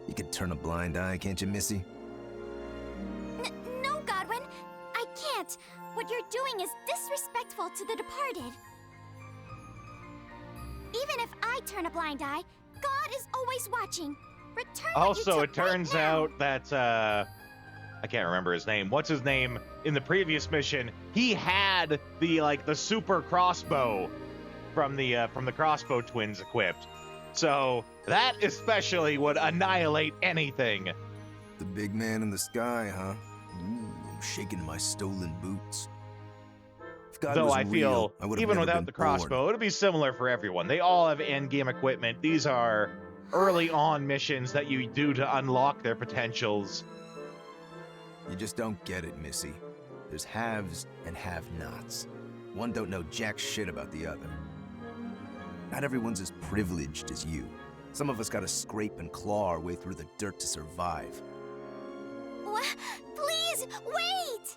You could turn a blind eye, can't you, Missy? No, Godwin. I can't. What you're doing is disrespectful to the departed. Even if I turn a blind eye, God is always watching. Return what you Also, took it turns right now. out that, I can't remember his name. What's his name? In the previous mission, he had the super crossbow from the crossbow twins equipped. So that especially would annihilate anything. The big man in the sky, huh? Ooh, I'm shaking my stolen boots. If God Though was I real, feel, I would have even never without been the crossbow, born. it'll be similar for everyone. They all have end-game equipment. These are early on missions that you do to unlock their potentials. You just don't get it, Missy. There's haves and have-nots. One don't know jack shit about the other. Not everyone's as privileged as you. Some of us gotta scrape and claw our way through the dirt to survive. What? Please, wait!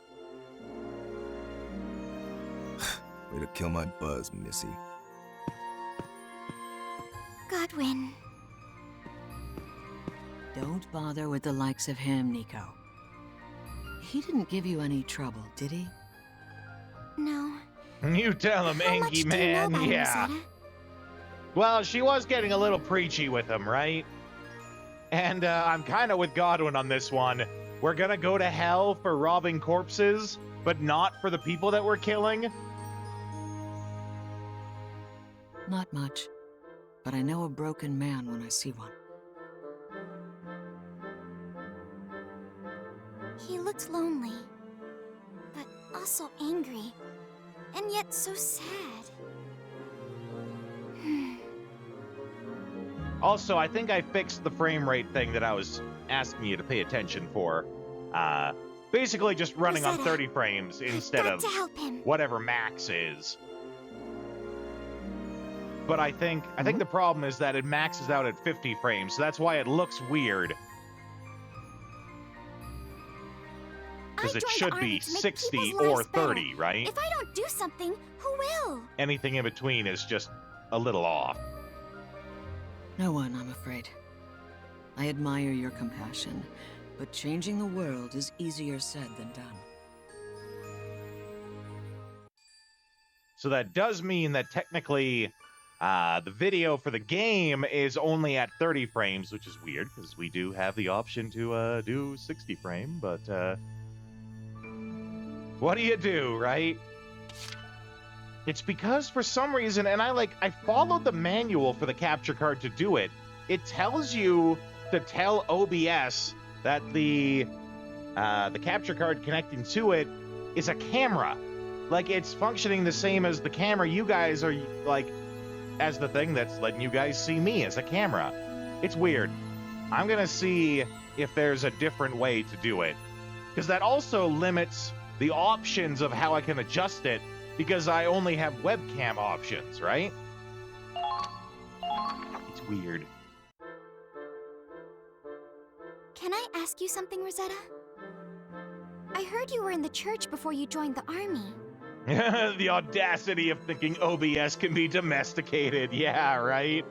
Way to kill my buzz, Missy. Godwin. Don't bother with the likes of him, Nico. He didn't give you any trouble, did he? No. You tell him, How much Angie do you know man. about him, Yeah. Rosetta? Well, she was getting a little preachy with him, right? And I'm kind of with Godwin on this one. We're gonna go to hell for robbing corpses, but not for the people that we're killing. Not much. But I know a broken man when I see one. He looked lonely, but also angry, and yet so sad. Also, I think I fixed the frame rate thing that I was asking you to pay attention for. Basically just running on Rosetta, 30 frames instead got of to help him. whatever max is. But I think the problem is that it maxes out at 50 frames, so that's why it looks weird. Because it should be 60 or 30, right? If I don't do something, who will? Anything in between is just a little off. No one, I'm afraid. I admire your compassion, but changing the world is easier said than done. So that does mean that technically the video for the game is only at 30 frames, which is weird because we do have the option to do 60 frame, but what do you do, right? It's because for some reason, and I followed the manual for the capture card to do it. It tells you to tell OBS that the capture card connecting to it is a camera. Like, it's functioning the same as the camera you guys are, like, as the thing that's letting you guys see me as a camera. It's weird. I'm gonna see if there's a different way to do it. Because that also limits the options of how I can adjust it, because I only have webcam options, right? It's weird. Can I ask you something, Rosetta? I heard you were in the church before you joined the army. The audacity of thinking OBS can be domesticated. Yeah, right?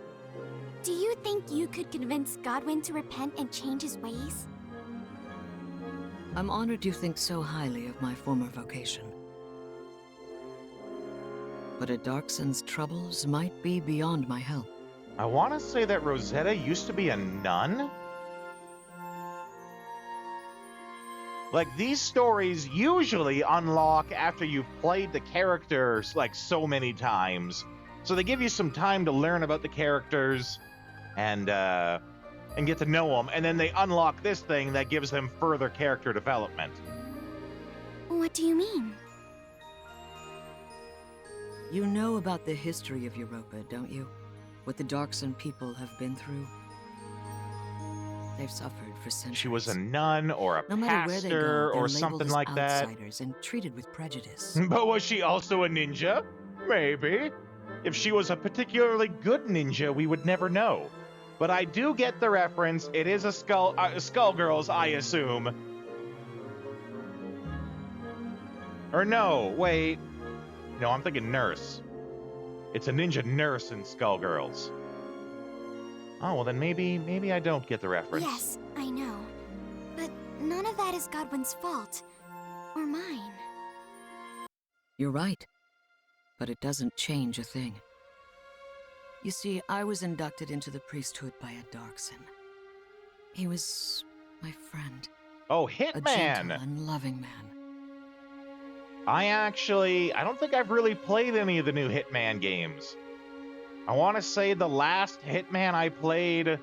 Do you think you could convince Godwin to repent and change his ways? I'm honored you think so highly of my former vocation. But a Darkson's troubles might be beyond my help. I want to say that Rosetta used to be a nun? Like, these stories usually unlock after you've played the characters, like, so many times. So they give you some time to learn about the characters and get to know them, and then they unlock this thing that gives them further character development. What do you mean? You know about the history of Europa, don't you? What the Darkson people have been through? They've suffered for centuries. She was a nun or a No matter where they go, pastor they're or labeled something as like that. outsiders and treated with prejudice. But was she also a ninja? Maybe. If she was a particularly good ninja, we would never know. But I do get the reference. It is a Skullgirls, I assume. Or no, wait. No, I'm thinking nurse. It's a ninja nurse in Skullgirls. Oh, well then maybe I don't get the reference. Yes, I know. But none of that is Godwin's fault. Or mine. You're right. But it doesn't change a thing. You see, I was inducted into the priesthood by a Darkson. He was my friend. Oh, A Hitman! gentle and loving man. I don't think I've really played any of the new Hitman games. I want to say the last Hitman I played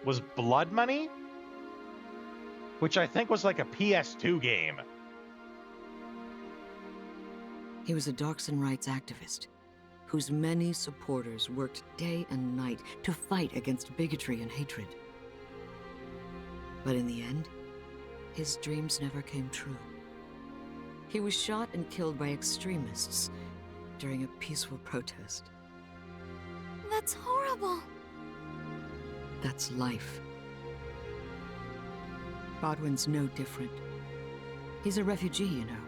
was Blood Money, which I think was like a PS2 game. He was a Darkson rights activist whose many supporters worked day and night to fight against bigotry and hatred. But in the end, his dreams never came true. He was shot and killed by extremists during a peaceful protest. That's horrible. That's life. Godwin's no different. He's a refugee, you know.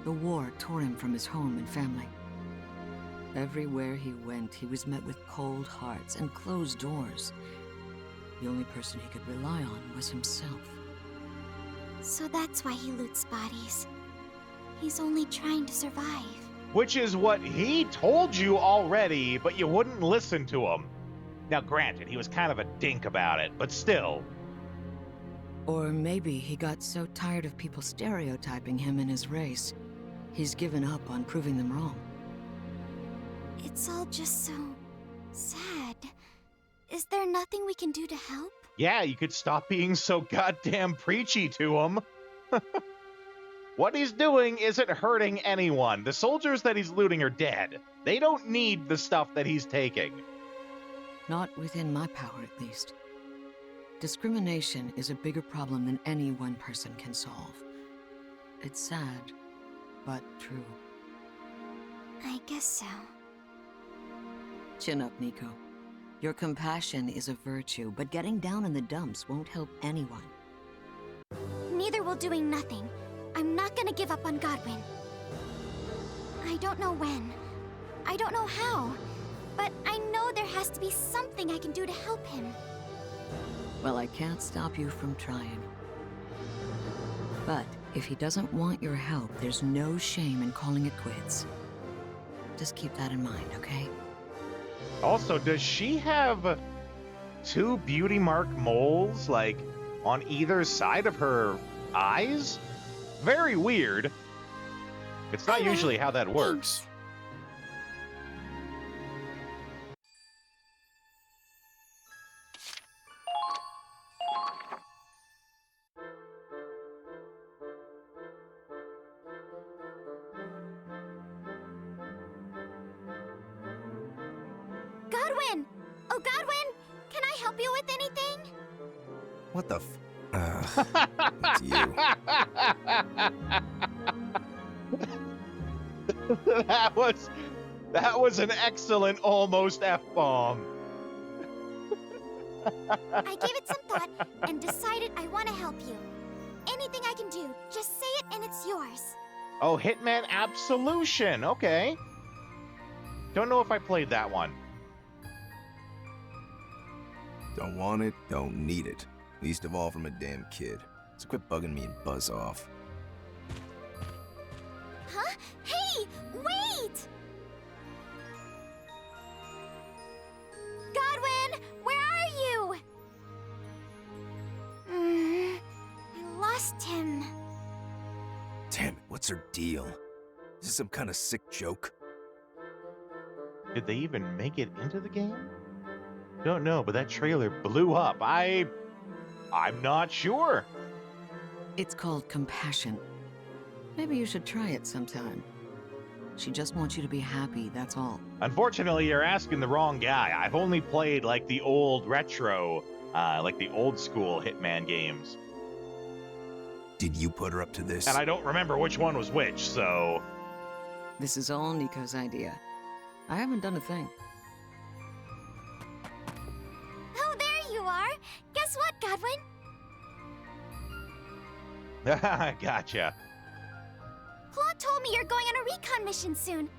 The war tore him from his home and family. Everywhere he went, he was met with cold hearts and closed doors. The only person he could rely on was himself. So that's why he loots bodies. He's only trying to survive. Which is what he told you already, but you wouldn't listen to him. Now, granted, he was kind of a dink about it, but still. Or maybe he got so tired of people stereotyping him and his race, he's given up on proving them wrong. It's all just so sad. Is there nothing we can do to help? Yeah, you could stop being so goddamn preachy to him. What he's doing isn't hurting anyone. The soldiers that he's looting are dead. They don't need the stuff that he's taking. Not within my power, at least. Discrimination is a bigger problem than any one person can solve. It's sad, but true. I guess so. Chin up, Nico. Your compassion is a virtue, but getting down in the dumps won't help anyone. Neither will doing nothing. I'm not gonna give up on Godwin. I don't know when. I don't know how. But I know there has to be something I can do to help him. Well, I can't stop you from trying. But if he doesn't want your help, there's no shame in calling it quits. Just keep that in mind, okay? Also, does she have 2 beauty mark moles, like, on either side of her eyes? Very weird. It's not usually how that works. Godwin! Oh, Godwin! Can I help you with anything? What the it's you. That was an excellent almost F-bomb. I gave it some thought and decided I want to help you. Anything I can do, just say it and it's yours. Oh, Hitman Absolution. Okay. Don't know if I played that one. Don't want it, don't need it. Least of all from a damn kid. So quit bugging me and buzz off. Huh? Hey! Wait! Godwin! Where are you? I lost him. Damn it, what's her deal? Is this some kind of sick joke? Did they even make it into the game? Don't know, but that trailer blew up. I'm not sure. It's called compassion. Maybe you should try it sometime. She just wants you to be happy, that's all. Unfortunately, you're asking the wrong guy. I've only played like the old retro, like the old school Hitman games. Did you put her up to this? And I don't remember which one was which, so... This is all Nico's idea. I haven't done a thing. Oh, there you are. Guess what, Godwin? Gotcha. Claude told me you're going on a recon mission soon.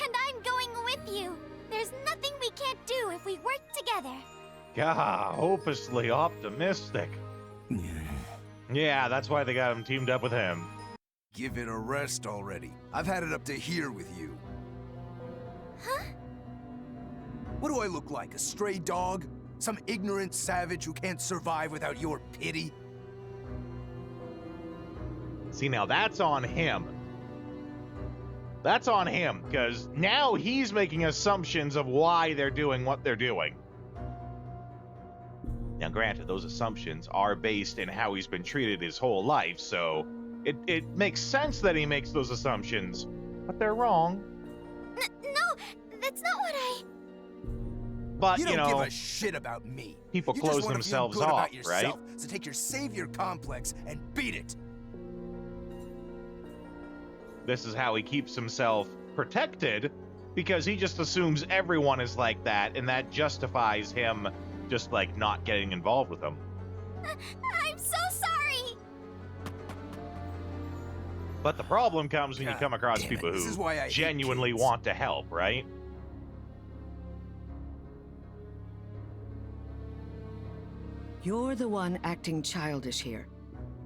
And I'm going with you. There's nothing we can't do if we work together. God, hopelessly optimistic. Yeah, that's why they got him teamed up with him. Give it a rest already. I've had it up to here with you. Huh? What do I look like, a stray dog? Some ignorant savage who can't survive without your pity? See, now that's on him. That's on him, because now he's making assumptions of why they're doing what they're doing. Now, granted, those assumptions are based in how he's been treated his whole life, so it makes sense that he makes those assumptions, but they're wrong. No, that's not what I... But, you don't know, give a shit about me. People you close just wanna themselves feel good off, about yourself, right? So take your savior complex and beat it. This is how he keeps himself protected, because he just assumes everyone is like that, and that justifies him just, like, not getting involved with them. I'm so sorry! But the problem comes when you come across damn people it, this is who why I hate genuinely kids. want to help, right? You're the one acting childish here.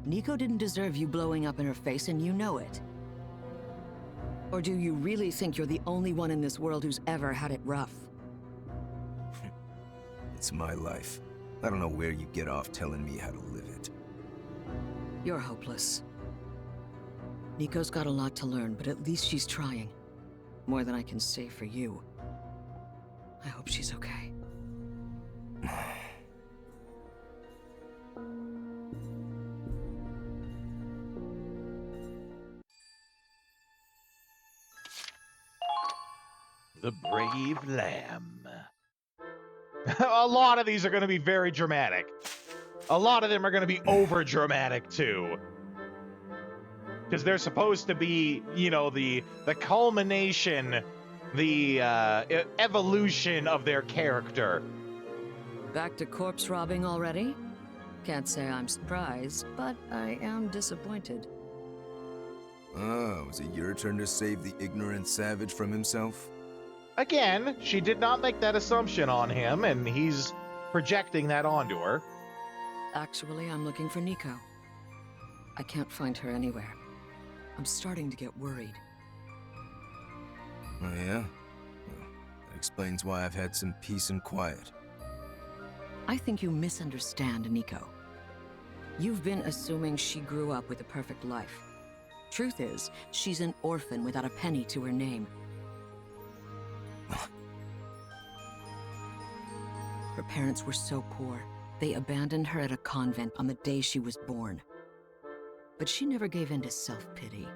Nico didn't deserve you blowing up in her face, and you know it. Or do you really think you're the only one in this world who's ever had it rough? It's my life. I don't know where you get off telling me how to live it. You're hopeless. Nico's got a lot to learn, but at least she's trying. More than I can say for you. I hope she's okay. The brave lamb. A lot of these are going to be very dramatic. A lot of them are going to be over dramatic too. Because they're supposed to be, you know, the culmination, the evolution of their character. Back to corpse robbing already? Can't say I'm surprised, but I am disappointed. Oh, was it your turn to save the ignorant savage from himself? Again, she did not make that assumption on him, and he's projecting that onto her. Actually, I'm looking for Nico. I can't find her anywhere. I'm starting to get worried. Oh, yeah? Well, that explains why I've had some peace and quiet. I think you misunderstand Nico. You've been assuming she grew up with a perfect life. Truth is, she's an orphan without a penny to her name. Her parents were so poor, they abandoned her at a convent on the day she was born. But she never gave in to self-pity,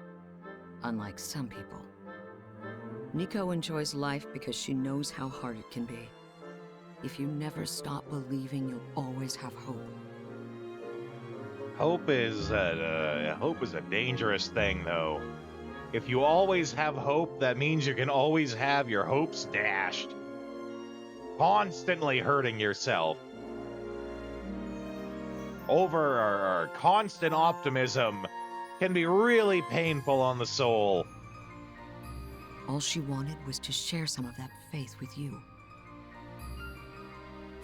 unlike some people. Nico enjoys life because she knows how hard it can be. If you never stop believing, you'll always have hope. Hope is a dangerous thing, though. If you always have hope, that means you can always have your hopes dashed. Constantly hurting yourself. Over or constant optimism can be really painful on the soul. All she wanted was to share some of that faith with you.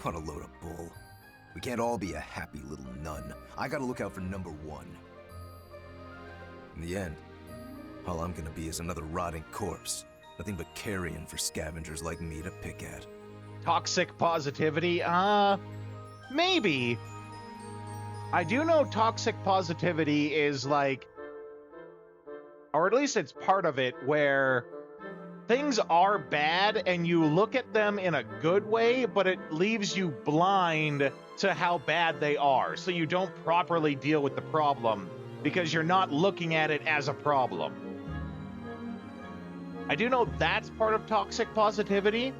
What a load of bull. We can't all be a happy little nun. I gotta look out for number one. In the end, all I'm gonna be is another rotting corpse. Nothing but carrion for scavengers like me to pick at. Toxic positivity? Maybe. I do know toxic positivity is like, or at least it's part of it, where things are bad and you look at them in a good way, but it leaves you blind to how bad they are. So you don't properly deal with the problem because you're not looking at it as a problem. I do know that's part of toxic positivity,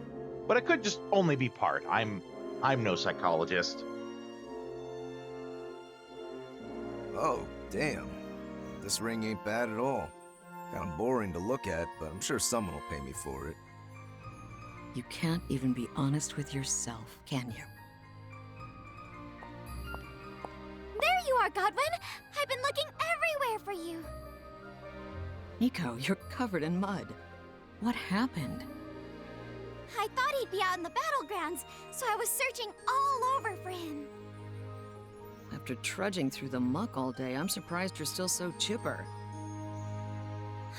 but it could just only be part. I'm no psychologist. Oh, damn. This ring ain't bad at all. Kinda boring to look at, but I'm sure someone will pay me for it. You can't even be honest with yourself, can you? There you are, Godwin! I've been looking everywhere for you! Nico, you're covered in mud. What happened? I thought he'd be out in the battlegrounds, so I was searching all over for him. After trudging through the muck all day, I'm surprised you're still so chipper.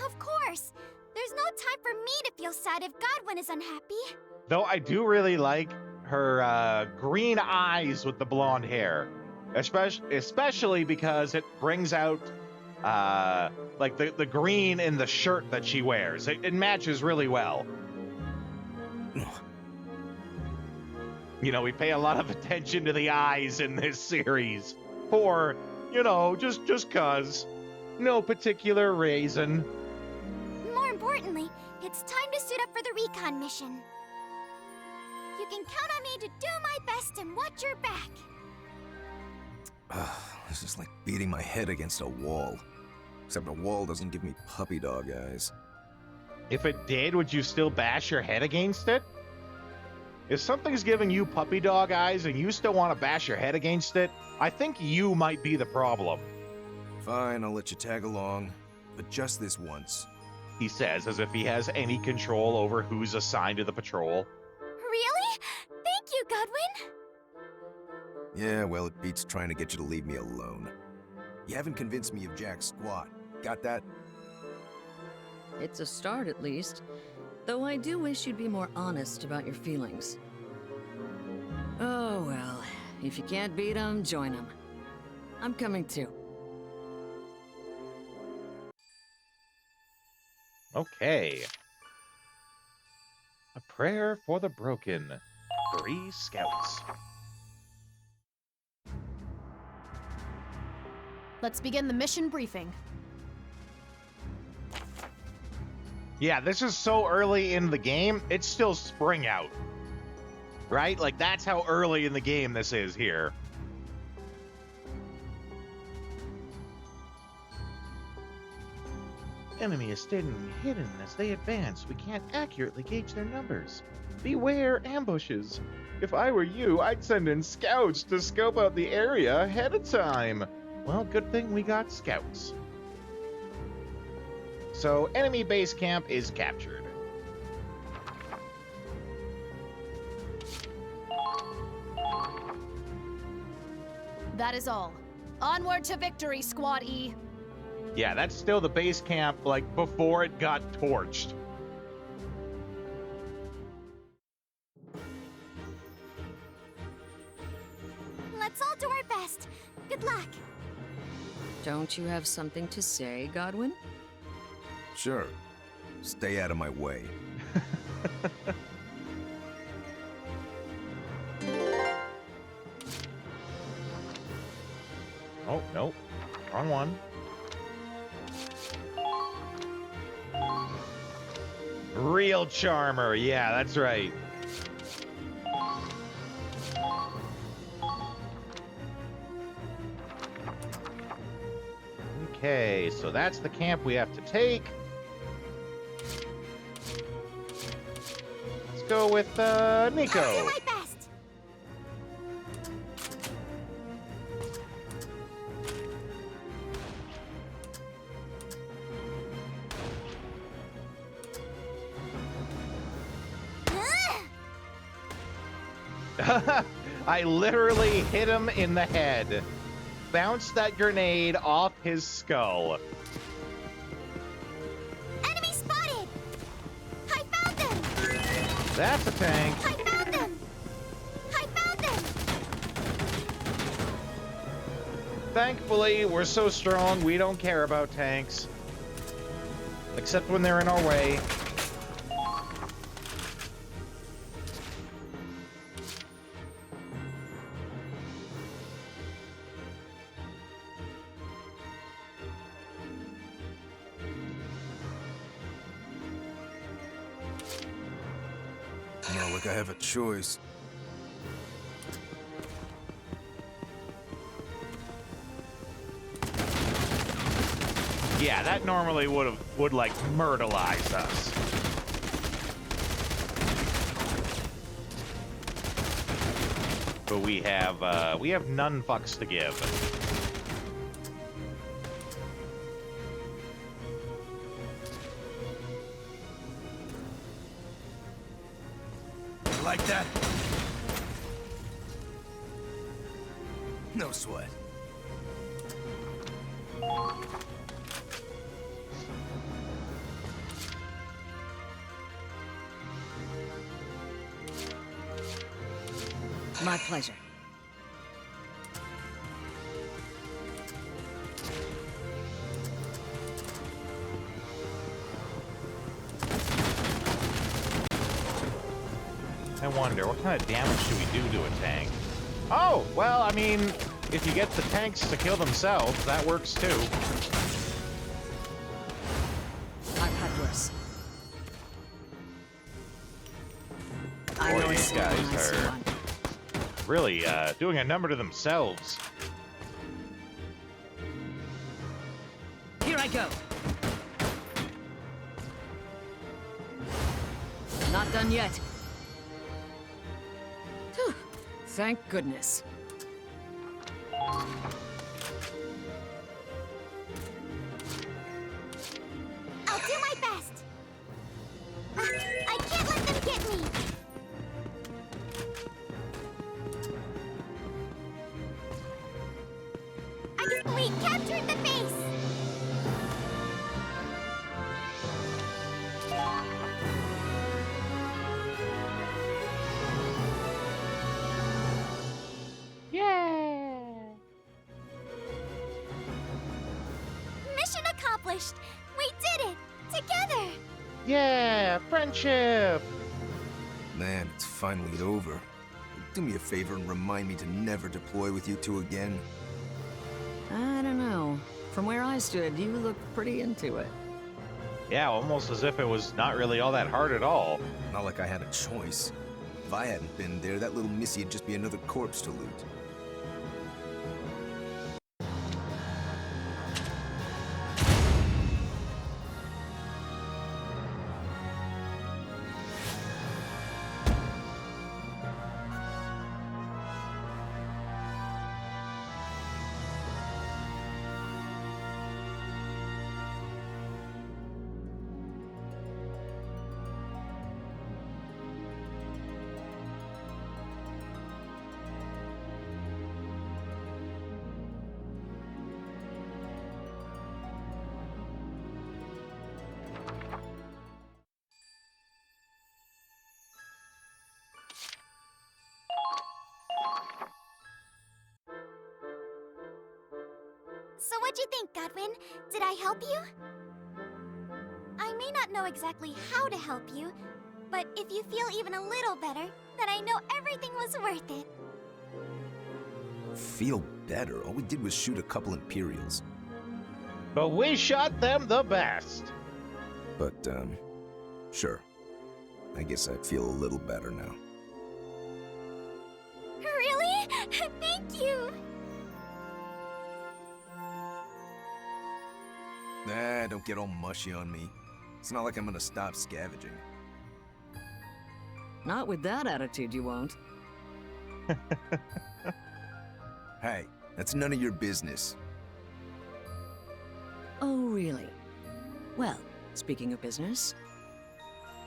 Of course! There's no time for me to feel sad if Godwin is unhappy. Though I do really like her green eyes with the blonde hair. Especially because it brings out like the green in the shirt that she wears. It matches really well. You know, we pay a lot of attention to the eyes in this series. For, you know, just cause. No particular reason. More importantly, it's time to suit up for the recon mission. You can count on me to do my best and watch your back. This is like beating my head against a wall. Except a wall doesn't give me puppy dog eyes. If it did, would you still bash your head against it? If something's giving you puppy dog eyes and you still want to bash your head against it, I think you might be the problem. Fine, I'll let you tag along. But just this once. He says as if he has any control over who's assigned to the patrol. Really? Thank you, Godwin. Yeah, well, it beats trying to get you to leave me alone. You haven't convinced me of Jack's squat. Got that? It's a start, at least. Though I do wish you'd be more honest about your feelings. Oh, well. If you can't beat 'em, join 'em. I'm coming too. Okay. A prayer for the broken. 3 scouts. Let's begin the mission briefing. Yeah, this is so early in the game, it's still spring out. Right? Like, that's how early in the game this is here. Enemy is standing hidden as they advance. We can't accurately gauge their numbers. Beware ambushes. If I were you, I'd send in scouts to scope out the area ahead of time. Well, good thing we got scouts. So, enemy base camp is captured. That is all. Onward to victory, Squad E. Yeah, that's still the base camp, like, before it got torched. Let's all do our best. Good luck. Don't you have something to say, Godwin? Sure. Stay out of my way. Oh, nope. Wrong one. Real charmer. Yeah, that's right. Okay, so that's the camp we have to take. Let's go with Nico. I'll do my best. I literally hit him in the head. Bounced that grenade off his skull. Enemy spotted! I found them! That's a tank. I found them! I found them! Thankfully, we're so strong, we don't care about tanks. Except when they're in our way. Not like I have a choice. Yeah, that normally would like myrtleize us. But we have none fucks to give. Like that? No sweat. My pleasure. I wonder, what kind of damage do we do to a tank? Oh, well, I mean, if you get the tanks to kill themselves, that works too. I've had worse. I Boy, know these it's guys nice are one. really doing a number to themselves. Here I go. Not done yet. Whew. Thank goodness. I'll do my best. I can't let them get me. We captured the base. Yeah. Mission accomplished. We did it together. Yeah, friendship. Man, it's finally over. Do me a favor and remind me to never deploy with you two again. I don't know. From where I stood, you looked pretty into it. Yeah, almost as if it was not really all that hard at all. Not like I had a choice. If I hadn't been there, that little missy would just be another corpse to loot. So what'd you think, Godwin? Did I help you? I may not know exactly how to help you, but if you feel even a little better, then I know everything was worth it. Feel better? All we did was shoot a couple Imperials. But we shot them the best. But, sure. I guess I feel a little better now. Really? Thank you! Nah, don't get all mushy on me. It's not like I'm gonna stop scavenging. Not with that attitude, you won't. Hey, that's none of your business. Oh, really? Well, speaking of business,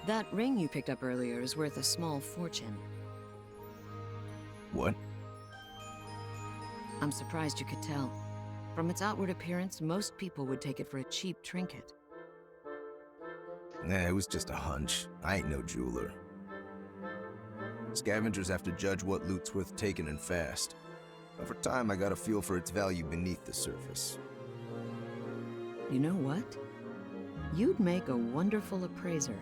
that ring you picked up earlier is worth a small fortune. What? I'm surprised you could tell. From its outward appearance, most people would take it for a cheap trinket. Nah, it was just a hunch. I ain't no jeweler. Scavengers have to judge what loot's worth taking and fast. Over time, I got a feel for its value beneath the surface. You know what? You'd make a wonderful appraiser.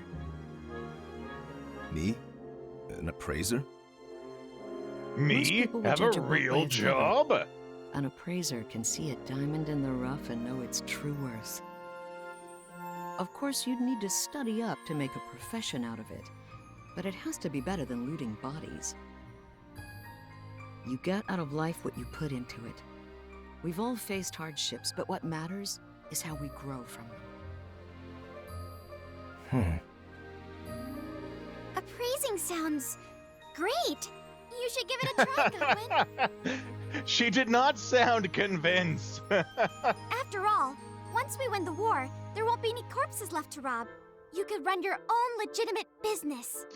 Me? An appraiser? Most Me? people would Have a judge book by real its job? cover. An appraiser can see a diamond in the rough and know its true worth. Of course, you'd need to study up to make a profession out of it, but it has to be better than looting bodies. You get out of life what you put into it. We've all faced hardships, but what matters is how we grow from them. Appraising sounds great. You should give it a try, Godwin. She did not sound convinced. After all, once we win the war, there won't be any corpses left to rob. You could run your own legitimate business.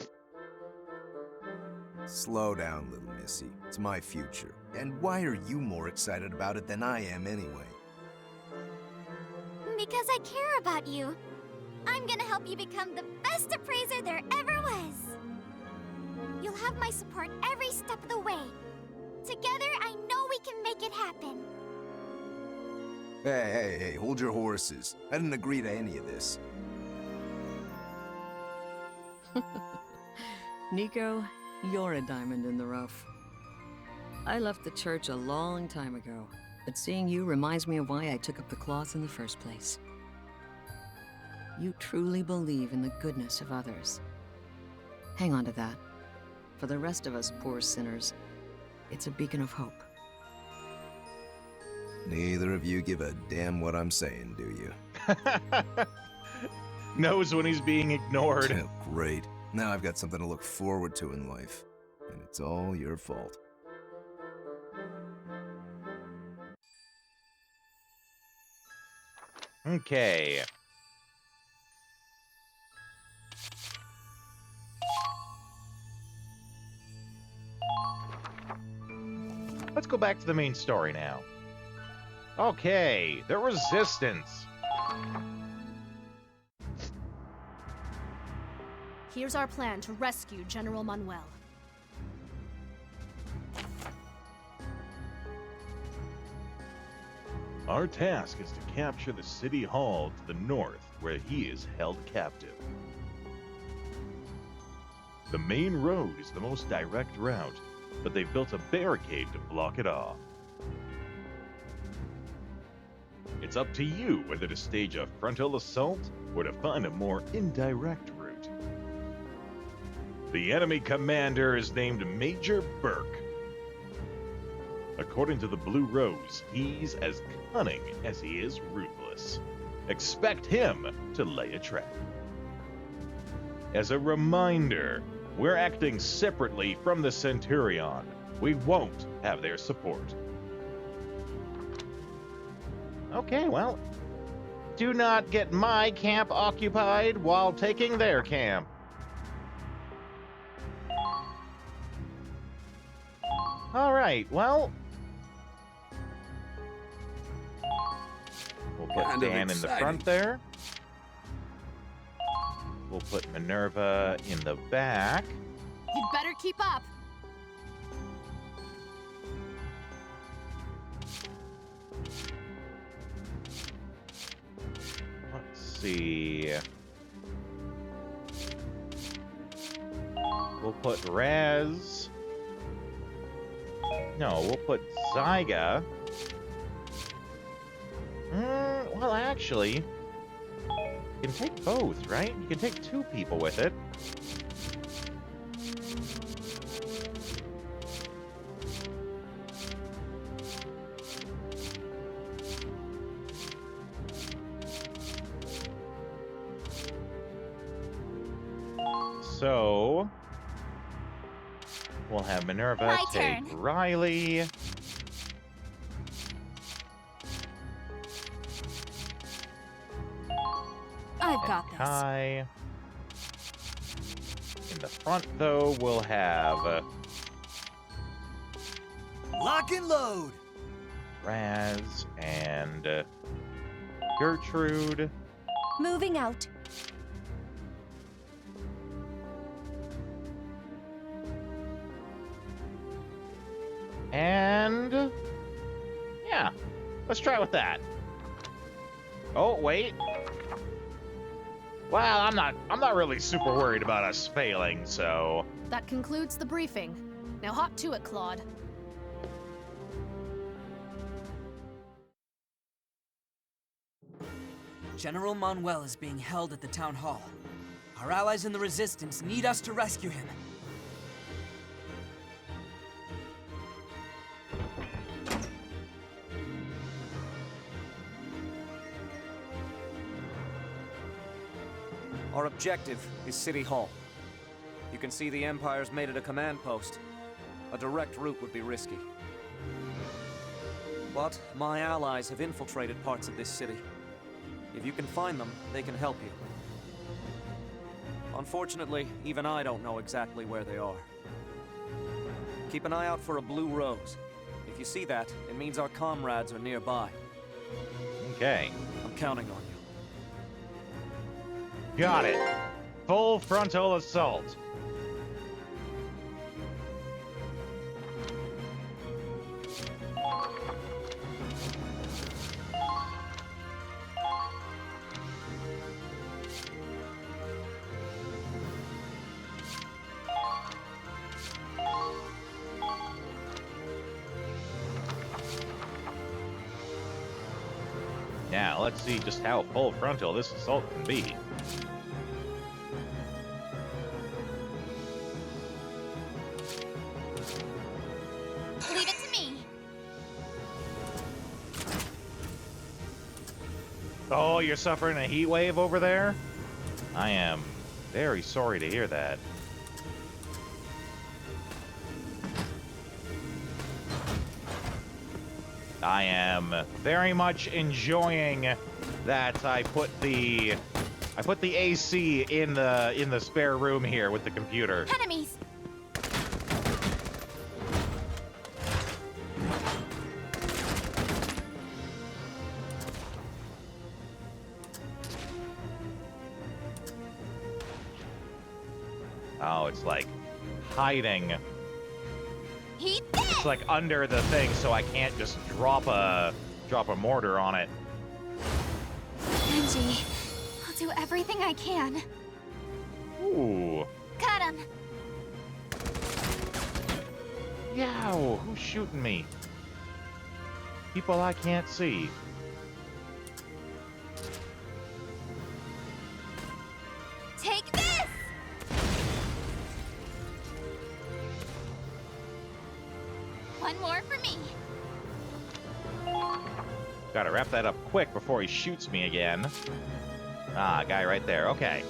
Slow down, little missy. It's my future. And why are you more excited about it than I am anyway? Because I care about you. I'm gonna help you become the best appraiser there ever was. You'll have my support every step of the way. Together, I know we can make it happen. Hey, hold your horses. I didn't agree to any of this. Nico, You're a diamond in the rough. I left the church a long time ago, but seeing you reminds me of why I took up the cloth in the first place. You truly believe in the goodness of others. Hang on to that. For the rest of us poor sinners, it's a beacon of hope. Neither of you give a damn what I'm saying, do you? Knows when he's being ignored. Great. Now I've got something to look forward to in life. And it's all your fault. Okay. Let's go back to the main story now. Okay, the Resistance. Here's our plan to rescue General Manuel. Our task is to capture the city hall to the north, where he is held captive. The main road is the most direct route, but they've built a barricade to block it off. It's up to you whether to stage a frontal assault or to find a more indirect route. The enemy commander is named Major Burke. According to the Blue Rose, he's as cunning as he is ruthless. Expect him to lay a trap. As a reminder, we're acting separately from the Centurion. We won't have their support. Okay, well, do not get my camp occupied while taking their camp. All right, well, we'll put Dan in the front there. We'll put Minerva in the back. You'd better keep up. Let's see. We'll put Raz. No, we'll put Zyga. Well, actually, you can take both, right? You can take two people with it. So, we'll have Minerva My take turn. Riley. I've got this. Kai. In the front, though, we'll have Lock and load! Raz and Gertrude. Moving out. And yeah, let's try with that. Oh, wait. Well, I'm not really super worried about us failing, so That concludes the briefing. Now hop to it, Claude. General Manuel is being held at the town hall. Our allies in the Resistance need us to rescue him. Our objective is City Hall. You can see the Empire's made it a command post. A direct route would be risky. But my allies have infiltrated parts of this city. If you can find them, they can help you. Unfortunately, even I don't know exactly where they are. Keep an eye out for a blue rose. If you see that, it means our comrades are nearby. okay. I'm counting on you. Got it. Full frontal assault. Now, let's see just how full frontal this assault can be. Leave it to me. Oh, you're suffering a heat wave over there? I am very sorry to hear that. I am very much enjoying that I put the AC in the spare room here with the computer. Enemies. Oh, it's like hiding. Eat this. It's like under the thing, so I can't just drop a mortar on it. Angie, I'll do everything I can. Ooh. Cut him. Yow, who's shooting me? People I can't see. Take this. One more for me. Gotta wrap that up quick before he shoots me again. Ah, guy right there. Okay.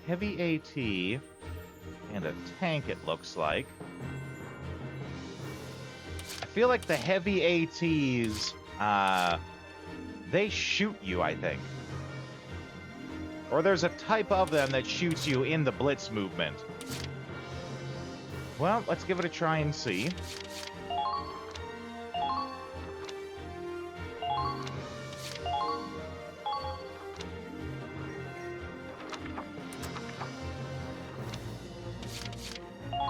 Heavy AT and a tank, it looks like. I feel like the heavy ATs, they shoot you, I think. Or there's a type of them that shoots you in the blitz movement. Well, let's give it a try and see.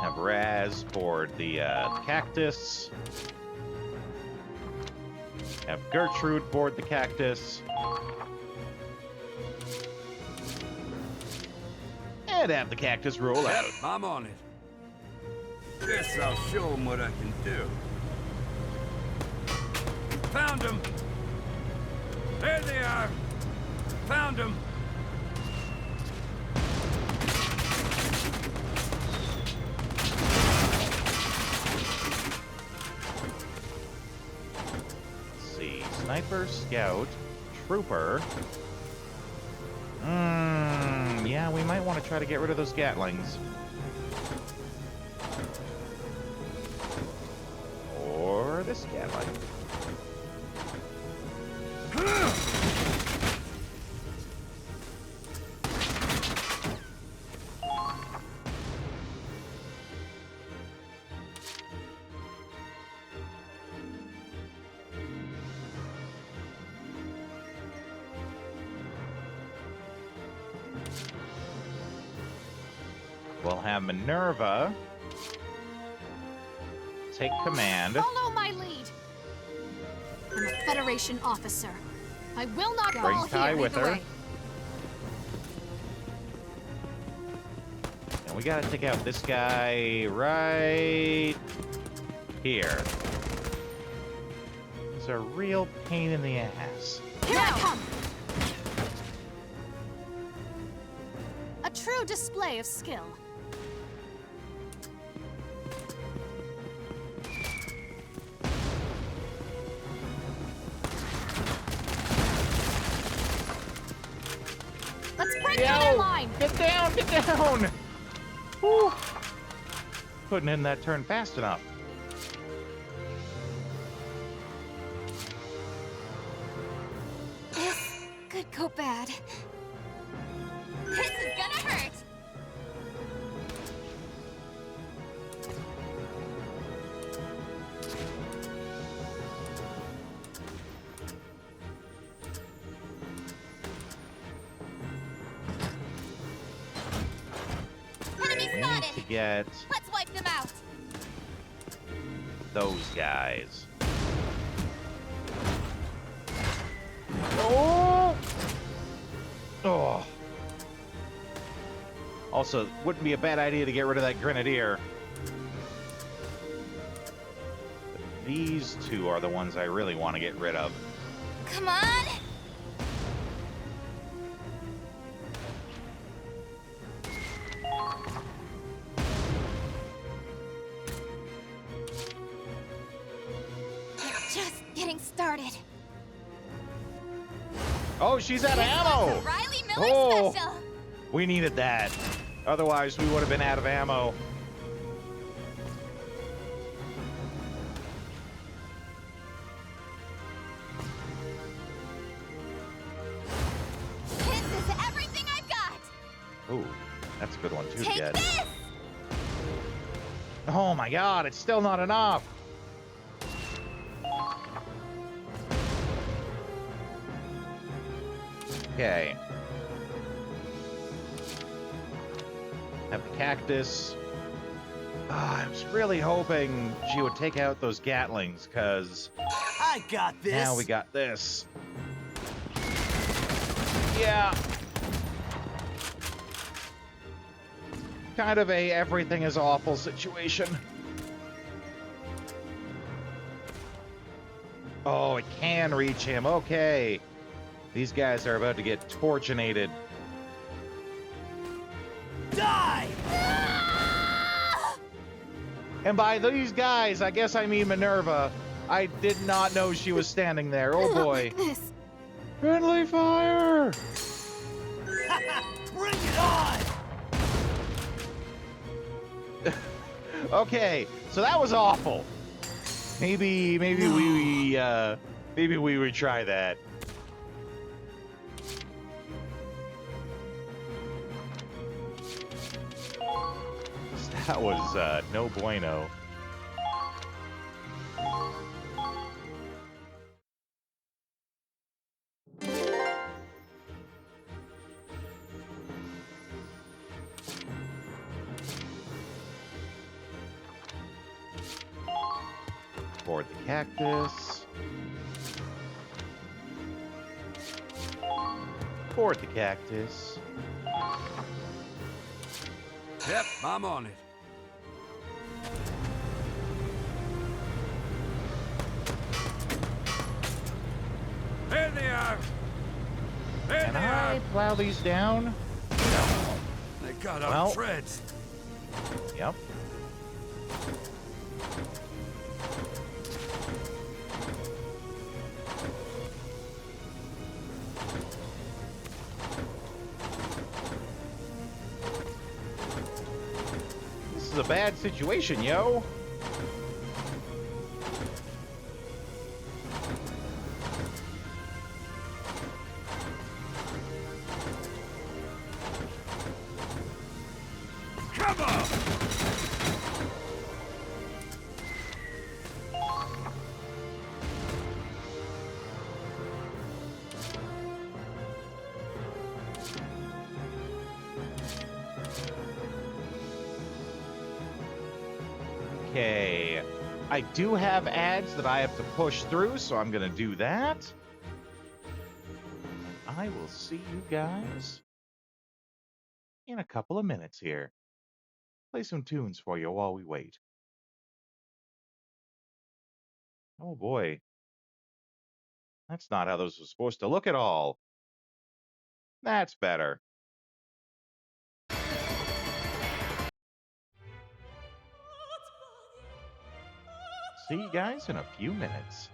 Have Raz board the cactus. Have Gertrude board the cactus. And have the cactus roll out. I'm on it. Guess I'll show them what I can do. Found them! There they are! Found them! Let's see. Sniper, scout, trooper. Yeah, we might want to try to get rid of those Gatlings. Or this Gatling. We'll have Minerva take command. Follow my lead. I'm a Federation officer. I will not Bring fall Kai here with either her. way. And we gotta take out this guy right here. It's a real pain in the ass. Here I come. A true display of skill. Let's break out in line. Get down, get down! Whew. Couldn't end that turn fast enough. This could go bad. This is gonna hurt. Enemy We need spotted. to get Let's wipe them out. those guys. Oh! Oh. Also, wouldn't be a bad idea to get rid of that Grenadier. These two are the ones I really want to get rid of. Come on! We're just getting started. Oh, she's out of ammo! Riley Miller special! We needed that. Otherwise, we would have been out of ammo. This is everything I've got! Ooh, that's a good one too, Take Jed. this! Oh my god, it's still not enough. Okay. Have the cactus. I was really hoping she would take out those Gatlings, because I got this. now we got this. Yeah. Kind of a everything is awful situation. Oh, it can reach him. Okay. These guys are about to get torchinated. Die! And by these guys, I guess I mean Minerva. I did not know she was standing there. Oh boy. Friendly fire! Bring it on! Okay, so that was awful. Maybe we would try that. That was no bueno. Board the cactus. Board the cactus. Yep, I'm on it. There they are! There Can they I are! plow these down? They got our Well. treads. Yep. This is a bad situation, yo. Come on! Okay. I do have ads that I have to push through, so I'm going to do that. I will see you guys in a couple of minutes here. Play some tunes for you while we wait. Oh boy. That's not how those were supposed to look at all. That's better. See you guys in a few minutes.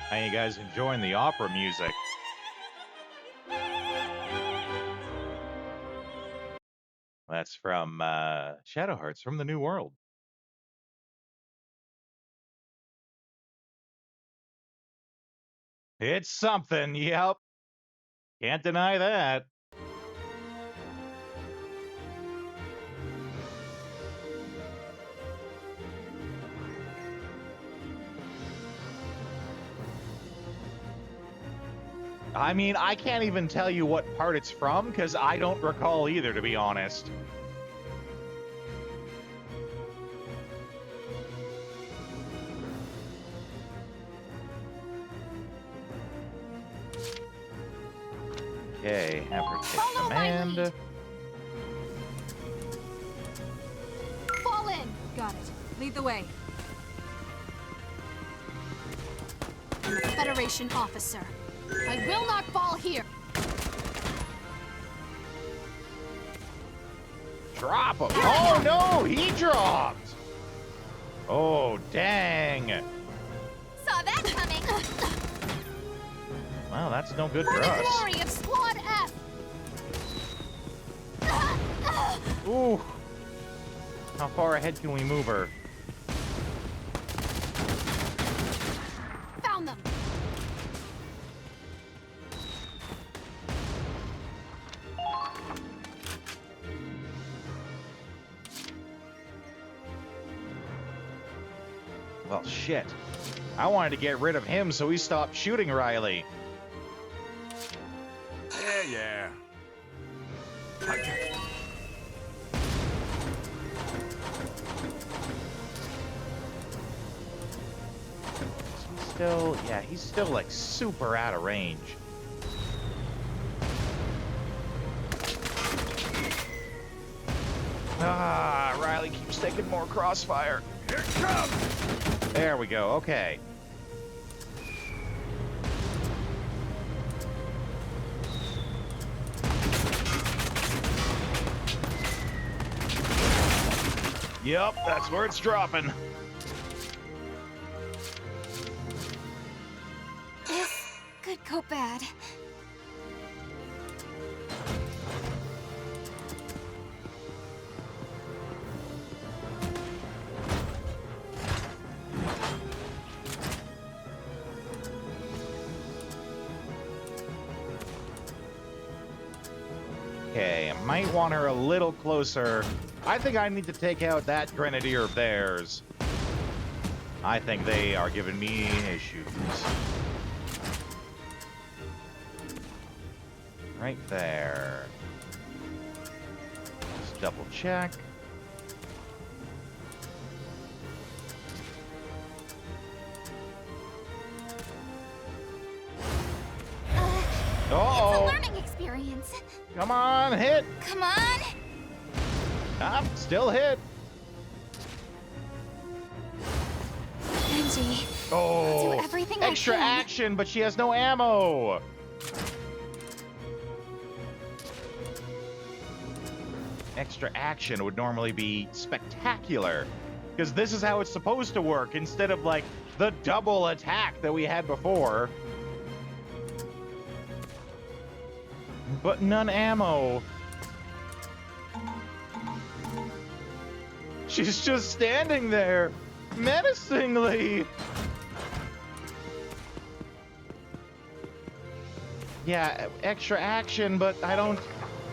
How you guys enjoying the opera music? That's from Shadow Hearts from the New World. It's something, yep. Can't deny that. I mean, I can't even tell you what part it's from, because I don't recall either, to be honest. Okay, have her take command. Fall in! Got it. Lead the way. I'm a Federation officer. I will not fall here! Drop him! Oh no, he dropped! Oh, dang! Saw that coming. Well, that's no good For for the us. glory of Squad F! Ooh. How far ahead can we move her? Found them! Well, shit. I wanted to get rid of him so he stopped shooting Riley. Yeah. He's still like super out of range. Ah, Riley keeps taking more crossfire. Here it comes! There we go, okay. Yep, that's where it's dropping. This could go bad. Okay, I might want her a little closer. I think I need to take out that grenadier of theirs. I think they are giving me issues. Right there. Just double check. Uh-oh. It's a learning experience. Come on, hit. Come on. Ah, still hit. Benji. Oh, I'll do everything extra I can. action, but she has no ammo. Extra action would normally be spectacular, because this is how it's supposed to work instead of like the double attack that we had before. But none ammo. She's just standing there, menacingly. Yeah, extra action, but I don't...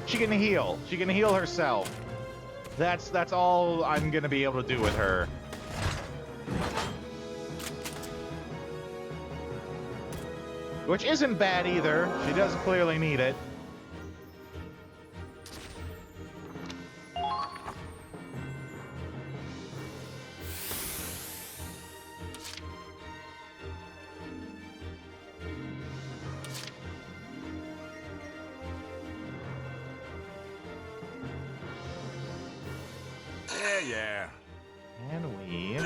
She can heal. She can heal herself. That's all I'm gonna be able to do with her. Which isn't bad either. She does clearly need it. Yeah. And we...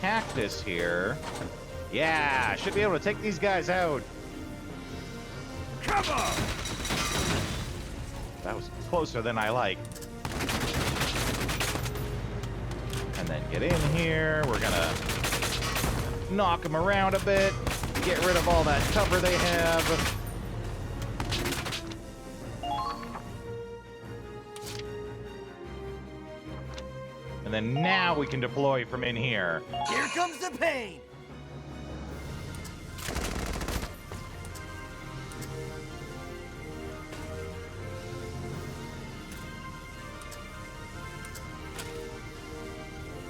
Cactus here. Yeah, should be able to take these guys out. Come on! That was closer than I like. And then get in here. We're gonna knock them around a bit, get rid of all that cover they have. And then now we can deploy from in here. Here comes the pain!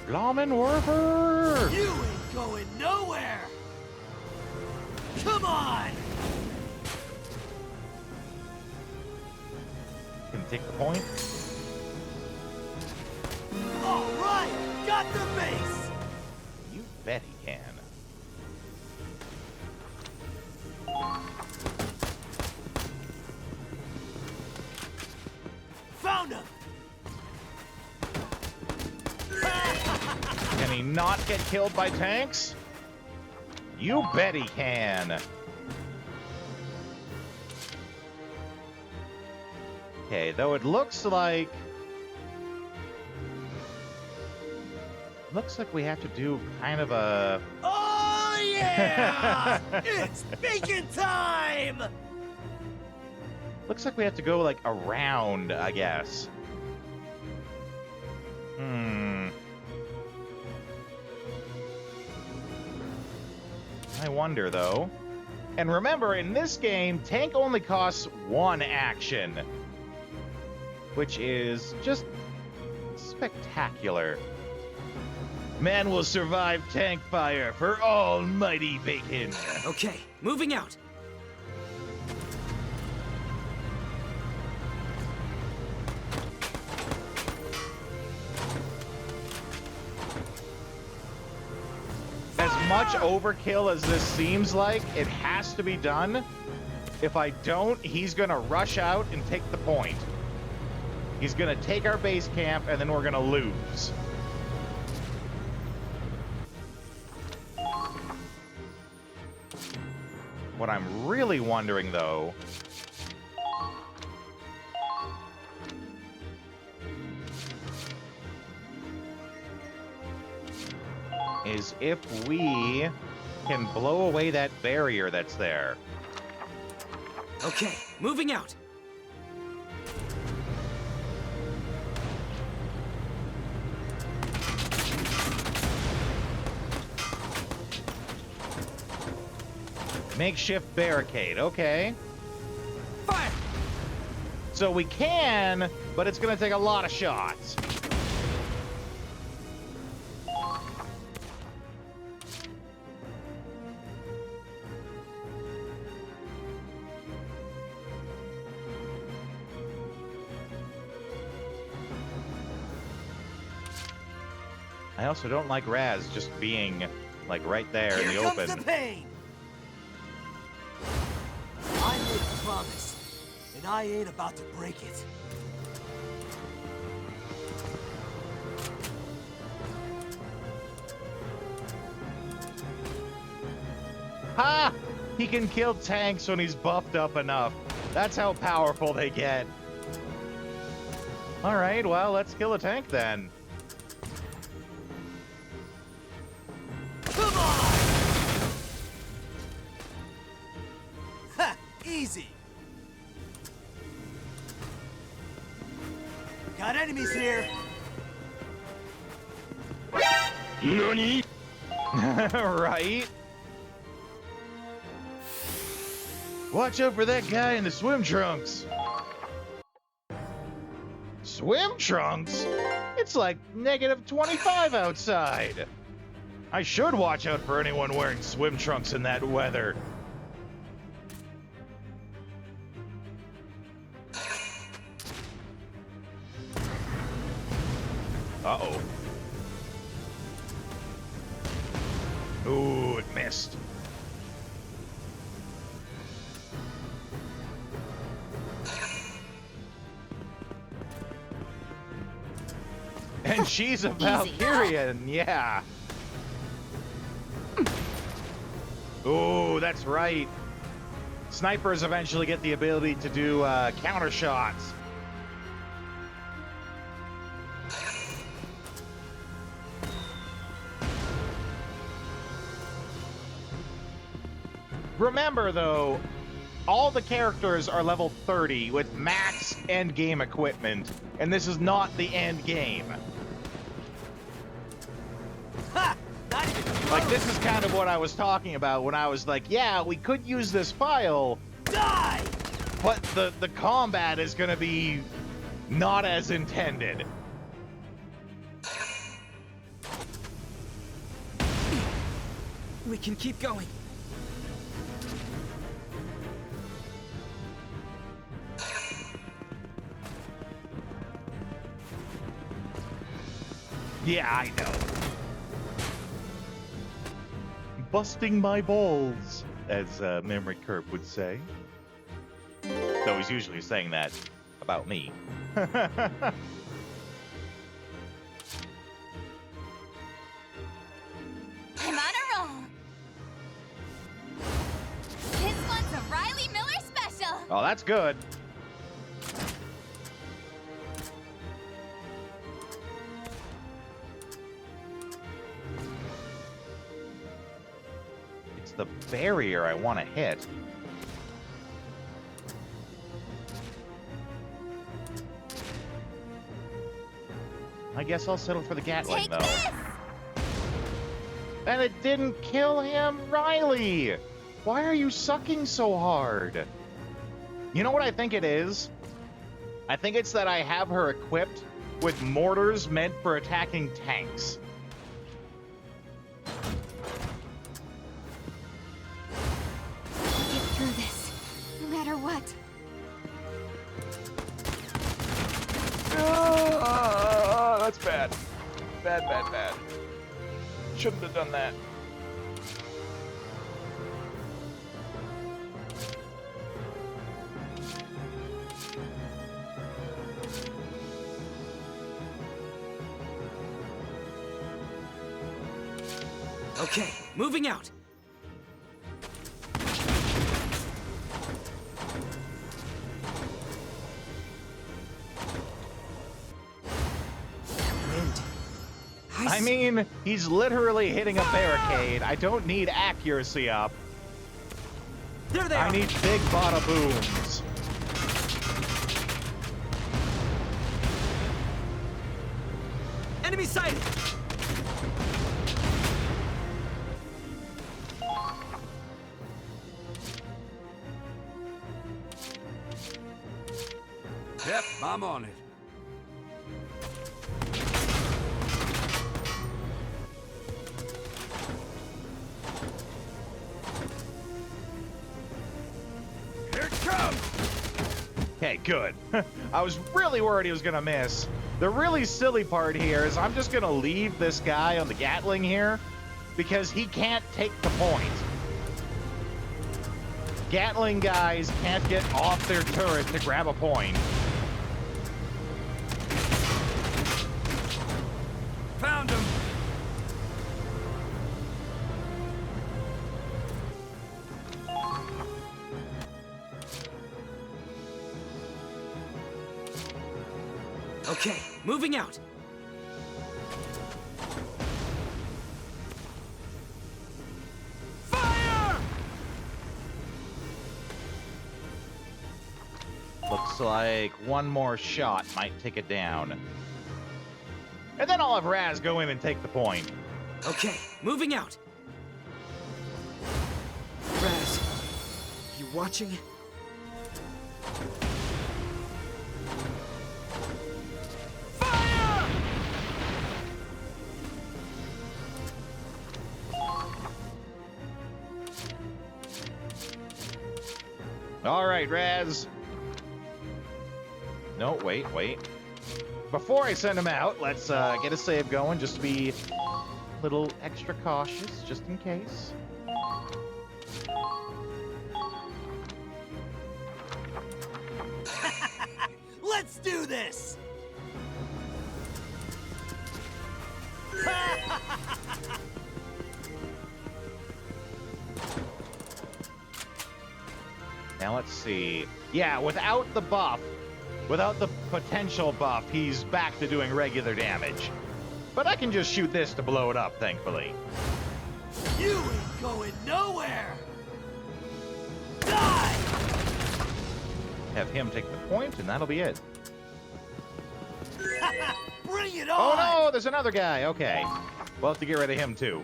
Blommin' Werfer! You ain't going nowhere! Come on! Can take the point. All right, got the base. You bet he can. Found him. Can he not get killed by tanks? You bet he can. Okay, though it looks like we have to do kind of a... Oh yeah! It's bacon time! Looks like we have to go like around, I guess. I wonder though. And remember, in this game, tank only costs one action, which is just spectacular. Man will survive tank fire for almighty bacon. Okay, moving out. As much overkill as this seems like, it has to be done. If I don't, he's gonna rush out and take the point. He's gonna take our base camp, and then we're gonna lose. What I'm really wondering, though, is if we can blow away that barrier that's there. Okay, moving out. Makeshift barricade, okay. Fire! So we can, but it's gonna take a lot of shots. I also don't like Raz just being, like, right there in the open. Here comes the pain! I made a promise, and I ain't about to break it. Ha! He can kill tanks when he's buffed up enough. That's how powerful they get. All right, well, let's kill a tank then. Come on! Ha! Easy! Got enemies here! NANI? Right? Watch out for that guy in the swim trunks. Swim trunks? It's like -25 outside. I should watch out for anyone wearing swim trunks in that weather. Uh-oh. Ooh, it missed. And she's a Valkyria, yeah. Ooh, that's right. Snipers eventually get the ability to do counter shots. Remember, though, all the characters are level 30 with max end game equipment, and this is not the end game. Ha! Like, this is kind of what I was talking about when I was like, yeah, we could use this file, Die! but the combat is gonna be not as intended. We can keep going. Yeah, I know. Busting my balls, as Memory Curb would say. Though he's usually saying that about me. I'm on a roll. This one's a Riley Miller special. Oh, that's good. It's the barrier I want to hit. I guess I'll settle for the Gatling, though. And it didn't kill him, Riley! Why are you sucking so hard? You know what I think it is? I think it's that I have her equipped with mortars meant for attacking tanks. We'll get through this, no matter what. That's bad. Bad. Shouldn't have done that. Okay, moving out. I mean, he's literally hitting a barricade. I don't need accuracy up. There they are. I need big bada booms. Enemy sighted. Yep, I'm on it. Okay, good. I was really worried he was gonna miss. The really silly part here is I'm just gonna leave this guy on the Gatling here because he can't take the point. Gatling guys can't get off their turret to grab a point. Found him. Okay, moving out. Fire! Looks like one more shot might take it down. And then I'll have Raz go in and take the point. Okay, moving out. Raz, you watching? All right, Raz. No, wait. Before I send him out, let's get a save going, just to be a little extra cautious, just in case. Let's do this! Now let's see. Yeah, without the buff, without the potential buff, he's back to doing regular damage. But I can just shoot this to blow it up, thankfully. You ain't going nowhere! have him take the point, and that'll be it. Bring it Oh on! no, there's another guy. Okay. We'll have to get rid of him too.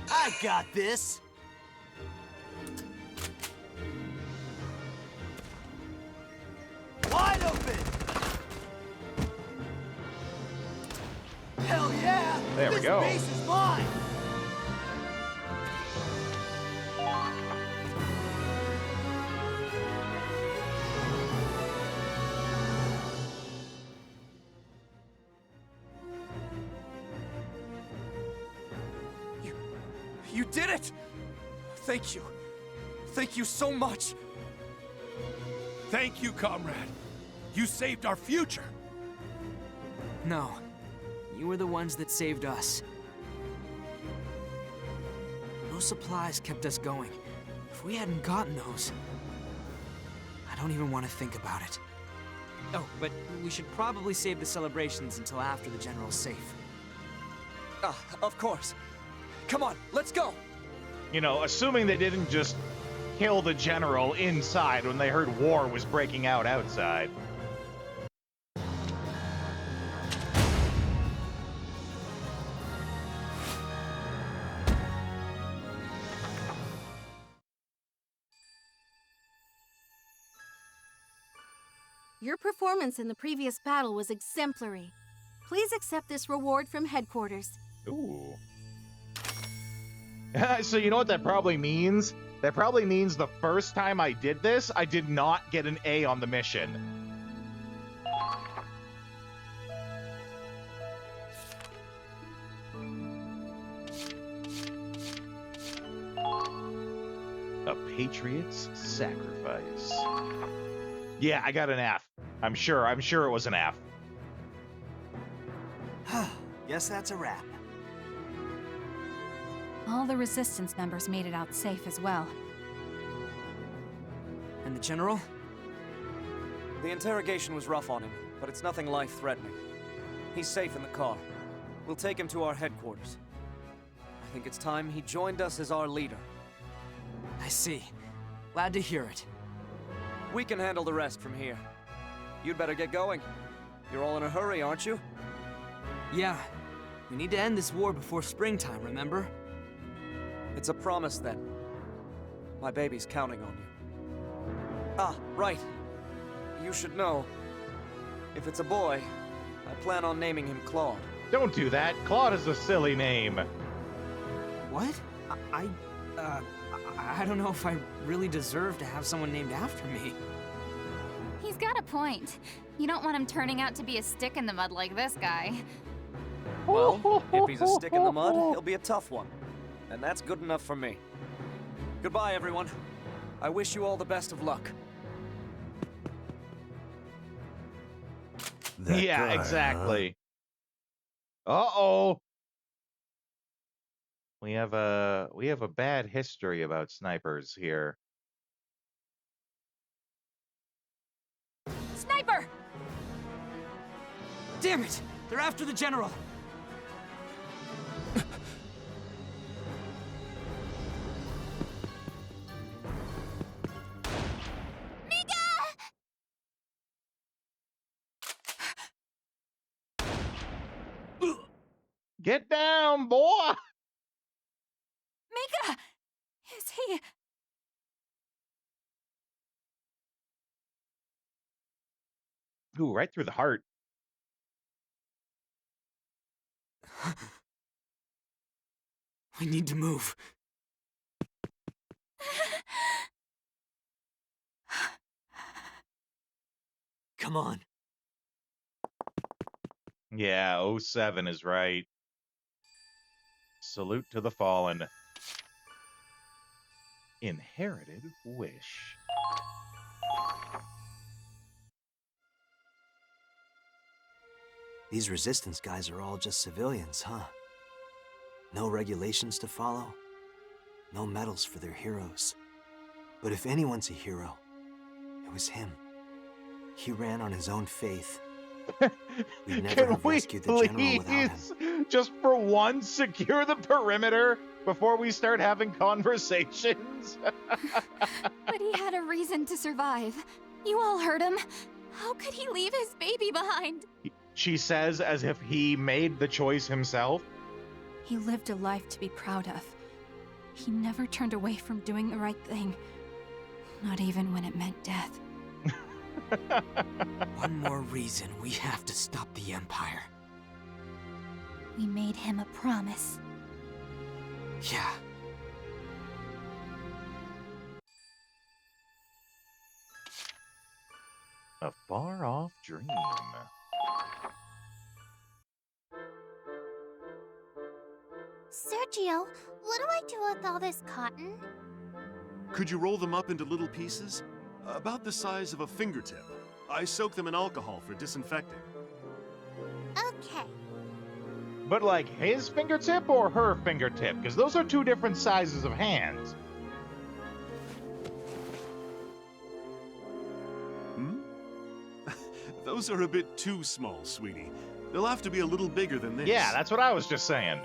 I got this! Wide open! Hell yeah! There we This go. base is mine! You did it! Thank you. Thank you so much. Thank you, comrade. You saved our future. No. You were the ones that saved us. Those supplies kept us going. If we hadn't gotten those... I don't even want to think about it. Oh, but we should probably save the celebrations until after the General's safe. Of course. Come on, let's go! You know, assuming they didn't just kill the general inside when they heard war was breaking out outside. Your performance in the previous battle was exemplary. Please accept this reward from headquarters. Ooh. So you know what that probably means? That probably means the first time I did this, I did not get an A on the mission. A Patriot's Sacrifice. Yeah, I got an F. I'm sure it was an F. Guess that's a wrap. All the Resistance members made it out safe as well. And the General? The interrogation was rough on him, but it's nothing life-threatening. He's safe in the car. We'll take him to our headquarters. I think it's time he joined us as our leader. I see. Glad to hear it. We can handle the rest from here. You'd better get going. You're all in a hurry, aren't you? Yeah. We need to end this war before springtime, remember? It's a promise, then. My baby's counting on you. Ah, right. You should know. If it's a boy, I plan on naming him Claude. Don't do that. Claude is a silly name. What? I don't know if I really deserve to have someone named after me. He's got a point. You don't want him turning out to be a stick in the mud like this guy. Well, if he's a stick in the mud, he'll be a tough one. And that's good enough for me. Goodbye, everyone. I wish you all the best of luck. Yeah, guy, exactly. Uh-oh. We have a bad history about snipers here. Sniper! Damn it! They're after the General! Get down, boy! Mika! Is he... Ooh, right through the heart. We need to move. Come on. Yeah, 07 is right. Salute to the fallen. Inherited wish. These Resistance guys are all just civilians, huh? No regulations to follow. No medals for their heroes. But if anyone's a hero, it was him. He ran on his own faith, We'd never Can have we rescued the general without him. please, just for once, secure the perimeter before we start having conversations? But he had a reason to survive. You all heard him. How could he leave his baby behind? She says as if he made the choice himself. He lived a life to be proud of. He never turned away from doing the right thing. Not even when it meant death. One more reason we have to stop the Empire. We made him a promise. Yeah. A far-off dream. Sergio, what do I do with all this cotton? Could you roll them up into little pieces? About the size of a fingertip. I soak them in alcohol for disinfecting. Okay. But like his fingertip or her fingertip? Because those are two different sizes of hands. Those are a bit too small, sweetie. They'll have to be a little bigger than this. Yeah, that's what I was just saying.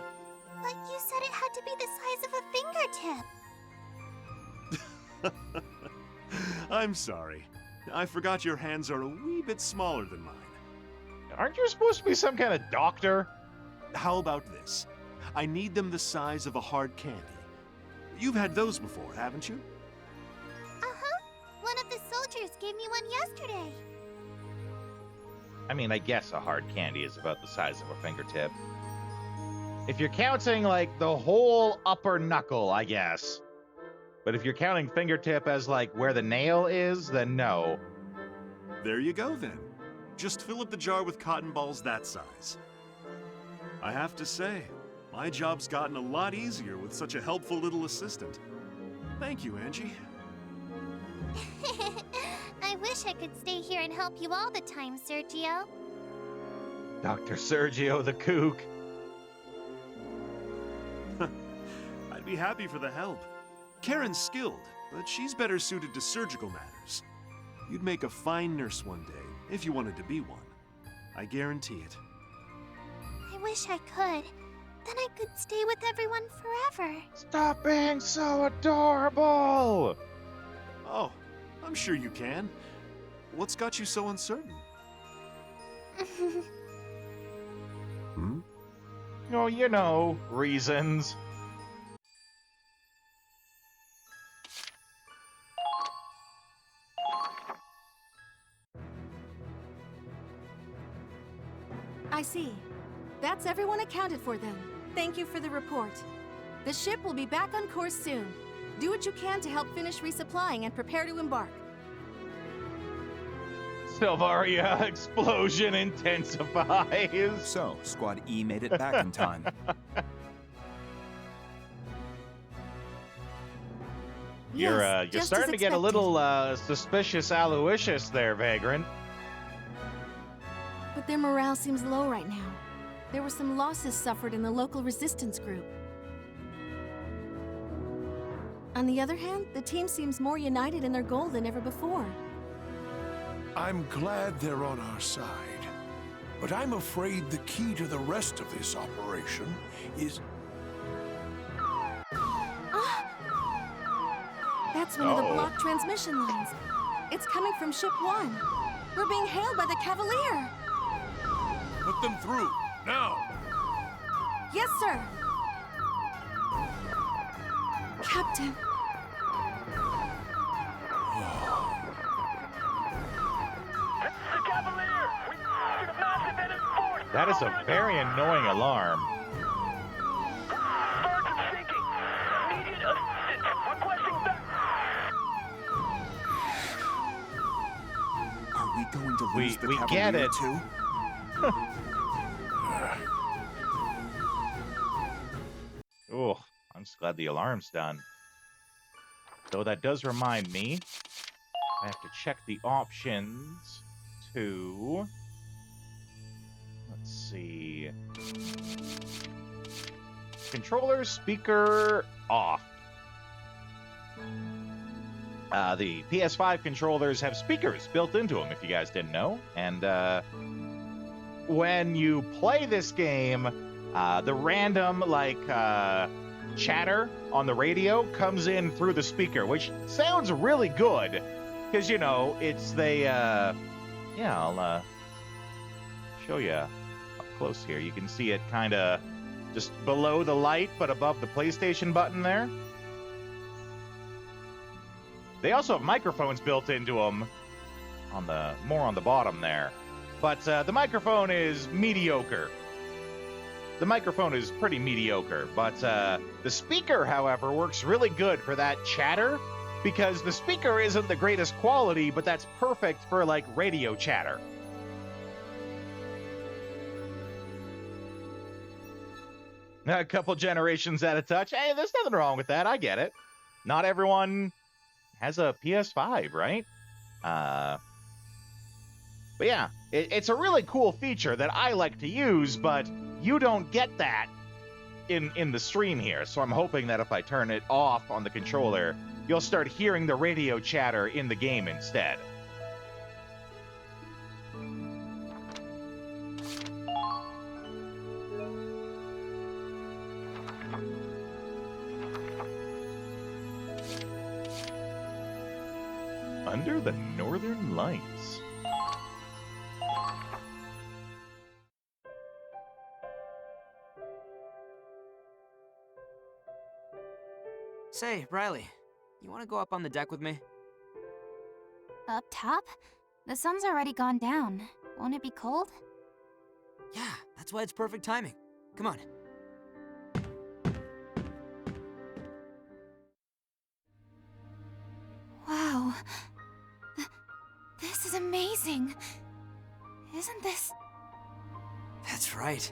But you said it had to be the size of a fingertip. I'm sorry. I forgot your hands are a wee bit smaller than mine. Aren't you supposed to be some kind of doctor? How about this? I need them the size of a hard candy. You've had those before, haven't you? Uh-huh. One of the soldiers gave me one yesterday. I mean, I guess a hard candy is about the size of a fingertip. If you're counting, like, the whole upper knuckle, I guess. But if you're counting fingertip as, like, where the nail is, then no. There you go, then. Just fill up the jar with cotton balls that size. I have to say, my job's gotten a lot easier with such a helpful little assistant. Thank you, Angie. I wish I could stay here and help you all the time, Sergio. Dr. Sergio the Kook. I'd be happy for the help. Karen's skilled, but she's better suited to surgical matters. You'd make a fine nurse one day, if you wanted to be one. I guarantee it. I wish I could. Then I could stay with everyone forever. Stop being so adorable! Oh, I'm sure you can. What's got you so uncertain? Oh, you know, reasons. I see. That's everyone accounted for then. Thank you for the report. The ship will be back on course soon. Do what you can to help finish resupplying and prepare to embark. Silvaria explosion intensifies. So, Squad E made it back in time. You're Yes, just starting as to get a little suspicious Aloysius there, Vagrant. But their morale seems low right now. There were some losses suffered in the local resistance group. On the other hand, the team seems more united in their goal than ever before. I'm glad they're on our side. But I'm afraid the key to the rest of this operation is... That's one of the blocked transmission lines. It's coming from Ship 1. We're being hailed by the Cavalier. Put them through, now! Yes, sir. Captain. That is a very annoying alarm. Are we going to lose the we Cavalier get it. too? Oh, I'm just glad the alarm's done. Though that does remind me, I have to check the options to... Let's see... Controller, speaker, off. The PS5 controllers have speakers built into them, if you guys didn't know. And when you play this game, the random, chatter on the radio comes in through the speaker, which sounds really good. Because, it's the, I'll show you up close here. You can see it kind of just below the light, but above the PlayStation button there. They also have microphones built into them more on the bottom there. But the microphone is mediocre. The microphone is pretty mediocre, but the speaker, however, works really good for that chatter, because the speaker isn't the greatest quality, but that's perfect for, radio chatter. A couple generations at a touch. Hey, there's nothing wrong with that. I get it. Not everyone has a PS5, right? But yeah, it's a really cool feature that I like to use, but you don't get that in the stream here. So I'm hoping that if I turn it off on the controller, you'll start hearing the radio chatter in the game instead. Under the Northern Lights. Say, Riley, you want to go up on the deck with me? Up top? The sun's already gone down. Won't it be cold? Yeah, that's why it's perfect timing. Come on. Wow. This is amazing. Isn't this... That's right.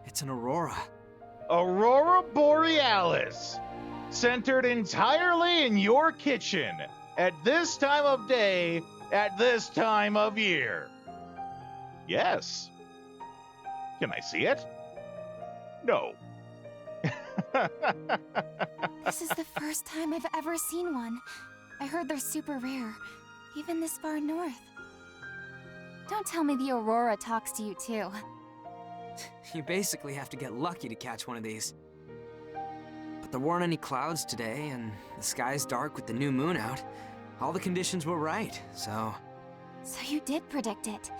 It's an aurora. Aurora Borealis. Centered entirely in your kitchen. At this time of day, at this time of year. Yes. Can I see it? No. This is the first time I've ever seen one. I heard they're super rare, even this far north. Don't tell me the Aurora talks to you too. You basically have to get lucky to catch one of these. But there weren't any clouds today, and the sky's dark with the new moon out. All the conditions were right, so... So you did predict it.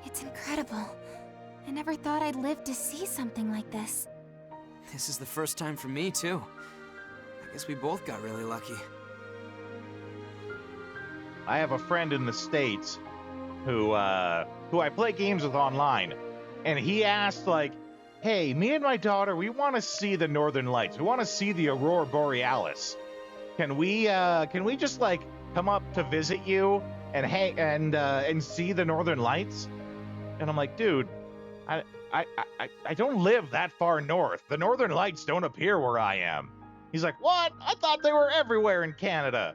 It's incredible. I never thought I'd live to see something like this. This is the first time for me, too. I guess we both got really lucky. I have a friend in the States who I play games with online, and he asked, hey, me and my daughter, we want to see the Northern Lights. We want to see the Aurora Borealis. Can we just, come up to visit you and see the Northern Lights? And I'm like, dude, I don't live that far north. The Northern Lights don't appear where I am. He's like, what? I thought they were everywhere in Canada.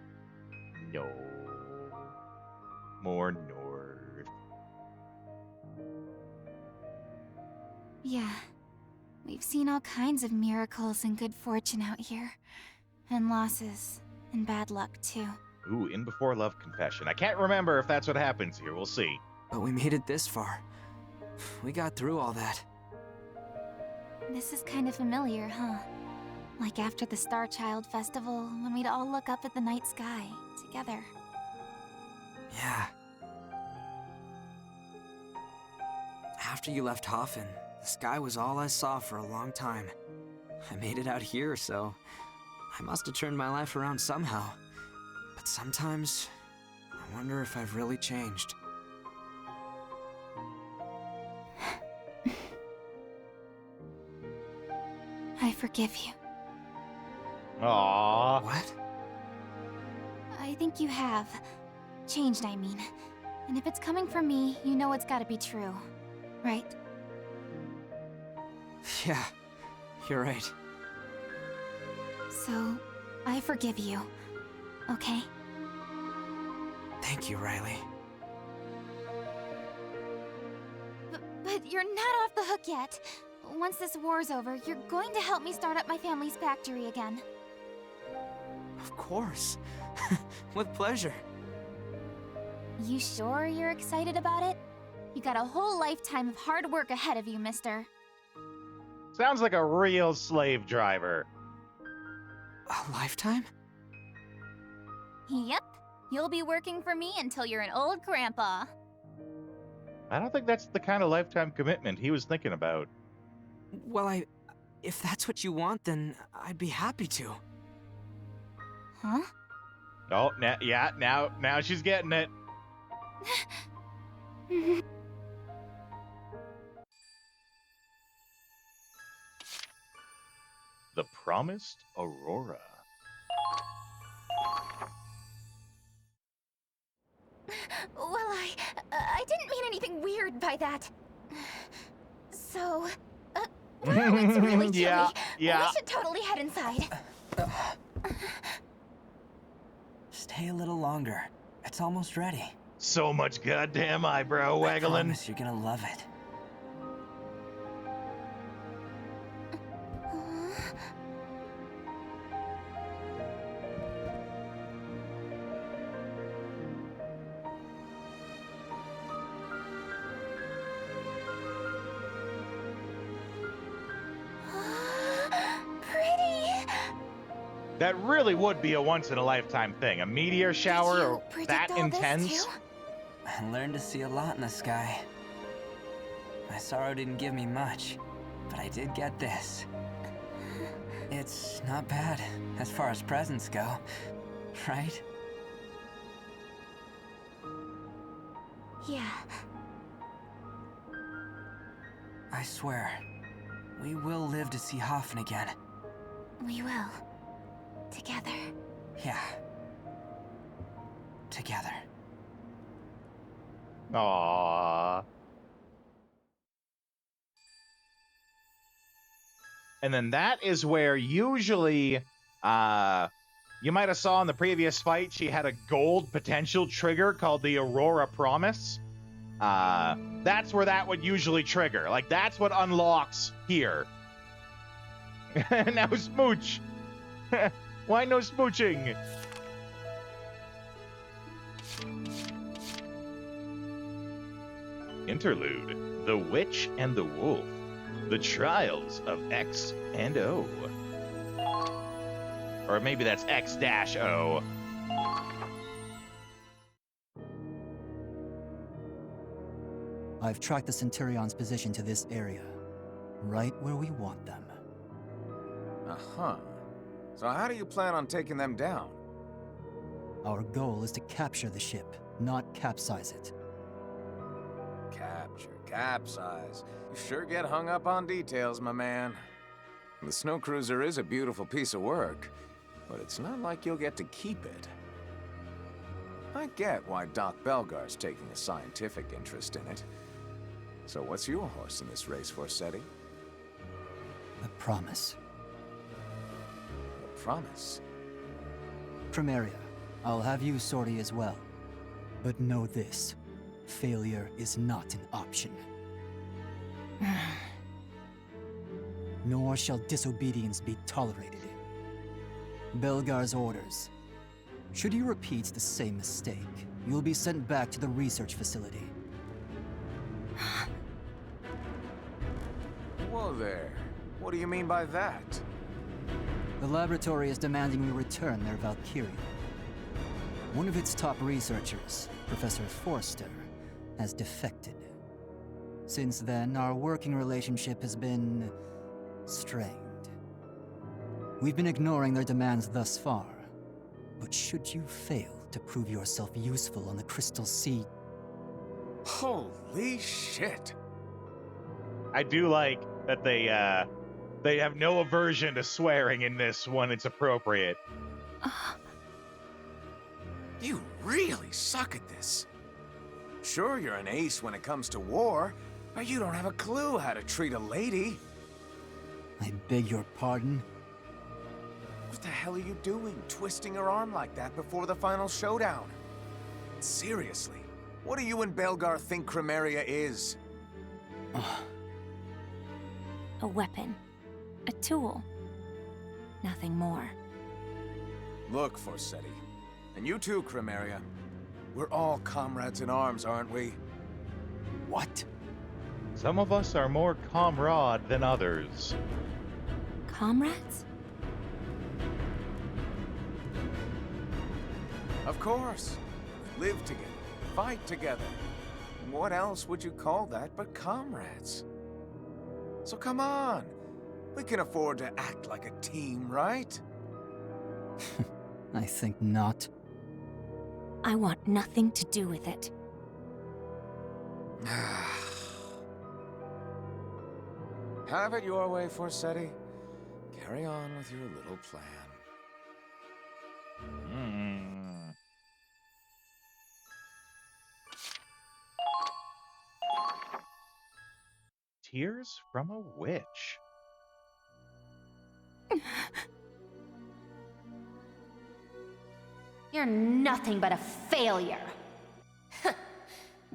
No. More north. Yeah. We've seen all kinds of miracles and good fortune out here. And losses. And bad luck, too. Ooh, in before love confession. I can't remember if that's what happens here. We'll see. But we made it this far. We got through all that. This is kind of familiar, huh? Like after the Star Child Festival, when we'd all look up at the night sky, together. Yeah. After you left Hoffen, the sky was all I saw for a long time. I made it out here, so I must have turned my life around somehow. But sometimes, I wonder if I've really changed. I forgive you. Aww. What? I think you have. Changed, I mean. And if it's coming from me, you know it's gotta be true. Right? Yeah, you're right. So, I forgive you. Okay? Thank you, Riley. But you're not off the hook yet. Once this war's over, you're going to help me start up my family's factory again. Of course. With pleasure. You sure you're excited about it? You got a whole lifetime of hard work ahead of you, mister. Sounds like a real slave driver. A lifetime? Yep. You'll be working for me until you're an old grandpa. I don't think that's the kind of lifetime commitment he was thinking about. Well, if that's what you want, then I'd be happy to. Huh? Oh, now she's getting it. The Promised Aurora. Well, I didn't mean anything weird by that. So, well, it's really chilly. Yeah. We should totally head inside. Stay a little longer. It's almost ready. So much goddamn eyebrow I waggling. promise you're gonna love it. That really would be a once-in-a-lifetime thing. A meteor shower or that intense. I learned to see a lot in the sky. My sorrow didn't give me much, but I did get this. It's not bad as far as presents go, right? Yeah. I swear, we will live to see Hoffen again. We will. Together. Yeah. Together. Aww. And then that is where usually, you might have saw in the previous fight, she had a gold potential trigger called the Aurora Promise. That's where that would usually trigger. Like, that's what unlocks here. Now smooch. Why no smooching? Interlude: The Witch and the Wolf. The Trials of X and O. Or maybe that's X-O. I've tracked the Centurion's position to this area. Right where we want them. Uh-huh. So how do you plan on taking them down? Our goal is to capture the ship, not capsize it. Capsize. You sure get hung up on details, my man. The snow cruiser is a beautiful piece of work, but it's not like you'll get to keep it. I get why Doc Belgar's taking a scientific interest in it. So what's your horse in this race, Forseti? A promise. A promise? Primaria, I'll have you sortie as well. But know this. Failure is not an option. Nor shall disobedience be tolerated. Belgar's orders. Should you repeat the same mistake, you'll be sent back to the research facility. Whoa there. What do you mean by that? The laboratory is demanding we return their Valkyria. One of its top researchers, Professor Forster, has defected. Since then, our working relationship has been strained. We've been ignoring their demands thus far, but should you fail to prove yourself useful on the Crystal Sea... Holy shit! I do like that they have no aversion to swearing in this when it's appropriate. You really suck at this. Sure, you're an ace when it comes to war, but you don't have a clue how to treat a lady. I beg your pardon? What the hell are you doing, twisting her arm like that before the final showdown? Seriously, what do you and Belgar think Primaria is? A weapon. A tool. Nothing more. Look, Forseti, and you too, Primaria. We're all comrades in arms, aren't we? What? Some of us are more comrade than others. Comrades? Of course. Live together, fight together. What else would you call that but comrades? So come on. We can afford to act like a team, right? I think not. I want nothing to do with it. Have it your way, Forseti. Carry on with your little plan. Tears from a witch. You're nothing but a failure.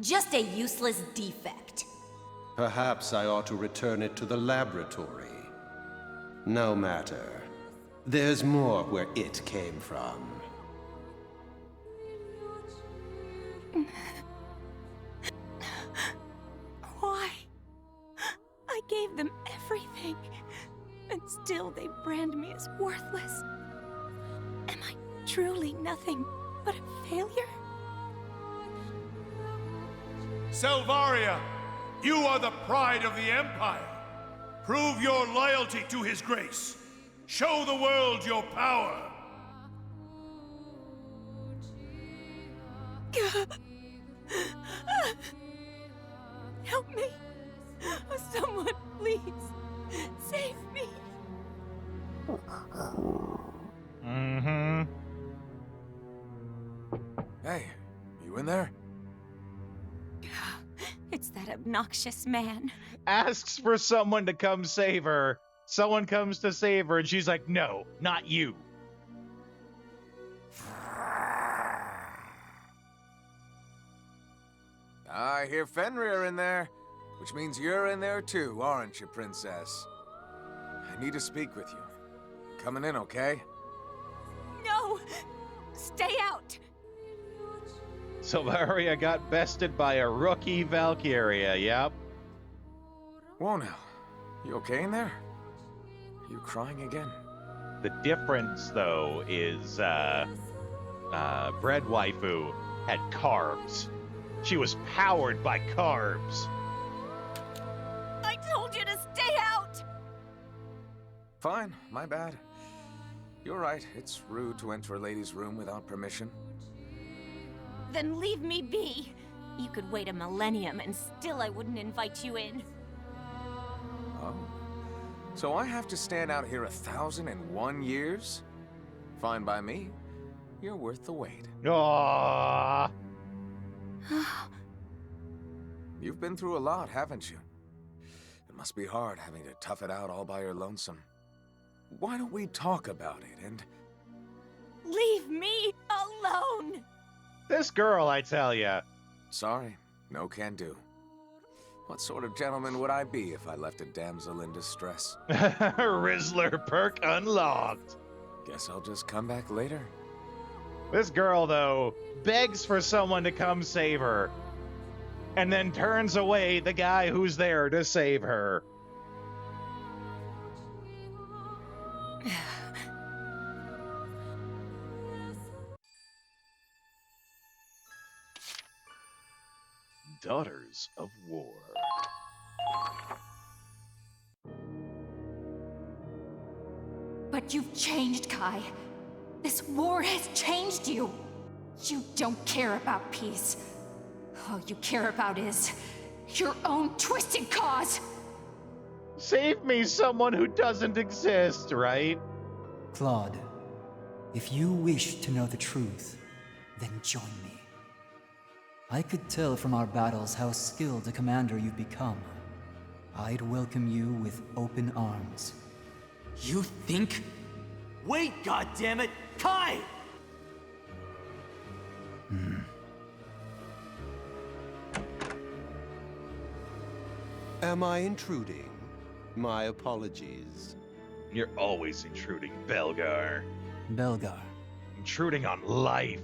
Just a useless defect. Perhaps I ought to return it to the laboratory. No matter. There's more where it came from. Why? I gave them everything, and still they brand me as worthless. Am I truly nothing but a failure? Selvaria, you are the pride of the Empire. Prove your loyalty to His grace. Show the world your power. Help me! Someone, please! Save me! Mm-hmm. Hey, you in there? It's that obnoxious man. Asks for someone to come save her. Someone comes to save her, and she's like, no, not you. I hear Fenrir in there, which means you're in there too, aren't you, Princess? I need to speak with you. Coming in, okay? No! Stay out! Selvaria got bested by a rookie Valkyria, yep. Whoa now, you okay in there? You crying again? The difference, though, is, Bread Waifu had carbs. She was powered by carbs. I told you to stay out! Fine, my bad. You're right, it's rude to enter a lady's room without permission. Then leave me be. You could wait a millennium and still I wouldn't invite you in. Oh. So I have to stand out here 1,001 years? Fine by me. You're worth the wait. Aww. You've been through a lot, haven't you? It must be hard having to tough it out all by your lonesome. Why don't we talk about it and... Leave me alone! This girl, I tell ya. Sorry, no can do. What sort of gentleman would I be if I left a damsel in distress? Rizzler perk unlocked. Guess I'll just come back later. This girl, though, begs for someone to come save her, and then turns away the guy who's there to save her. Daughters of War. But you've changed, Kai. This war has changed you. You don't care about peace. All you care about is your own twisted cause. Save me someone who doesn't exist, right? Claude, if you wish to know the truth, then join me. I could tell from our battles how skilled a commander you've become. I'd welcome you with open arms. You think? Wait, goddammit! Kai! Am I intruding? My apologies. You're always intruding, Belgar. Belgar. Intruding on life.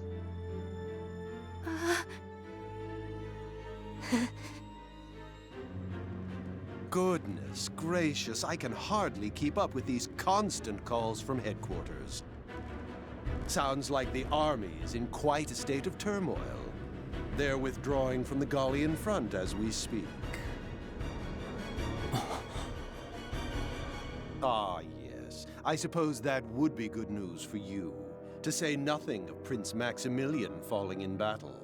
Goodness gracious, I can hardly keep up with these constant calls from headquarters. Sounds like the army is in quite a state of turmoil. They're withdrawing from the Gallian front as we speak. Ah, yes. I suppose that would be good news for you, to say nothing of Prince Maximilian falling in battle.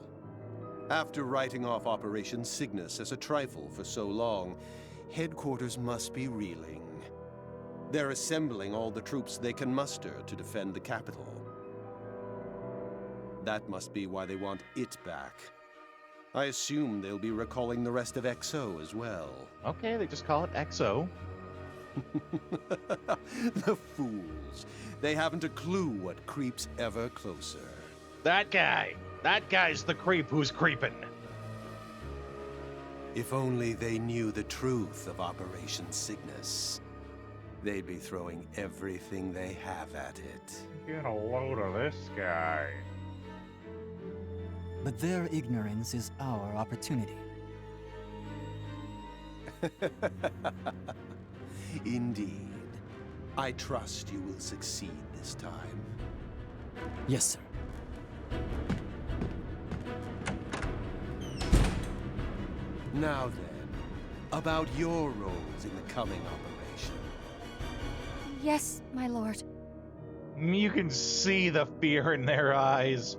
After writing off Operation Cygnus as a trifle for so long, headquarters must be reeling. They're assembling all the troops they can muster to defend the capital. That must be why they want it back. I assume they'll be recalling the rest of XO as well. Okay, they just call it XO. The fools. They haven't a clue what creeps ever closer. That guy's the creep who's creeping. If only they knew the truth of Operation Cygnus, they'd be throwing everything they have at it. Get a load of this guy. But their ignorance is our opportunity. Indeed. I trust you will succeed this time. Yes, sir. Now then, about your roles in the coming operation. Yes, my lord. You can see the fear in their eyes.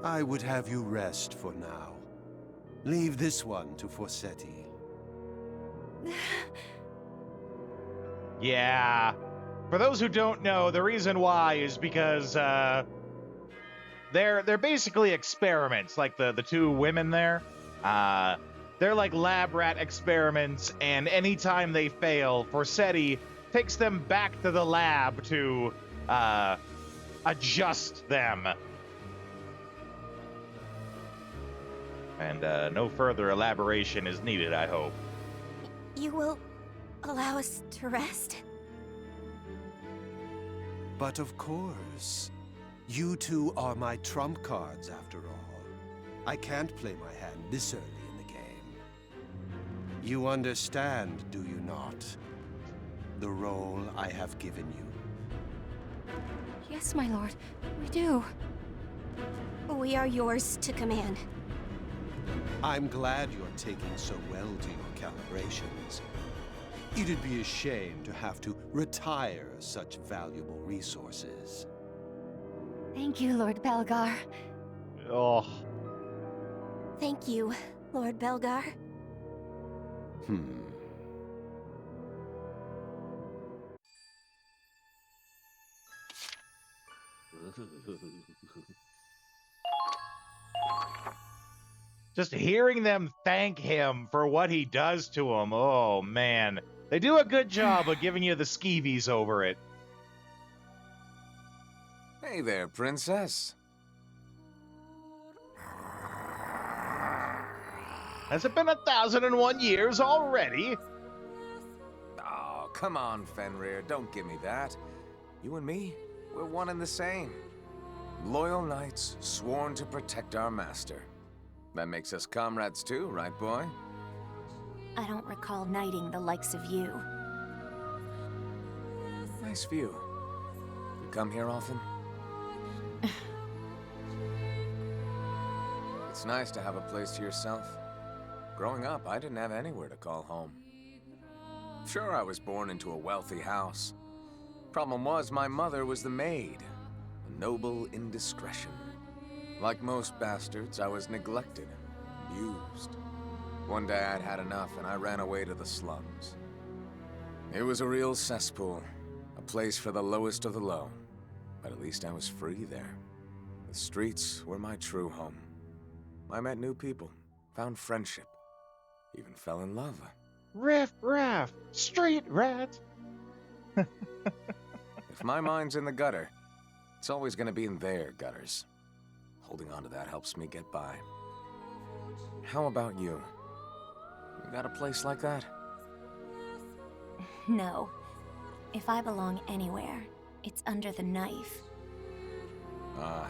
I would have you rest for now. Leave this one to Forsetti. Yeah. For those who don't know, the reason why is because they're basically experiments, like the two women there. They're like lab rat experiments, and anytime they fail, Forsetti takes them back to the lab to adjust them. And no further elaboration is needed, I hope. You will allow us to rest? But of course. You two are my trump cards, after all. I can't play my hand this early in the game. You understand, do you not? The role I have given you. Yes, my lord. We do. We are yours to command. I'm glad you're taking so well to your calibrations. It'd be a shame to have to retire such valuable resources. Thank you, Lord Belgar. Oh. Thank you, Lord Belgar. Just hearing them thank him for what he does to them, oh man. They do a good job of giving you the skeevies over it. Hey there, princess. Has it been 1,001 years already? Oh, come on, Fenrir. Don't give me that. You and me, we're one and the same. Loyal knights, sworn to protect our master. That makes us comrades too, right, boy? I don't recall knighting the likes of you. Nice view. You come here often? It's nice to have a place to yourself. Growing up, I didn't have anywhere to call home. Sure, I was born into a wealthy house. Problem was, my mother was the maid. A noble indiscretion. Like most bastards, I was neglected, abused. One day I'd had enough and I ran away to the slums. It was a real cesspool, a place for the lowest of the low. But at least I was free there. The streets were my true home. I met new people, found friendship, even fell in love. Riff raff, street rat. If my mind's in the gutter, it's always gonna be in their gutters. Holding on to that helps me get by. How about you? You got a place like that? No. If I belong anywhere, it's under the knife. Ah,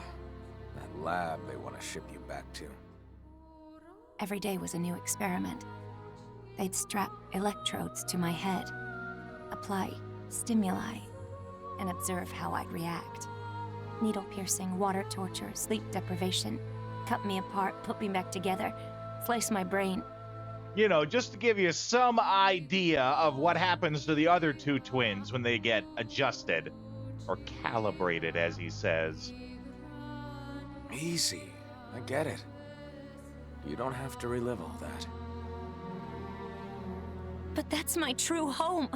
that lab they want to ship you back to. Every day was a new experiment. They'd strap electrodes to my head, apply stimuli, and observe how I'd react. Needle piercing, water torture, sleep deprivation, cut me apart, put me back together, slice my brain. You know, just to give you some idea of what happens to the other two twins when they get adjusted, or calibrated, as he says. Easy. I get it. You don't have to relive all that. But that's my true home.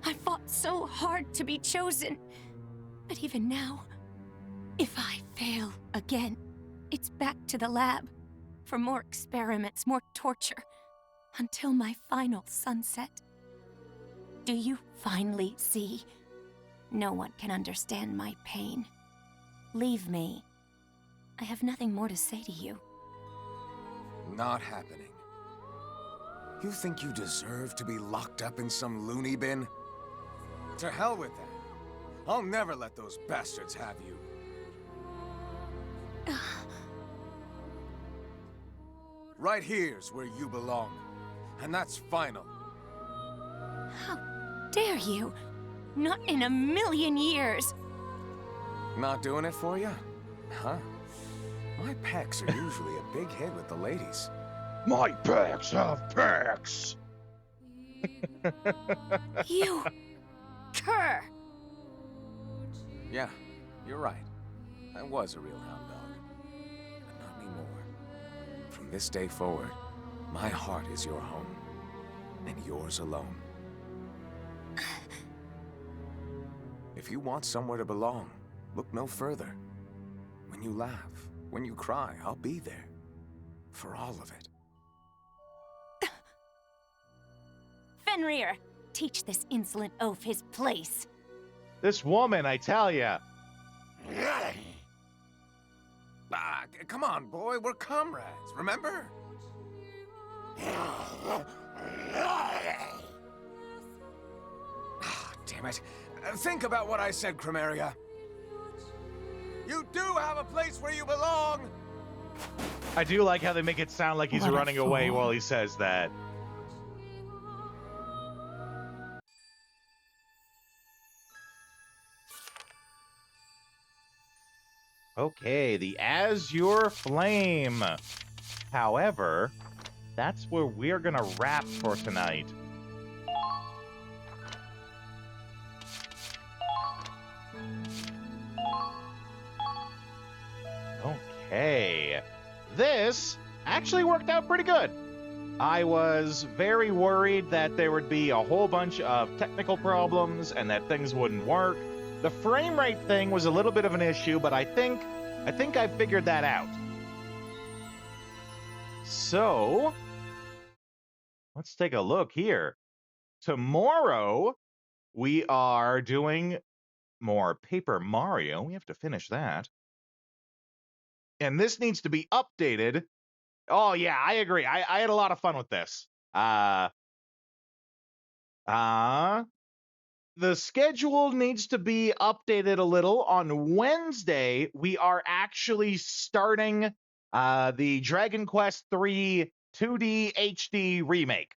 I fought so hard to be chosen. But even now, if I fail again, it's back to the lab for more experiments, more torture, until my final sunset. Do you finally see? No one can understand my pain. Leave me. I have nothing more to say to you. Not happening. You think you deserve to be locked up in some loony bin? To hell with that. I'll never let those bastards have you. Right here's where you belong. And that's final. How dare you? Not in a million years. Not doing it for you? Huh? My pecs are usually a big hit with the ladies. My pecs have pecs! You cur! Yeah, you're right. I was a real hound dog. But not anymore. From this day forward, my heart is your home. And yours alone. If you want somewhere to belong, look no further. When you laugh, when you cry, I'll be there. For all of it. Fenrir, teach this insolent oaf his place. This woman, I tell ya. Ah, come on, boy, we're comrades, remember? Ah, damn it. Think about what I said, Chromaria. You do have a place where you belong! I do like how they make it sound like he's What a running away fool. while he says that. Okay, the Azure Flame. However, that's where we're gonna wrap for tonight. Okay. This actually worked out pretty good. I was very worried that there would be a whole bunch of technical problems and that things wouldn't work. The frame rate thing was a little bit of an issue, but I think I figured that out. So, let's take a look here. Tomorrow, we are doing more Paper Mario. We have to finish that. And this needs to be updated. Oh, yeah, I agree. I had a lot of fun with this. The schedule needs to be updated a little. On Wednesday, we are actually starting the Dragon Quest III 2D HD remake.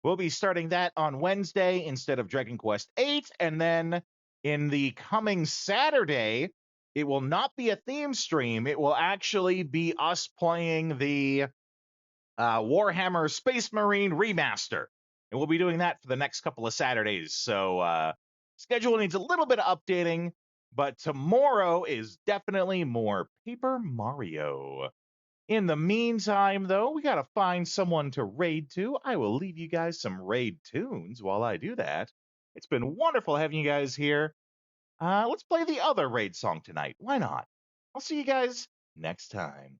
We'll be starting that on Wednesday instead of Dragon Quest VIII, and then in the coming Saturday, it will not be a theme stream. It will actually be us playing the Warhammer Space Marine Remaster. And we'll be doing that for the next couple of Saturdays. So schedule needs a little bit of updating, but tomorrow is definitely more Paper Mario. In the meantime, though, we got to find someone to raid to. I will leave you guys some raid tunes while I do that. It's been wonderful having you guys here. Let's play the other raid song tonight. Why not? I'll see you guys next time.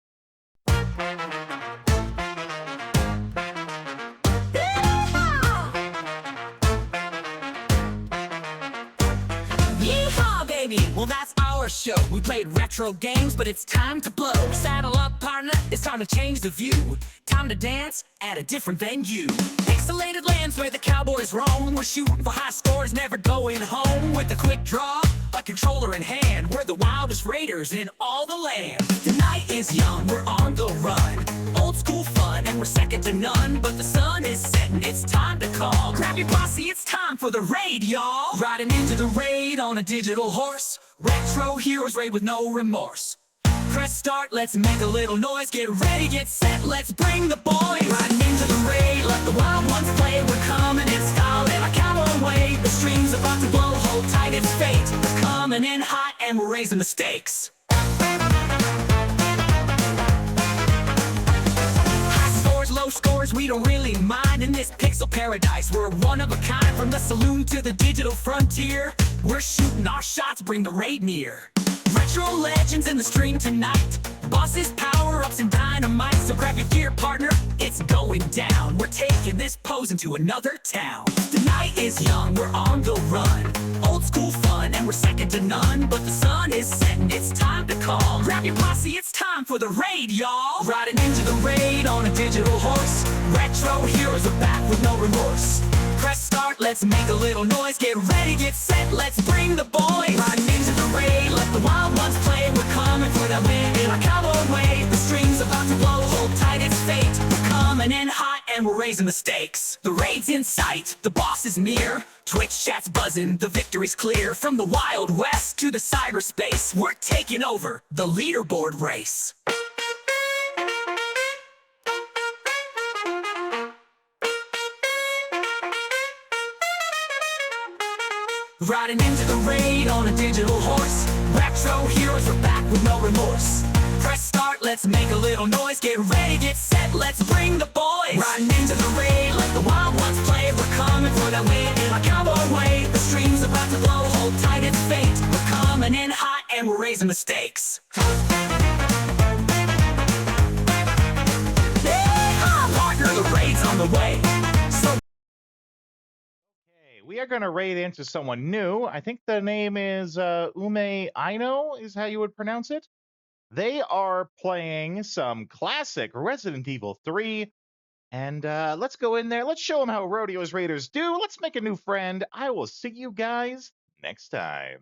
Yeehaw, baby! Well, that's our show. We played retro games, but it's time to blow. Saddle up, partner. It's time to change the view. Time to dance at a different venue. Pixelated lands where the cowboys roam. We're shooting for high scores, never going home. With a quick draw, a controller in hand. We're the wildest raiders in all the land. The night is young, we're on the run. Old school fun and we're second to none. But the sun is setting, it's time to call. Grab your posse, it's time for the raid, y'all. Riding into the raid on a digital horse. Retro heroes raid with no remorse. Press start, let's make a little noise. Get ready, get set, let's bring the boys. Riding into the raid, let the wild ones play. We're coming in style in our cowboy way. The stream's about to blow, hold tight, it's fate. We're coming in hot and we're raising the stakes. Low scores, we don't really mind in this pixel paradise. We're one of a kind, from the saloon to the digital frontier. We're shooting our shots, bring the raid near. Retro legends in the stream tonight. Bosses, power-ups, and dynamite. So grab your gear, partner, it's going down. We're taking this pose into another town. The night is young, we're on the run. Old school fun, and we're second to none. But the sun is setting, it's time to call. Grab your posse, it's time for the raid, y'all. Riding into the raid on a digital horse. Retro heroes are back with no remorse. Press start, let's make a little noise. Get ready, get set, let's bring the boys. Riding into the raid, let the wild ones play. We're coming for that win in our cowboy way. The stream's about to blow, hold tight, it's fate. We're coming in hot and we're raising the stakes. The raid's in sight, the boss is near. Twitch chat's buzzing, the victory's clear. From the Wild West to the cyberspace, we're taking over the leaderboard race. Riding into the raid on a digital horse. Retro heroes are back with no remorse. Press start, let's make a little noise. Get ready, get set, let's bring the boys. Riding into the raid, let the wild ones play. We're coming for that win in our cowboy way. The stream's about to blow, hold tight, it's fate. We're coming in hot and we're raising the stakes. Yeah, partner, the raid's on the way. So we are going to raid into someone new. I think the name is Ume Aino, is how you would pronounce it. They are playing some classic Resident Evil 3. And let's go in there. Let's show them how Rodeo's Raiders do. Let's make a new friend. I will see you guys next time.